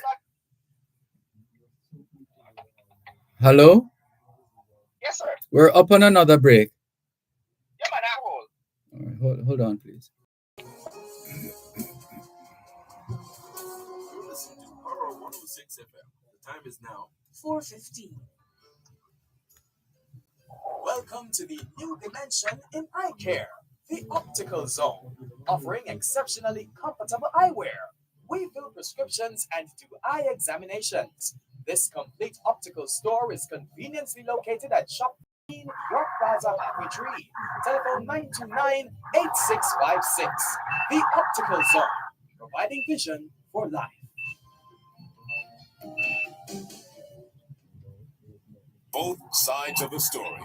Hello? Yes, sir. We're up on another break. Yeah, man, I hold. All right, hold on, please. You're listening to Power 106 FM. The time is now 4:15. Welcome to the new dimension in eye care, the Optical Zone, offering exceptionally comfortable eyewear. We fill prescriptions and do eye examinations. This complete optical store is conveniently located at Shop 15 York Plaza, Happy Tree. Telephone 929-8656. The Optical Zone, providing vision for life. Both sides of the story.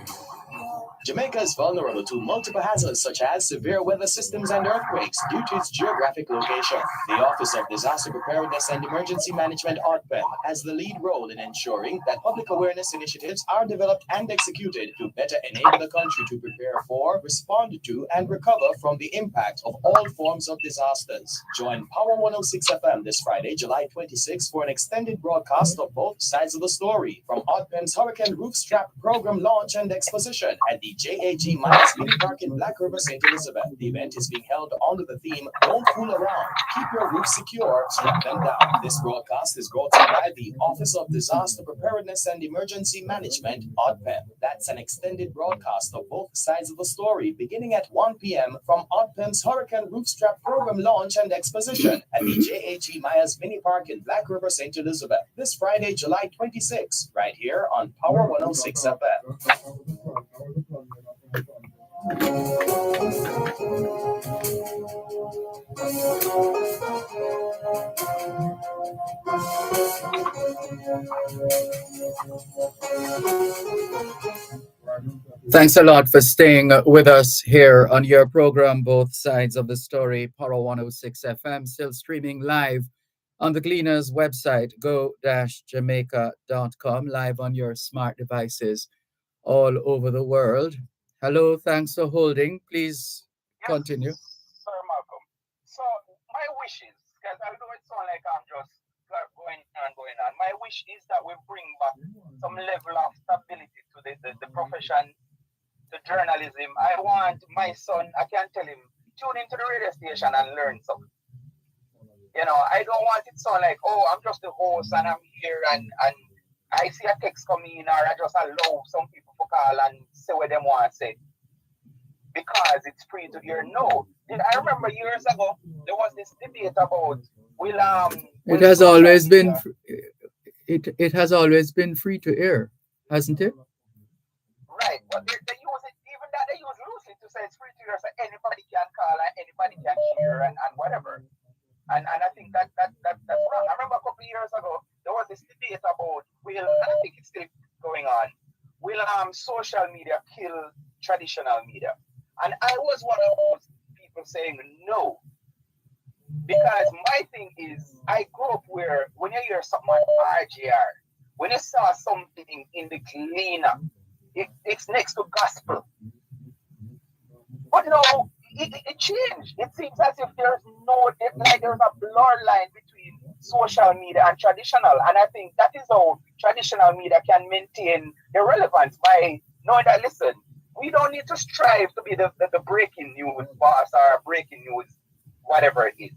Jamaica is vulnerable to multiple hazards such as severe weather systems and earthquakes due to its geographic location. The Office of Disaster Preparedness and Emergency Management, ODPEM, has the lead role in ensuring that public awareness initiatives are developed and executed to better enable the country to prepare for, respond to, and recover from the impact of all forms of disasters. Join Power 106 FM this Friday, July 26, for an extended broadcast of both sides of the story from ODPEM's Hurricane Roof Strap program launch and exposition at the JAG Myers Mini Park in Black River, St. Elizabeth. The event is being held under the theme, Don't Fool Around, Keep Your Roof Secure, Strap Them Down. This broadcast is brought to you by the Office of Disaster Preparedness and Emergency Management, ODPEM. That's an extended broadcast of both sides of the story, beginning at 1 p.m. from ODPEM's Hurricane Roof Strap program launch and exposition at the JAG Myers Mini Park in Black River, St. Elizabeth. This Friday, July 26, right here on Power 106 FM. Thanks a lot for staying with us here on your program, Both Sides of the Story, Power 106 FM, still streaming live on the Gleaners website, go-jamaica.com, live on your smart devices all over the world. Hello, thanks for holding. Please continue. Sir Malcolm. So my wish is, because I know it sounds like I'm just going on. My wish is that we bring back some level of stability to the profession, to journalism. I want my son, I can tell him, tune into the radio station and learn something. I don't want it to sound like, oh, I'm just the host and I'm here and I see a text come in, or I just allow some people to call and say what they want to say because it's free to hear. No, I remember years ago there was this debate about it has always been it has always been free to air, hasn't it? Right, but they use it, even that they use loosely to say it's free to hear, so anybody can call and anybody can hear and whatever. And I think that's wrong. I remember a couple of years ago there was this debate about and I think it's still going on. Will social media kill traditional media? And I was one of those people saying no. Because my thing is, I grew up where when you hear something like RJR, when you saw something in the cleaner, it's next to gospel. But no, it changed. It seems as if there's a blur line between social media and traditional. And I think that is how traditional media can maintain their relevance by knowing that, listen, we don't need to strive to be the breaking news boss or breaking news, whatever it is.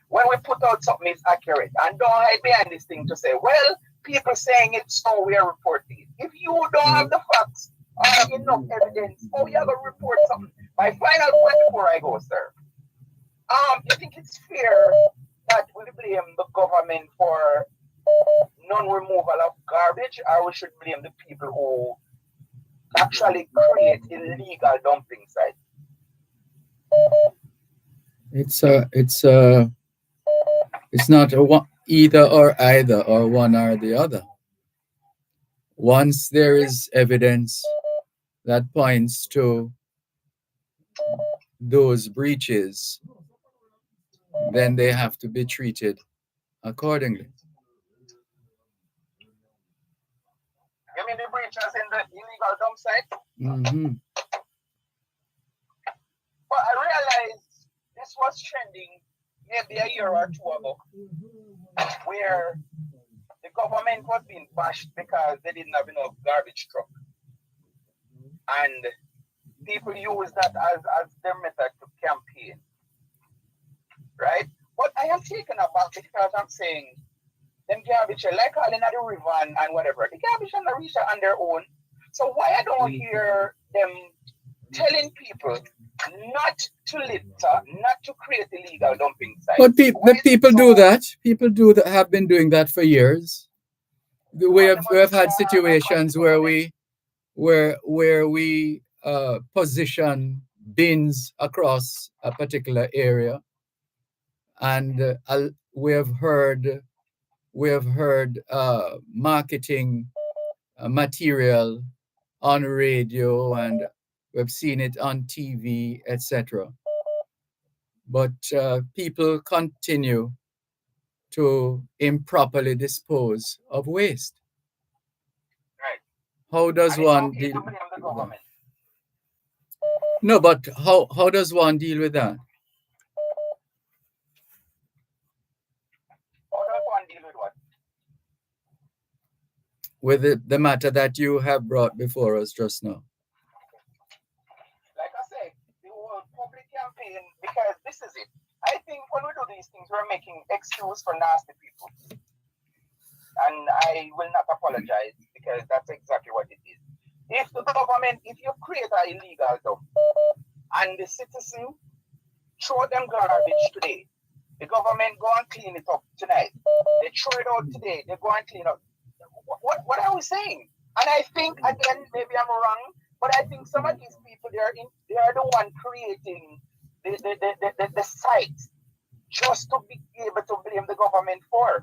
When we put out something is accurate, and don't hide behind this thing to say, well, people saying it, so we are reporting it. If you don't have the facts or enough evidence, how you going to report something? My final point before I go, sir. You think it's fair that we blame the government for non-removal of garbage, or we should blame the people who actually create illegal dumping sites? It's not either or either or one or the other. Once there is evidence that points to those breaches, then they have to be treated accordingly. You mean the breaches in the illegal dump site? Mm-hmm. But I realized this was trending maybe a year or two ago, where the government was being bashed because they didn't have enough garbage truck. And people use that as their method to campaign. Right? But I am taken aback because I'm saying them garbage, like all in the river and whatever, the garbage and the reach on their own. So why I don't hear them telling people not to litter, not to create illegal dumping sites? But people do that. People have been doing that for years. We have had situations where we position bins across a particular area, and we have heard marketing material on radio, and we've seen it on TV, etc. But people continue to improperly dispose of waste. Right. How does one deal with that? No, but how does one deal with that? How does one deal with what? With the matter that you have brought before us just now. Like I say, the whole public campaign, because this is it. I think when we do these things, we're making excuse for nasty people. And I will not apologize because that's exactly what it is. If the government, if you create an illegal dump and the citizen throw them garbage today, the government go and clean it up tonight. They throw it out today, they go and clean up. What are we saying? And I think, again, maybe I'm wrong, but I think some of these people, they are the one creating the site just to be able to blame the government for.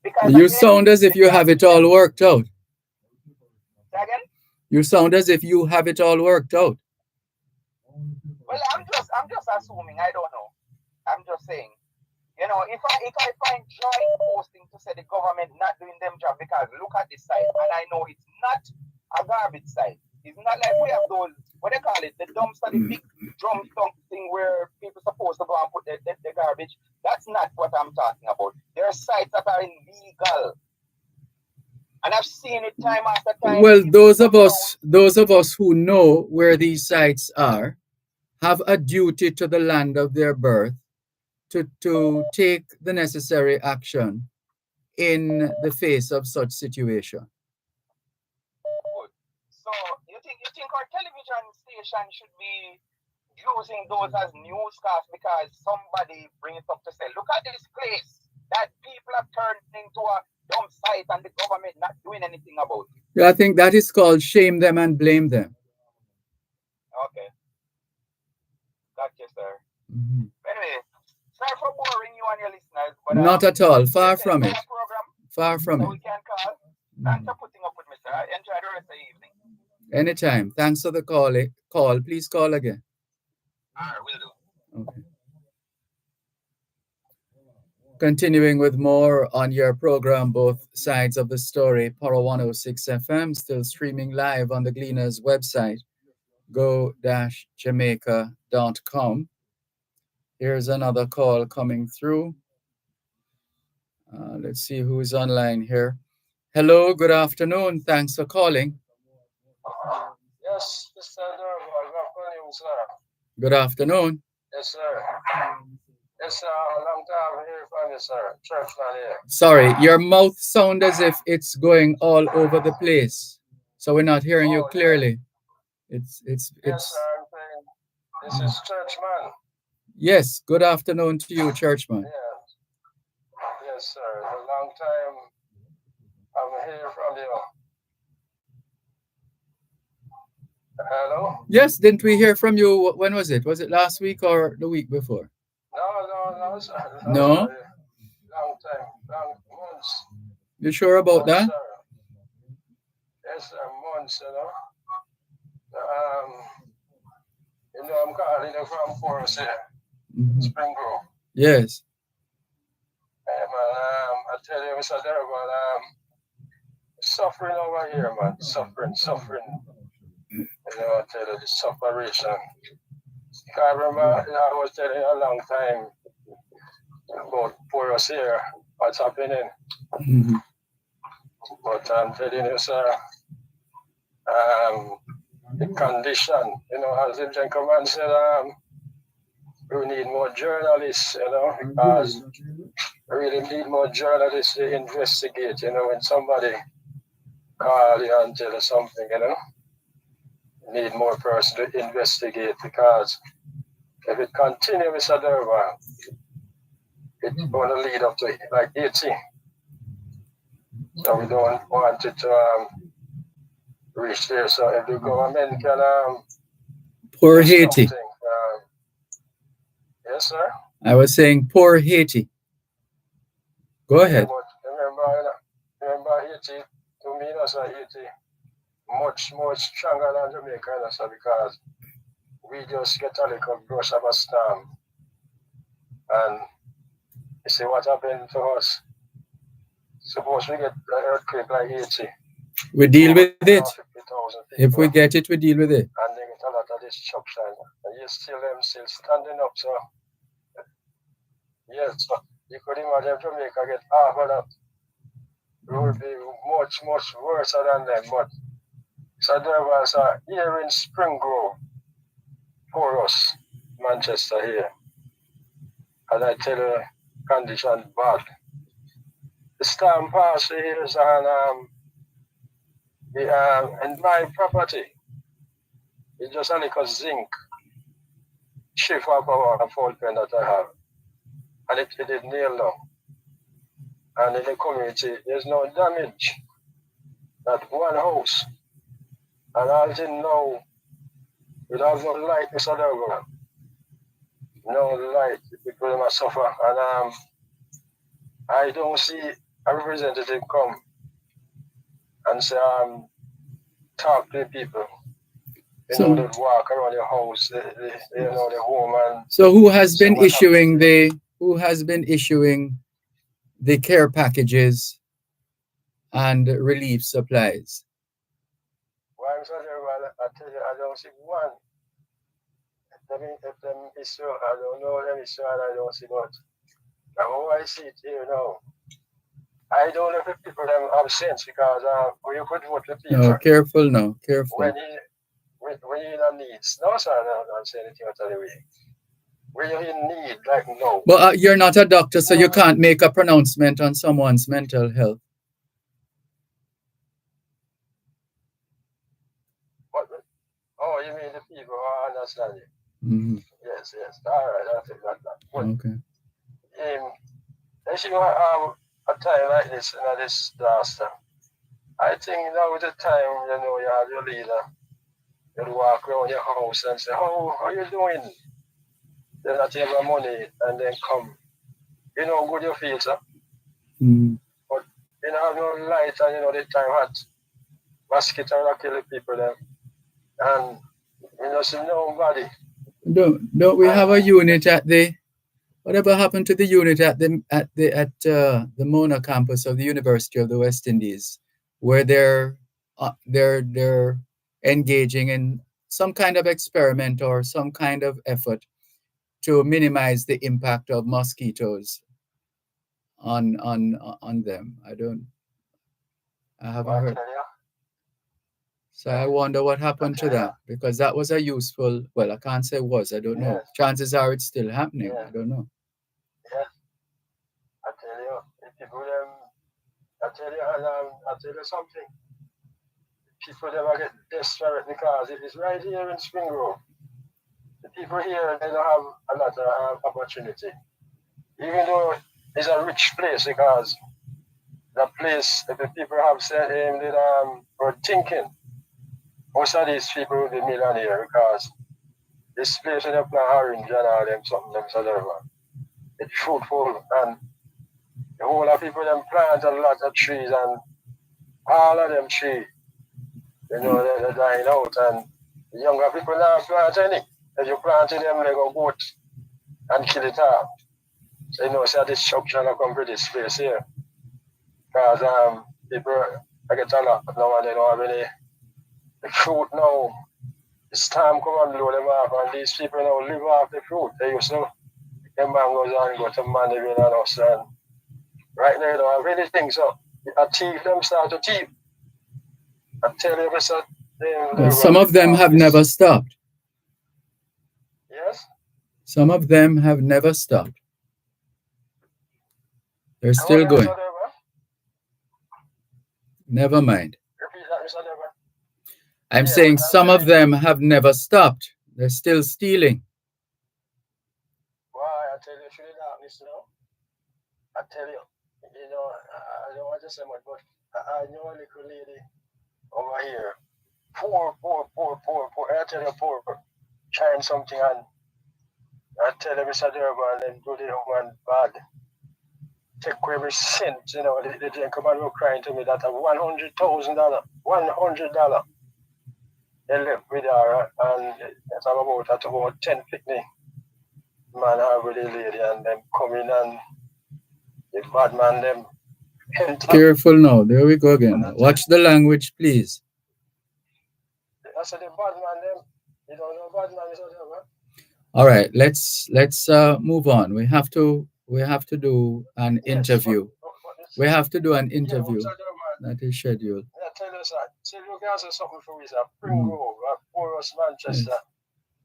Because you sound as if you have it all worked out. Again? You sound as if you have it all worked out. Well, I'm just assuming. I don't know. I'm just saying. You know, if I find joy in posting to say the government not doing them job, because look at this site, and I know it's not a garbage site. It's not like we have those, what they call it, the dumpster, the big drum thing where people supposed to go and put the garbage. That's not what I'm talking about. There are sites that are illegal. And I've seen it time after time. Well, those of us who know where these sites are have a duty to the land of their birth to take the necessary action in the face of such situation. Good. So you think our television station should be using those as newscasts because somebody bring it up to say, look at this place that people have turned into a dump site and the government not doing anything about it. Yeah, I think that is called shame them and blame them. Okay. Gotcha, sir. Mm-hmm. Anyway, sorry for boring you and your listeners, but Not at all. Far from it. Program, Far from so it. we can call. Thanks for putting up with me, sir. Enjoy the rest of the evening. Anytime. Thanks for the call. Please call again. All right, will do. Okay. Continuing with more on your program, Both Sides of the Story, Power 106 FM, still streaming live on the Gleaners website, go-jamaica.com. Here's another call coming through. Let's see who is online here. Hello, good afternoon. Thanks for calling. Yes, Mr. Dervan, good afternoon, sir. Good afternoon. Yes, sir. Yes, sir. A long time here from you, sir. Churchman here. Sorry, your mouth sounds as if it's going all over the place, so we're not hearing you clearly. Yeah. It's. Yes, sir. I'm saying this is Churchman. Yes. Good afternoon to you, Churchman. Yes. Yes, sir. A long time I'm here from you. Hello? Yes, didn't we hear from you? When was it? Was it last week or the week before? No, sir. No? Long time, long months. You sure about that? Sir. Yes, sir, months, you know. I'm calling you from Forest here, Spring Grove. Yes. I tell you, Mr. Dervan, suffering over here, man. Suffering. You know, I tell you, the separation. I remember, I was telling you a long time about Forest here, what's happening. Mm-hmm. But I'm telling you, sir, the condition, you know, as the gentleman said, we need more journalists, you know, because we really need more journalists to investigate, you know, when somebody call you and tell you something, you know, need more person to investigate, because if it continues, Mr. Dervan, it's going to lead up to like 18. So we don't want it to reach there. So if the government can poor Haiti. Yes, sir. I was saying poor Haiti. Go ahead. But remember Haiti, to me, that's Haiti much stronger than Jamaica, sir, because we just get a little brush of a storm. And you see what happened to us. Suppose we get an earthquake like Haiti. We deal with it. If we get it, we deal with it. And they get a lot of destruction. And you still standing up, so yes, so you could imagine Jamaica get half of that. It would be much worse than them. But so there was here in Spring Grove for us, Manchester here. And I tell you, condition bad. The storm passed here and my property, it's just a little zinc shift of our fault pen that I have. And it is nailed down. And in the community, there's no damage. Not one house. And I didn't know, we have no light, Mr. Dervan. No light, the people must suffer. And I don't see a representative come and say, talk to the people. They know they walk around your house, they know the home. And so who has been issuing the care packages and relief supplies? Well, Mr. Dervan, I tell you, I don't see one. If them issue, I don't know them issue, and I don't see much. How I see it here now, I don't know if people have sense, because when you could vote the people. No, careful now, careful. When you don't need, no, sir, I don't say anything out of the way. When you in need, like no. But you're not a doctor, so you can't make a pronouncement on someone's mental health. What? Oh, you mean the people who understand you? Mm-hmm. Yes. All right, I'll take that. But, okay. As you know, a time like this, this disaster, I think now is the time, you have your leader, you walk around your house and say, how are you doing? Then I take my money and then come. You know how good you feel, sir? But you have no light and the time hot. Mosquito will kill the people then. And see nobody. Don't we have a unit at the whatever happened to the unit at the Mona campus of the University of the West Indies, where they're engaging in some kind of experiment or some kind of effort to minimize the impact of mosquitoes on them. I haven't heard. So I wonder what happened to that, because that was a useful, well, I can't say was, I don't know. Chances are it's still happening. I don't know. Yeah, I tell you, people I tell you something. People never get desperate because it is right here in Spring Grove. The people here, they don't have a lot of opportunity. Even though it's a rich place, because the place, if the people have said they were thinking, most of these people will be millionaire because this place in the plant orange and all them something them so it's fruitful, and the whole of people them plant a lot of trees, and all of them trees, they're dying out, and the younger people now plant any. If you plant them, they go goat and kill it off. So see a destruction will come to this place here. Because people I get a lot now and they don't have any the fruit now. It's time come and blow them off, and these people now live off the fruit. They used to them mangoes and go to Mandeville and us, and right now they don't have anything. So a thief them start to thief. I tell you, some of them have never stopped. Yes? Some of them have never stopped. They're still going. Never mind. Repeat that, Mr. Dervan. I'm saying some of them have never stopped. They're still stealing. Why? I tell you, through the darkness now. I tell you, I don't want to say much, but I know a little lady over here. Poor. I tell you, poor. Trying something, and I tell you, Mr. Dervan, and do the woman bad. Take every cent, the gentleman were crying to me that $100,000, $100. They left with her, and it's about 10 picnic man have with the lady, and them coming, and the bad man them. Careful now, there we go again. Watch the language, please. I said the bad man them, you don't know bad man is whatever. All right, let's move on. We have to do an interview. We have to do an interview that is scheduled. I tell you, sir, see, you guys are suffering for us, Spring Grove, porous Manchester. Yes.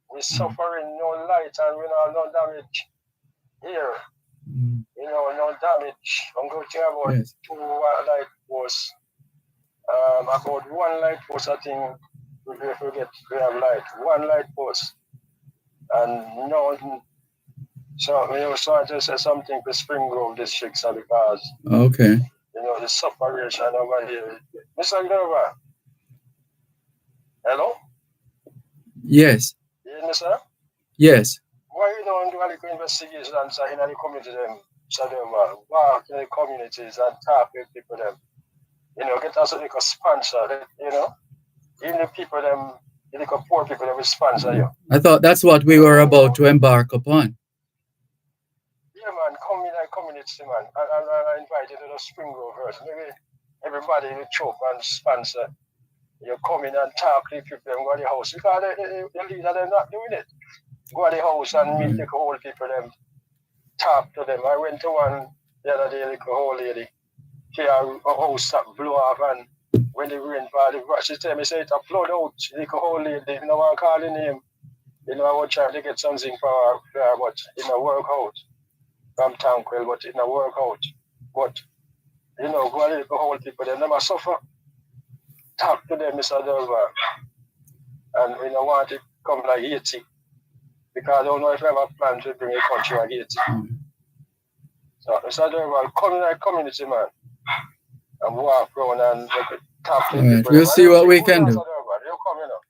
We're suffering no light and we know no damage here. No damage. I'm going to tell about 2 light posts. About 1 light post, I think we have light. 1 light post. And no. So we was trying to say something for Spring Grove district, sir, because okay. The separation over here. Mr. Dervan. Hello? Yes. Yes, sir? Yes. Why you don't do a little investigation in the community them, Mr. Dervan? Walk in the communities and talk with people them. Get us a sponsor, Even the people them, the poor people them will sponsor you. I thought that's what we were about to embark upon. Yeah, man, come in the community, man. And I invite you to the Spring Grove first. Maybe everybody will choke and sponsor. You come in and talk to people and go to the house. Because the leader, they're not doing it. Go to the house and meet the whole people, them, talk to them. I went to one the other day, like a old lady. She had a house that blew off, and when the rain falls, she tell me, say, it's a flood out. Like a old lady, I want to call the name. I was trying to get something for her, but it didn't work out. From Tanquil, but it didn't work out. But, go to the whole people, they never suffer. Talk to them, Mr. Dervan. And we don't want to come like Haiti. Because I don't know if I have a plan to bring a country like Haiti. So it's a Dervan community, man. And walk around and talk to All right, people. we'll see what we can do. You come, you know.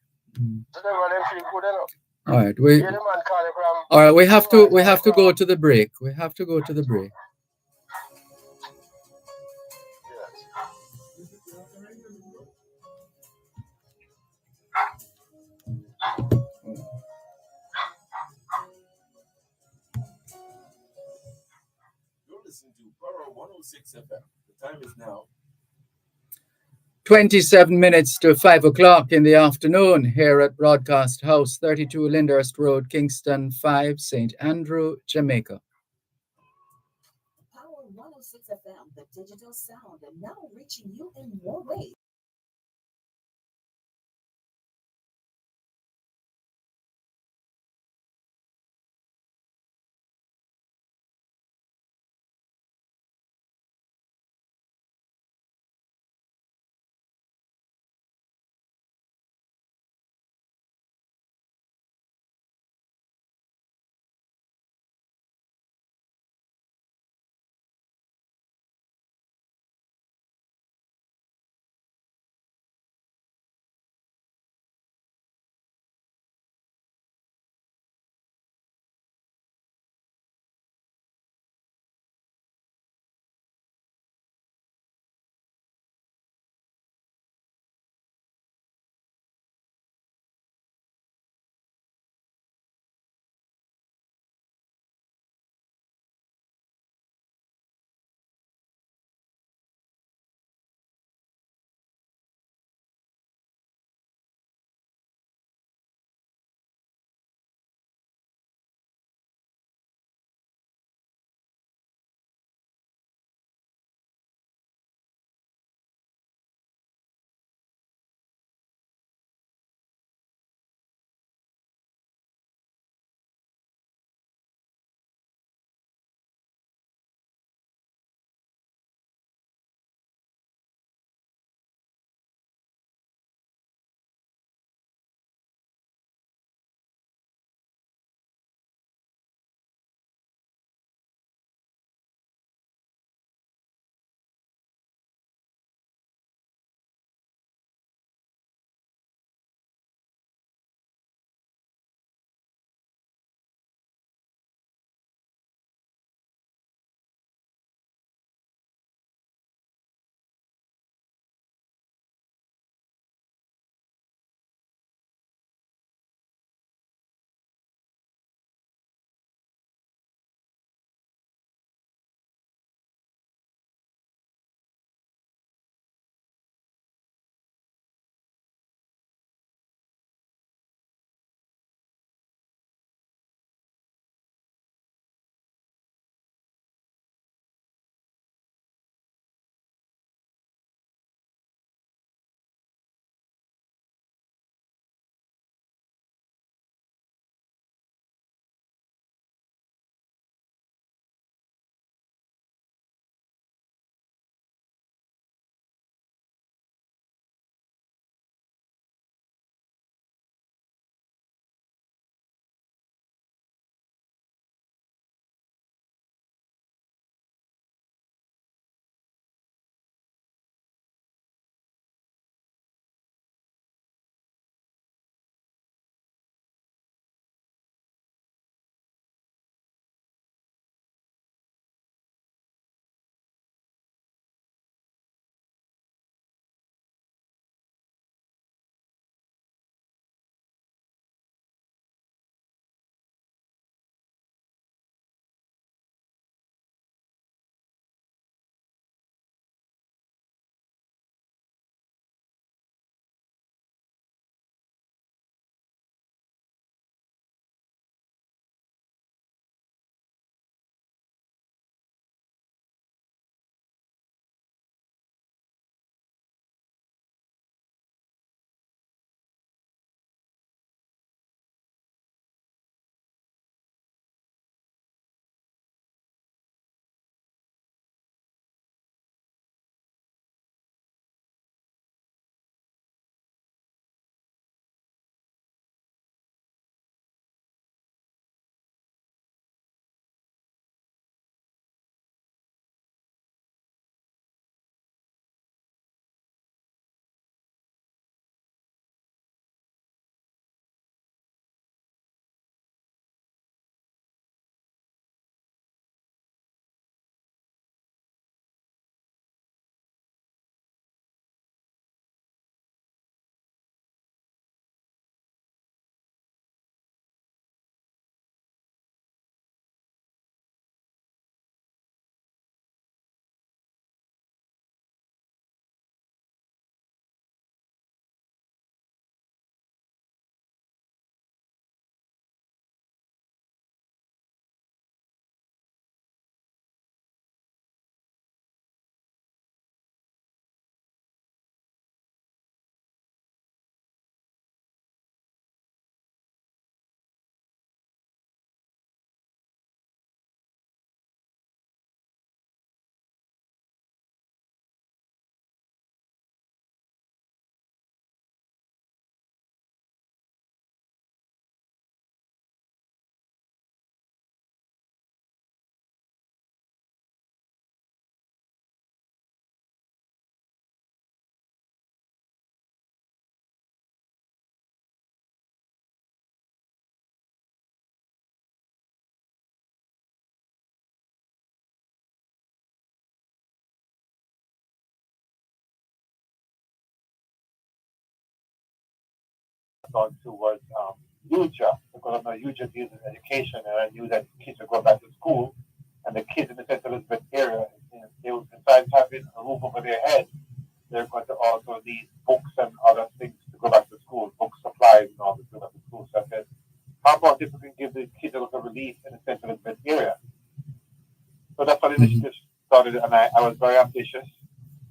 So Dervan, them feel good, you know. All right, Yeah, the man calling from. all right, we have to go to the break. We have to go to the break. You're listening to Borough 106 FM. The time is now 27 minutes to 5 o'clock in the afternoon here at Broadcast House, 32 Lyndhurst Road, Kingston 5, St. Andrew, Jamaica. Power 106 FM, the digital sound, and now reaching you in more ways. focused on too was UJA, because I know UJA deals with education, and I knew that kids would go back to school, and the kids in the St. Elizabeth area, they would, besides having a roof over their head, they're going to also need books and other things to go back to school, book supplies and all to go back to school. So I said, how about if we can give the kids a little relief in the St. Elizabeth area? So that's how the initiative started, and I was very ambitious.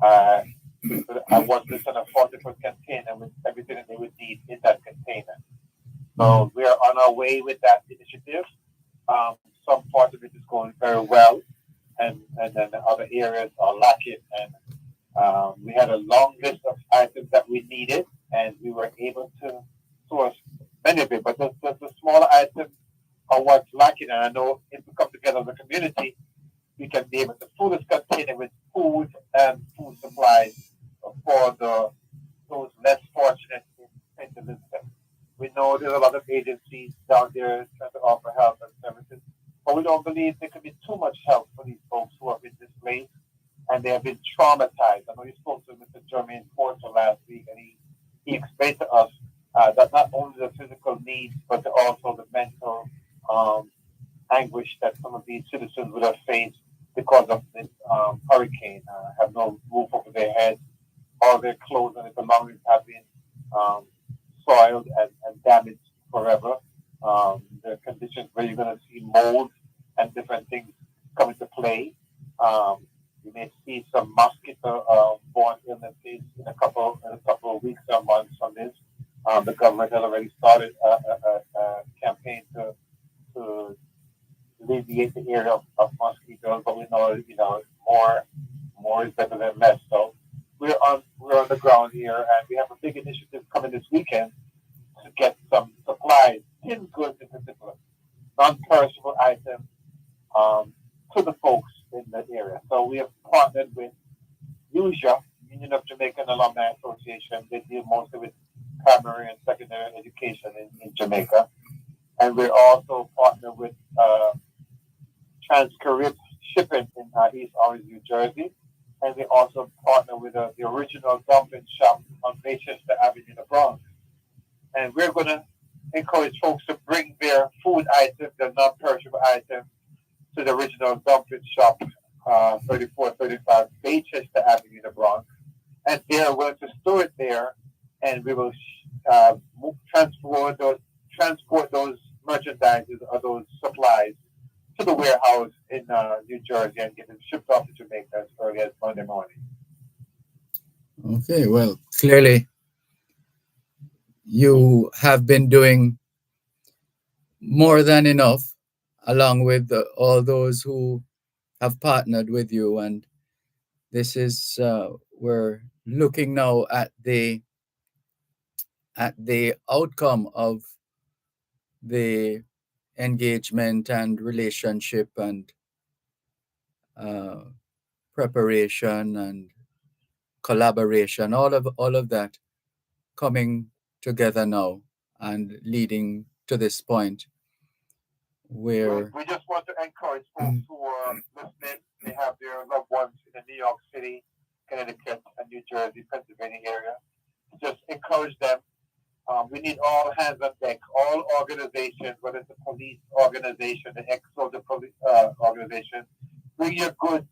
So I wanted to send a 40-foot container with everything that they would need in that container. So we are on our way with that initiative. Some part of it is going very well, and then the other areas are lacking. And we had a long list of items that we needed, and we were able to source many of it. But the smaller items are what's lacking. And I know if we come together as a community, we can be able to fill this container with food and food supplies for those less fortunate in St. Elizabeth. We know there's a lot of agencies down there trying to offer help and services, but we don't believe there could be too much help for these folks who have been displaced and they have been traumatized. I know you spoke to Mr. Jermaine Porter last week, and he explained to us that not only the physical needs, but also the mental anguish that some of these citizens would have faced because of this hurricane, have no roof over their heads, all their clothes and their belongings have been soiled and damaged forever. There are conditions where you're going to see mold and different things come into play. You may see some mosquito-borne illnesses in a couple of weeks or months from this. The government has already started a campaign to alleviate the area of mosquitoes, but we know more is better than less. So we're on the ground here, and we have a big initiative coming this weekend to get some supplies, tin goods in particular, non-perishable items, to the folks in the area. So we have partnered with UJA, Union of Jamaican Alumni Association. They deal mostly with primary and secondary education in Jamaica. And we're also partnered with Trans-Carib Shipping in East Orange, New Jersey. And we also partner with the original dumpling shop on Baychester Avenue in the Bronx. And we're going to encourage folks to bring their food items, their non-perishable items, to the original dumpling shop, 3435 Baychester Avenue in the Bronx. And they're going to store it there, and we will transport those merchandises or those supplies to the warehouse in New Jersey and get them shipped off to Jamaica as early as Monday morning. Okay, well, clearly you have been doing more than enough, along with all those who have partnered with you. And this is, we're looking now at the outcome of the engagement and relationship and preparation and collaboration, all of that coming together now and leading to this point where we just want to encourage folks who are listening. They have their loved ones in the New York City, Connecticut, and New Jersey, Pennsylvania area. Just encourage them. We need all hands on deck. All organizations, whether it's a police organization, the ex-soldier police organization, bring your goods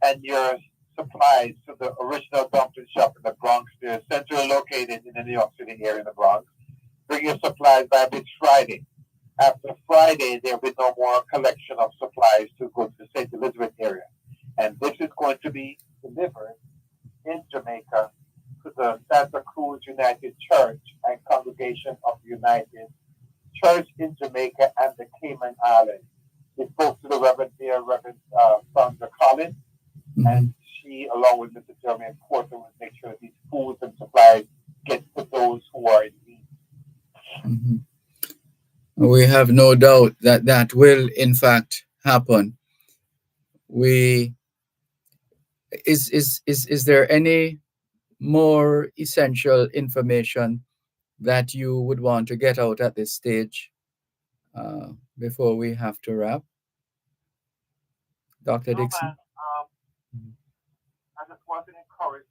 and your supplies to the original dumpling shop in the Bronx. They're centrally located in the New York City area in the Bronx. Bring your supplies by this Friday. After Friday, there will be no more collection of supplies to go to the St. Elizabeth area. And this is going to be delivered in Jamaica to the Santa Cruz United Church and Congregation of United Church in Jamaica and the Cayman Islands. We spoke to the Reverend Sandra Collins, and she, along with Mr. Jermaine Porter, will make sure these foods and supplies get to those who are in need. Mm-hmm. We have no doubt that that will, in fact, happen. Is there any more essential information that you would want to get out at this stage before we have to wrap? Dr. Dixon? I just want to encourage,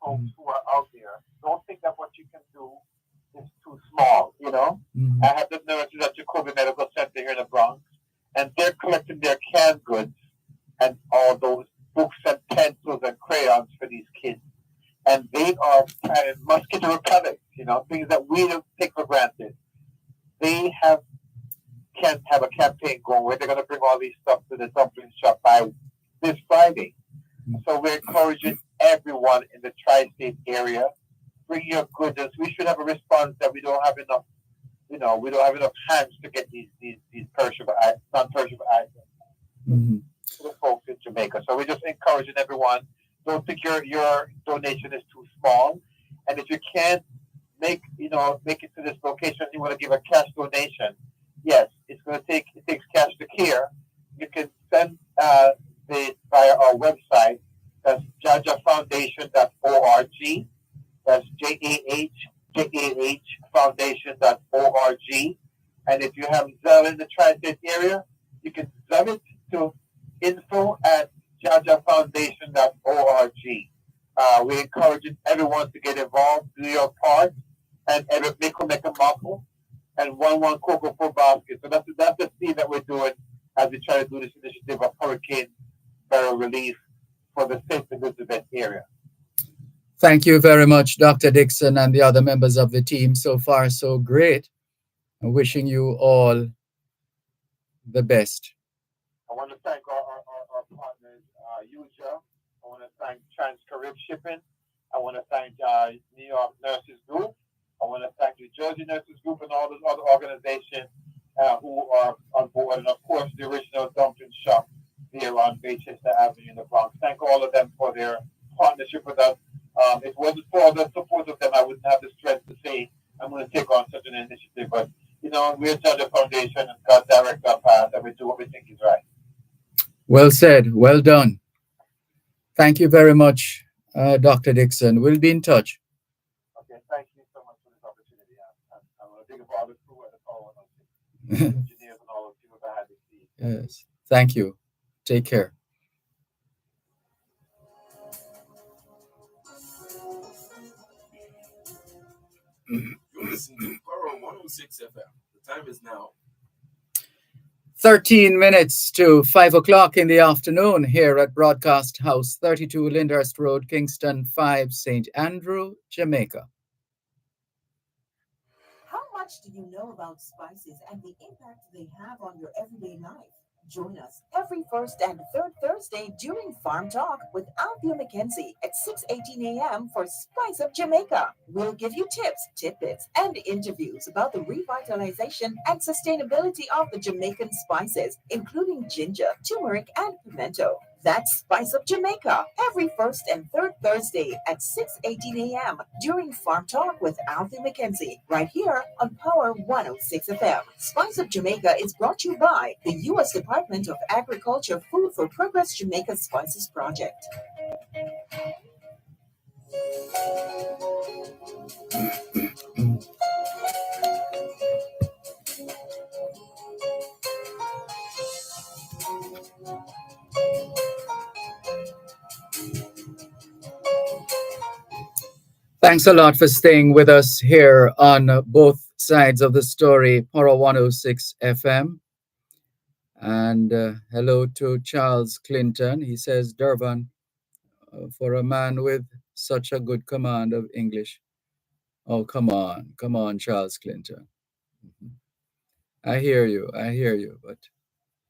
folks who are out there, don't think that what you can do is too Mhm. I have the nurses at Jacoby Medical Center here in the Bronx, and they're collecting their canned goods and all those books and pencils and crayons for these kids. And they are planning mosquito repellent, things that we don't take for granted. They can have a campaign going where they're going to bring all these stuff to the dumpling shop by this Friday. So we're encouraging everyone in the tri-state area, bring your goods. We should have a response that we don't have enough, we don't have enough hands to get these perishable, non-perishable items Mhm. to the folks in Jamaica. So we're just encouraging everyone. Don't think your donation is too small, and if you can't make it to this location, you want to give a cash donation. Yes, it takes cash to care. You can send it via our website. That's jajafoundation.org. That's JAHJAHfoundation.org. And if you have Zelle in the tri-state area, you can Zelle it to info@jajafoundation.org. We're encouraging everyone to get involved, do your part, and every make a muffle, and one cocoa for basket. So that's the seed that we're doing as we try to do this initiative of hurricane barrel relief for the St. Elizabeth area. Thank you very much, Dr. Dixon, and the other members of the team. So far, so great. I'm wishing you all the best. I want to thank our partners, UJA. I want to thank Trans-Carib Shipping. I want to thank New York Nurses Group. I want to thank New Jersey Nurses Group and all those other organizations who are on board. And, of course, the original dumpling shop here on Baychester Avenue in the Bronx. Thank all of them for their partnership with us. If it wasn't for the support of them, I wouldn't have the strength to say I'm going to take on such an initiative. But, we're Judge Foundation and God direct our path, and we do what we think is right. Well said. Well done. Thank you very much, Dr. Dixon. We'll be in touch. Okay, thank you so much for this opportunity. I'm going to think of all the crew and the engineers and all those people behind the scenes. Yes. Thank you. Take care. You're listening to Borough 106 FM. The time is now 13 minutes to 5 o'clock in the afternoon here at Broadcast House, 32 Lyndhurst Road, Kingston 5, St. Andrew, Jamaica. How much do you know about spices and the impact they have on your everyday life? Join us every first and third Thursday during Farm Talk with Althea McKenzie at 6:18 a.m. for Spice Up Jamaica. We'll give you tips, tidbits, and interviews about the revitalization and sustainability of the Jamaican spices, including ginger, turmeric, and pimento. That's Spice Up Jamaica every first and third Thursday at 6:18 a.m. during Farm Talk with Althea McKenzie, right here on Power 106 FM. Spice Up Jamaica is brought to you by the U.S. Department of Agriculture Food for Progress Jamaica Spices Project. Thanks a lot for staying with us here on both sides of the story, Poro 106 FM. And hello to Charles Clinton. He says, Dervan, for a man with such a good command of English. Oh, come on, Charles Clinton. I hear you, but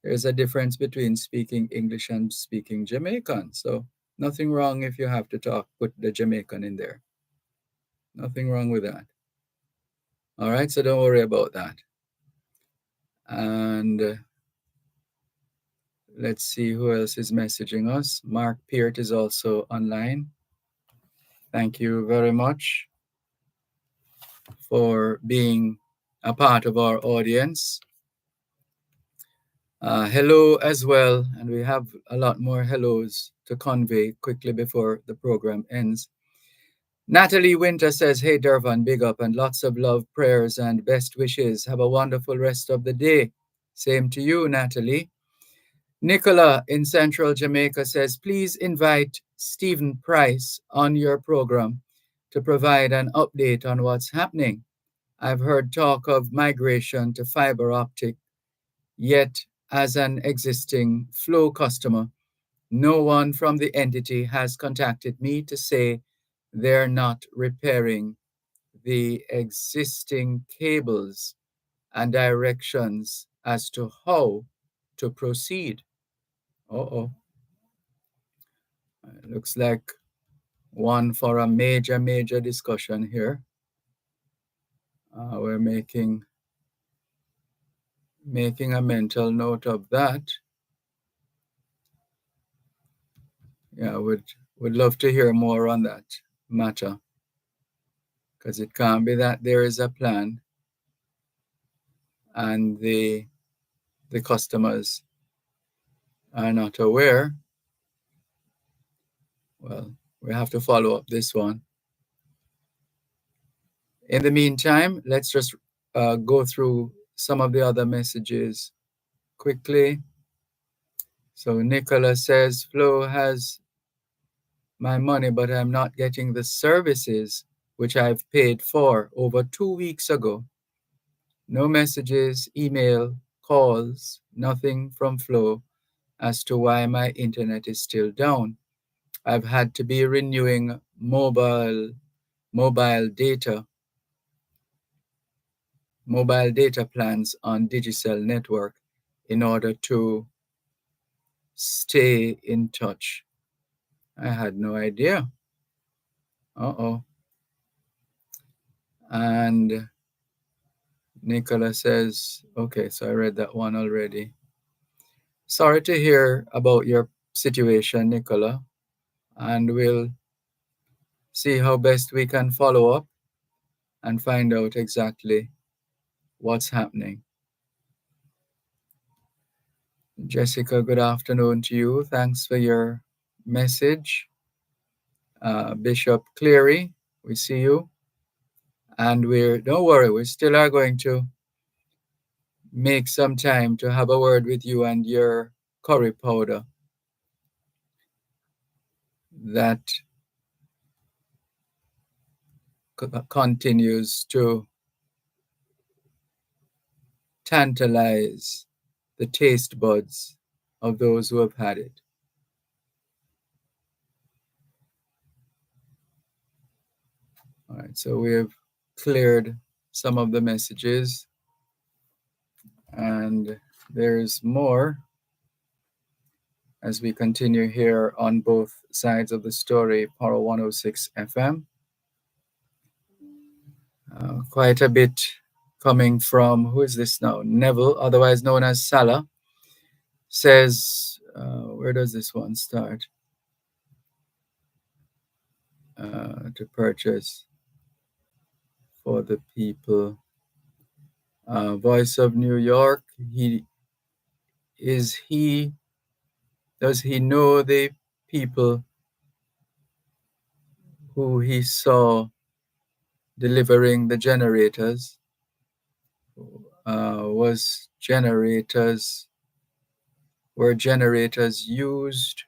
there's a difference between speaking English and speaking Jamaican. So nothing wrong if you have to put the Jamaican in there. Nothing wrong with that. All right, so don't worry about that. And let's see who else is messaging us. Mark Peart is also online. Thank you very much for being a part of our audience. Hello as well, and we have a lot more hellos to convey quickly before the program ends. Natalie Winter says, hey, Dervan, big up and lots of love, prayers, and best wishes. Have a wonderful rest of the day. Same to you, Natalie. Nicola in Central Jamaica says, please invite Stephen Price on your program to provide an update on what's happening. I've heard talk of migration to fiber optic, yet as an existing Flow customer, no one from the entity has contacted me to say they're not repairing the existing cables and directions as to how to proceed. Uh-oh. Looks like one for a major discussion here. We're making a mental note of that. Yeah, would love to hear more on that matter, because it can't be that there is a plan and the customers are not aware. Well, we have to follow up this one. In the meantime, let's just go through some of the other messages quickly. So Nicola says, Flo has my money, but I'm not getting the services which I've paid for over 2 weeks ago. No messages, email, calls, nothing from Flo as to why my internet is still down. I've had to be renewing mobile data plans on Digicel network in order to stay in touch. I had no idea. Uh-oh. And Nicola says, okay, so I read that one already. Sorry to hear about your situation, Nicola, and we'll see how best we can follow up and find out exactly what's happening. Jessica, good afternoon to you. Thanks for your message. Bishop Cleary, we see you. And don't worry, we still are going to make some time to have a word with you and your curry powder that continues to tantalize the taste buds of those who have had it. All right, so we have cleared some of the messages, and there's more as we continue here on both sides of the story, Power 106 FM. Quite a bit coming from, who is this now? Neville, otherwise known as Salah, says, where does this one start? To purchase for the people. Voice of New York, does he know the people who he saw delivering the generators? Were generators used,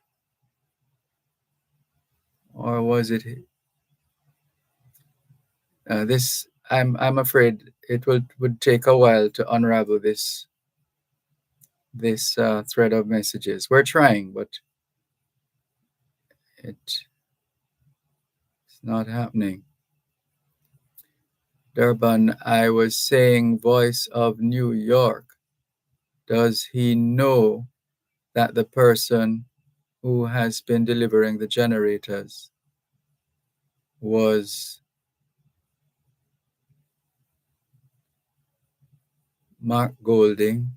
or was it this? I'm afraid it would take a while to unravel this thread of messages. We're trying, but it's not happening. Dervan, I was saying Voice of New York. Does he know that the person who has been delivering the generators was Mark Golding?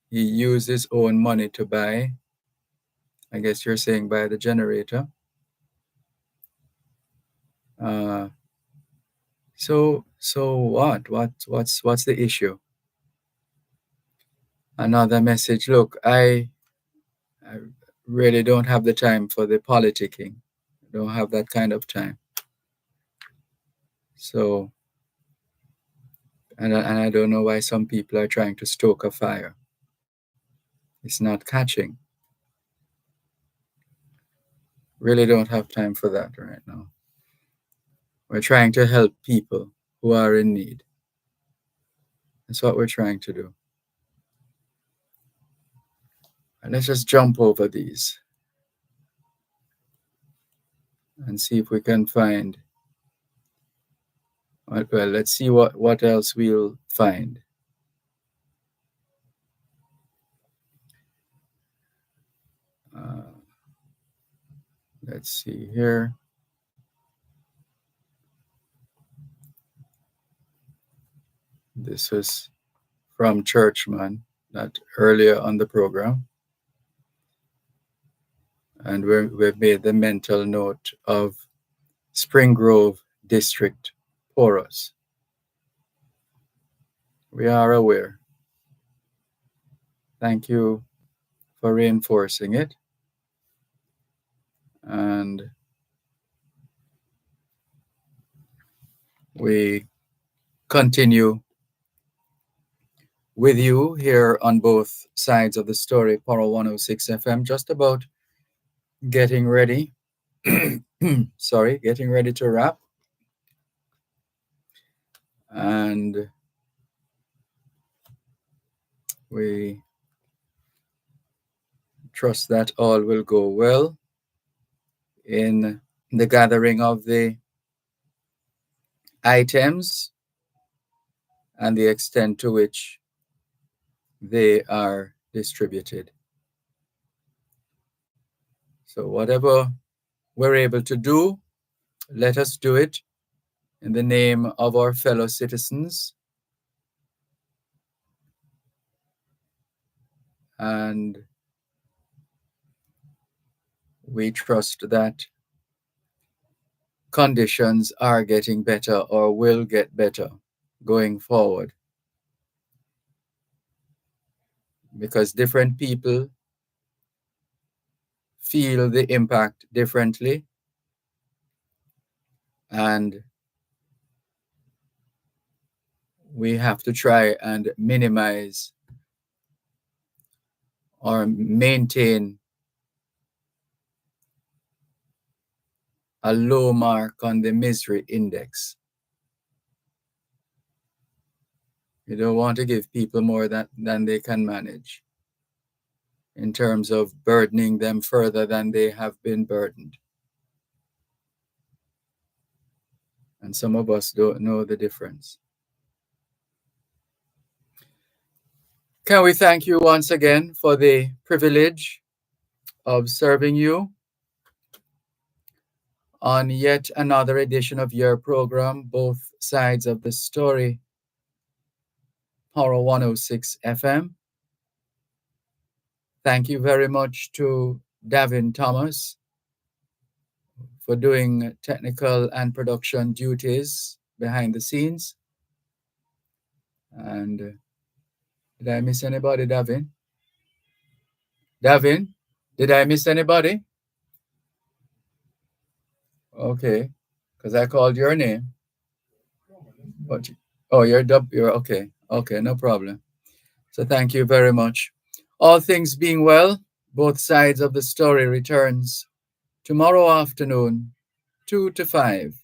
He used his own money to buy. I guess you're saying buy the generator. So what's the issue? Another message. Look, I really don't have the time for the politicking. I don't have that kind of time. So, and I don't know why some people are trying to stoke a fire. It's not catching. Really don't have time for that right now. We're trying to help people who are in need. That's what we're trying to do. And let's just jump over these and see if we can find. Well, let's see what else we'll find. Let's see here. This was from Churchman, not earlier on the program. And we've made the mental note of Spring Grove District porous. We are aware. Thank you for reinforcing it. And we continue with you here on both sides of the story, Poro 106 FM, just about getting ready. Getting ready to wrap. And we trust that all will go well in the gathering of the items and the extent to which they are distributed. So whatever we're able to do, let us do it in the name of our fellow citizens. And we trust that conditions are getting better or will get better going forward. Because different people feel the impact differently. And we have to try and minimize or maintain a low mark on the misery index. You don't want to give people more than they can manage in terms of burdening them further than they have been burdened. And some of us don't know the difference. Can we thank you once again for the privilege of serving you on yet another edition of your program, Both Sides of the Story, Poro 106 FM. Thank you very much to Davin Thomas for doing technical and production duties behind the scenes. And did I miss anybody, Davin? Davin, did I miss anybody? Okay, because I called your name. But you're okay. Okay, no problem. So thank you very much. All things being well, Both Sides of the Story returns tomorrow afternoon, 2 to 5.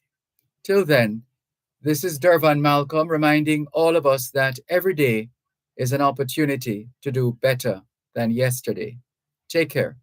Till then, this is Dervan Malcolm reminding all of us that every day is an opportunity to do better than yesterday. Take care.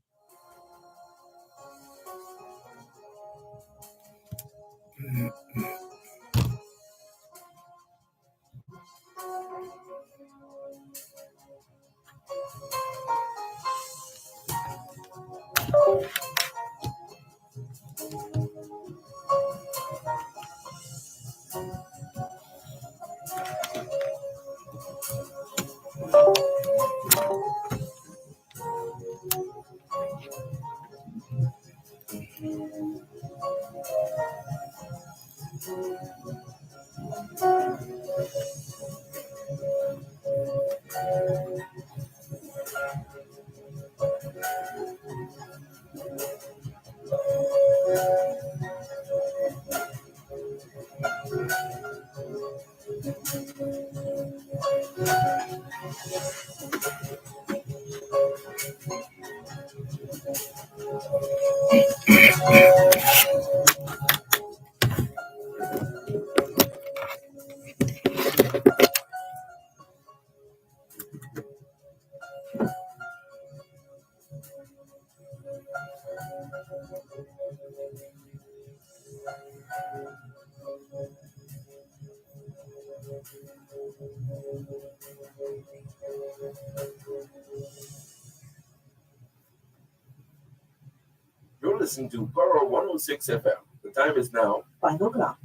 You're listening to Borough 106 FM. The time is now 5 o'clock.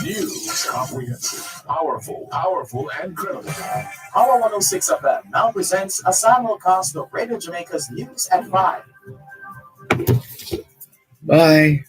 News, comprehensive, powerful, and credible. Power 106 FM now presents a simulcast of Radio Jamaica's News at 5. Bye.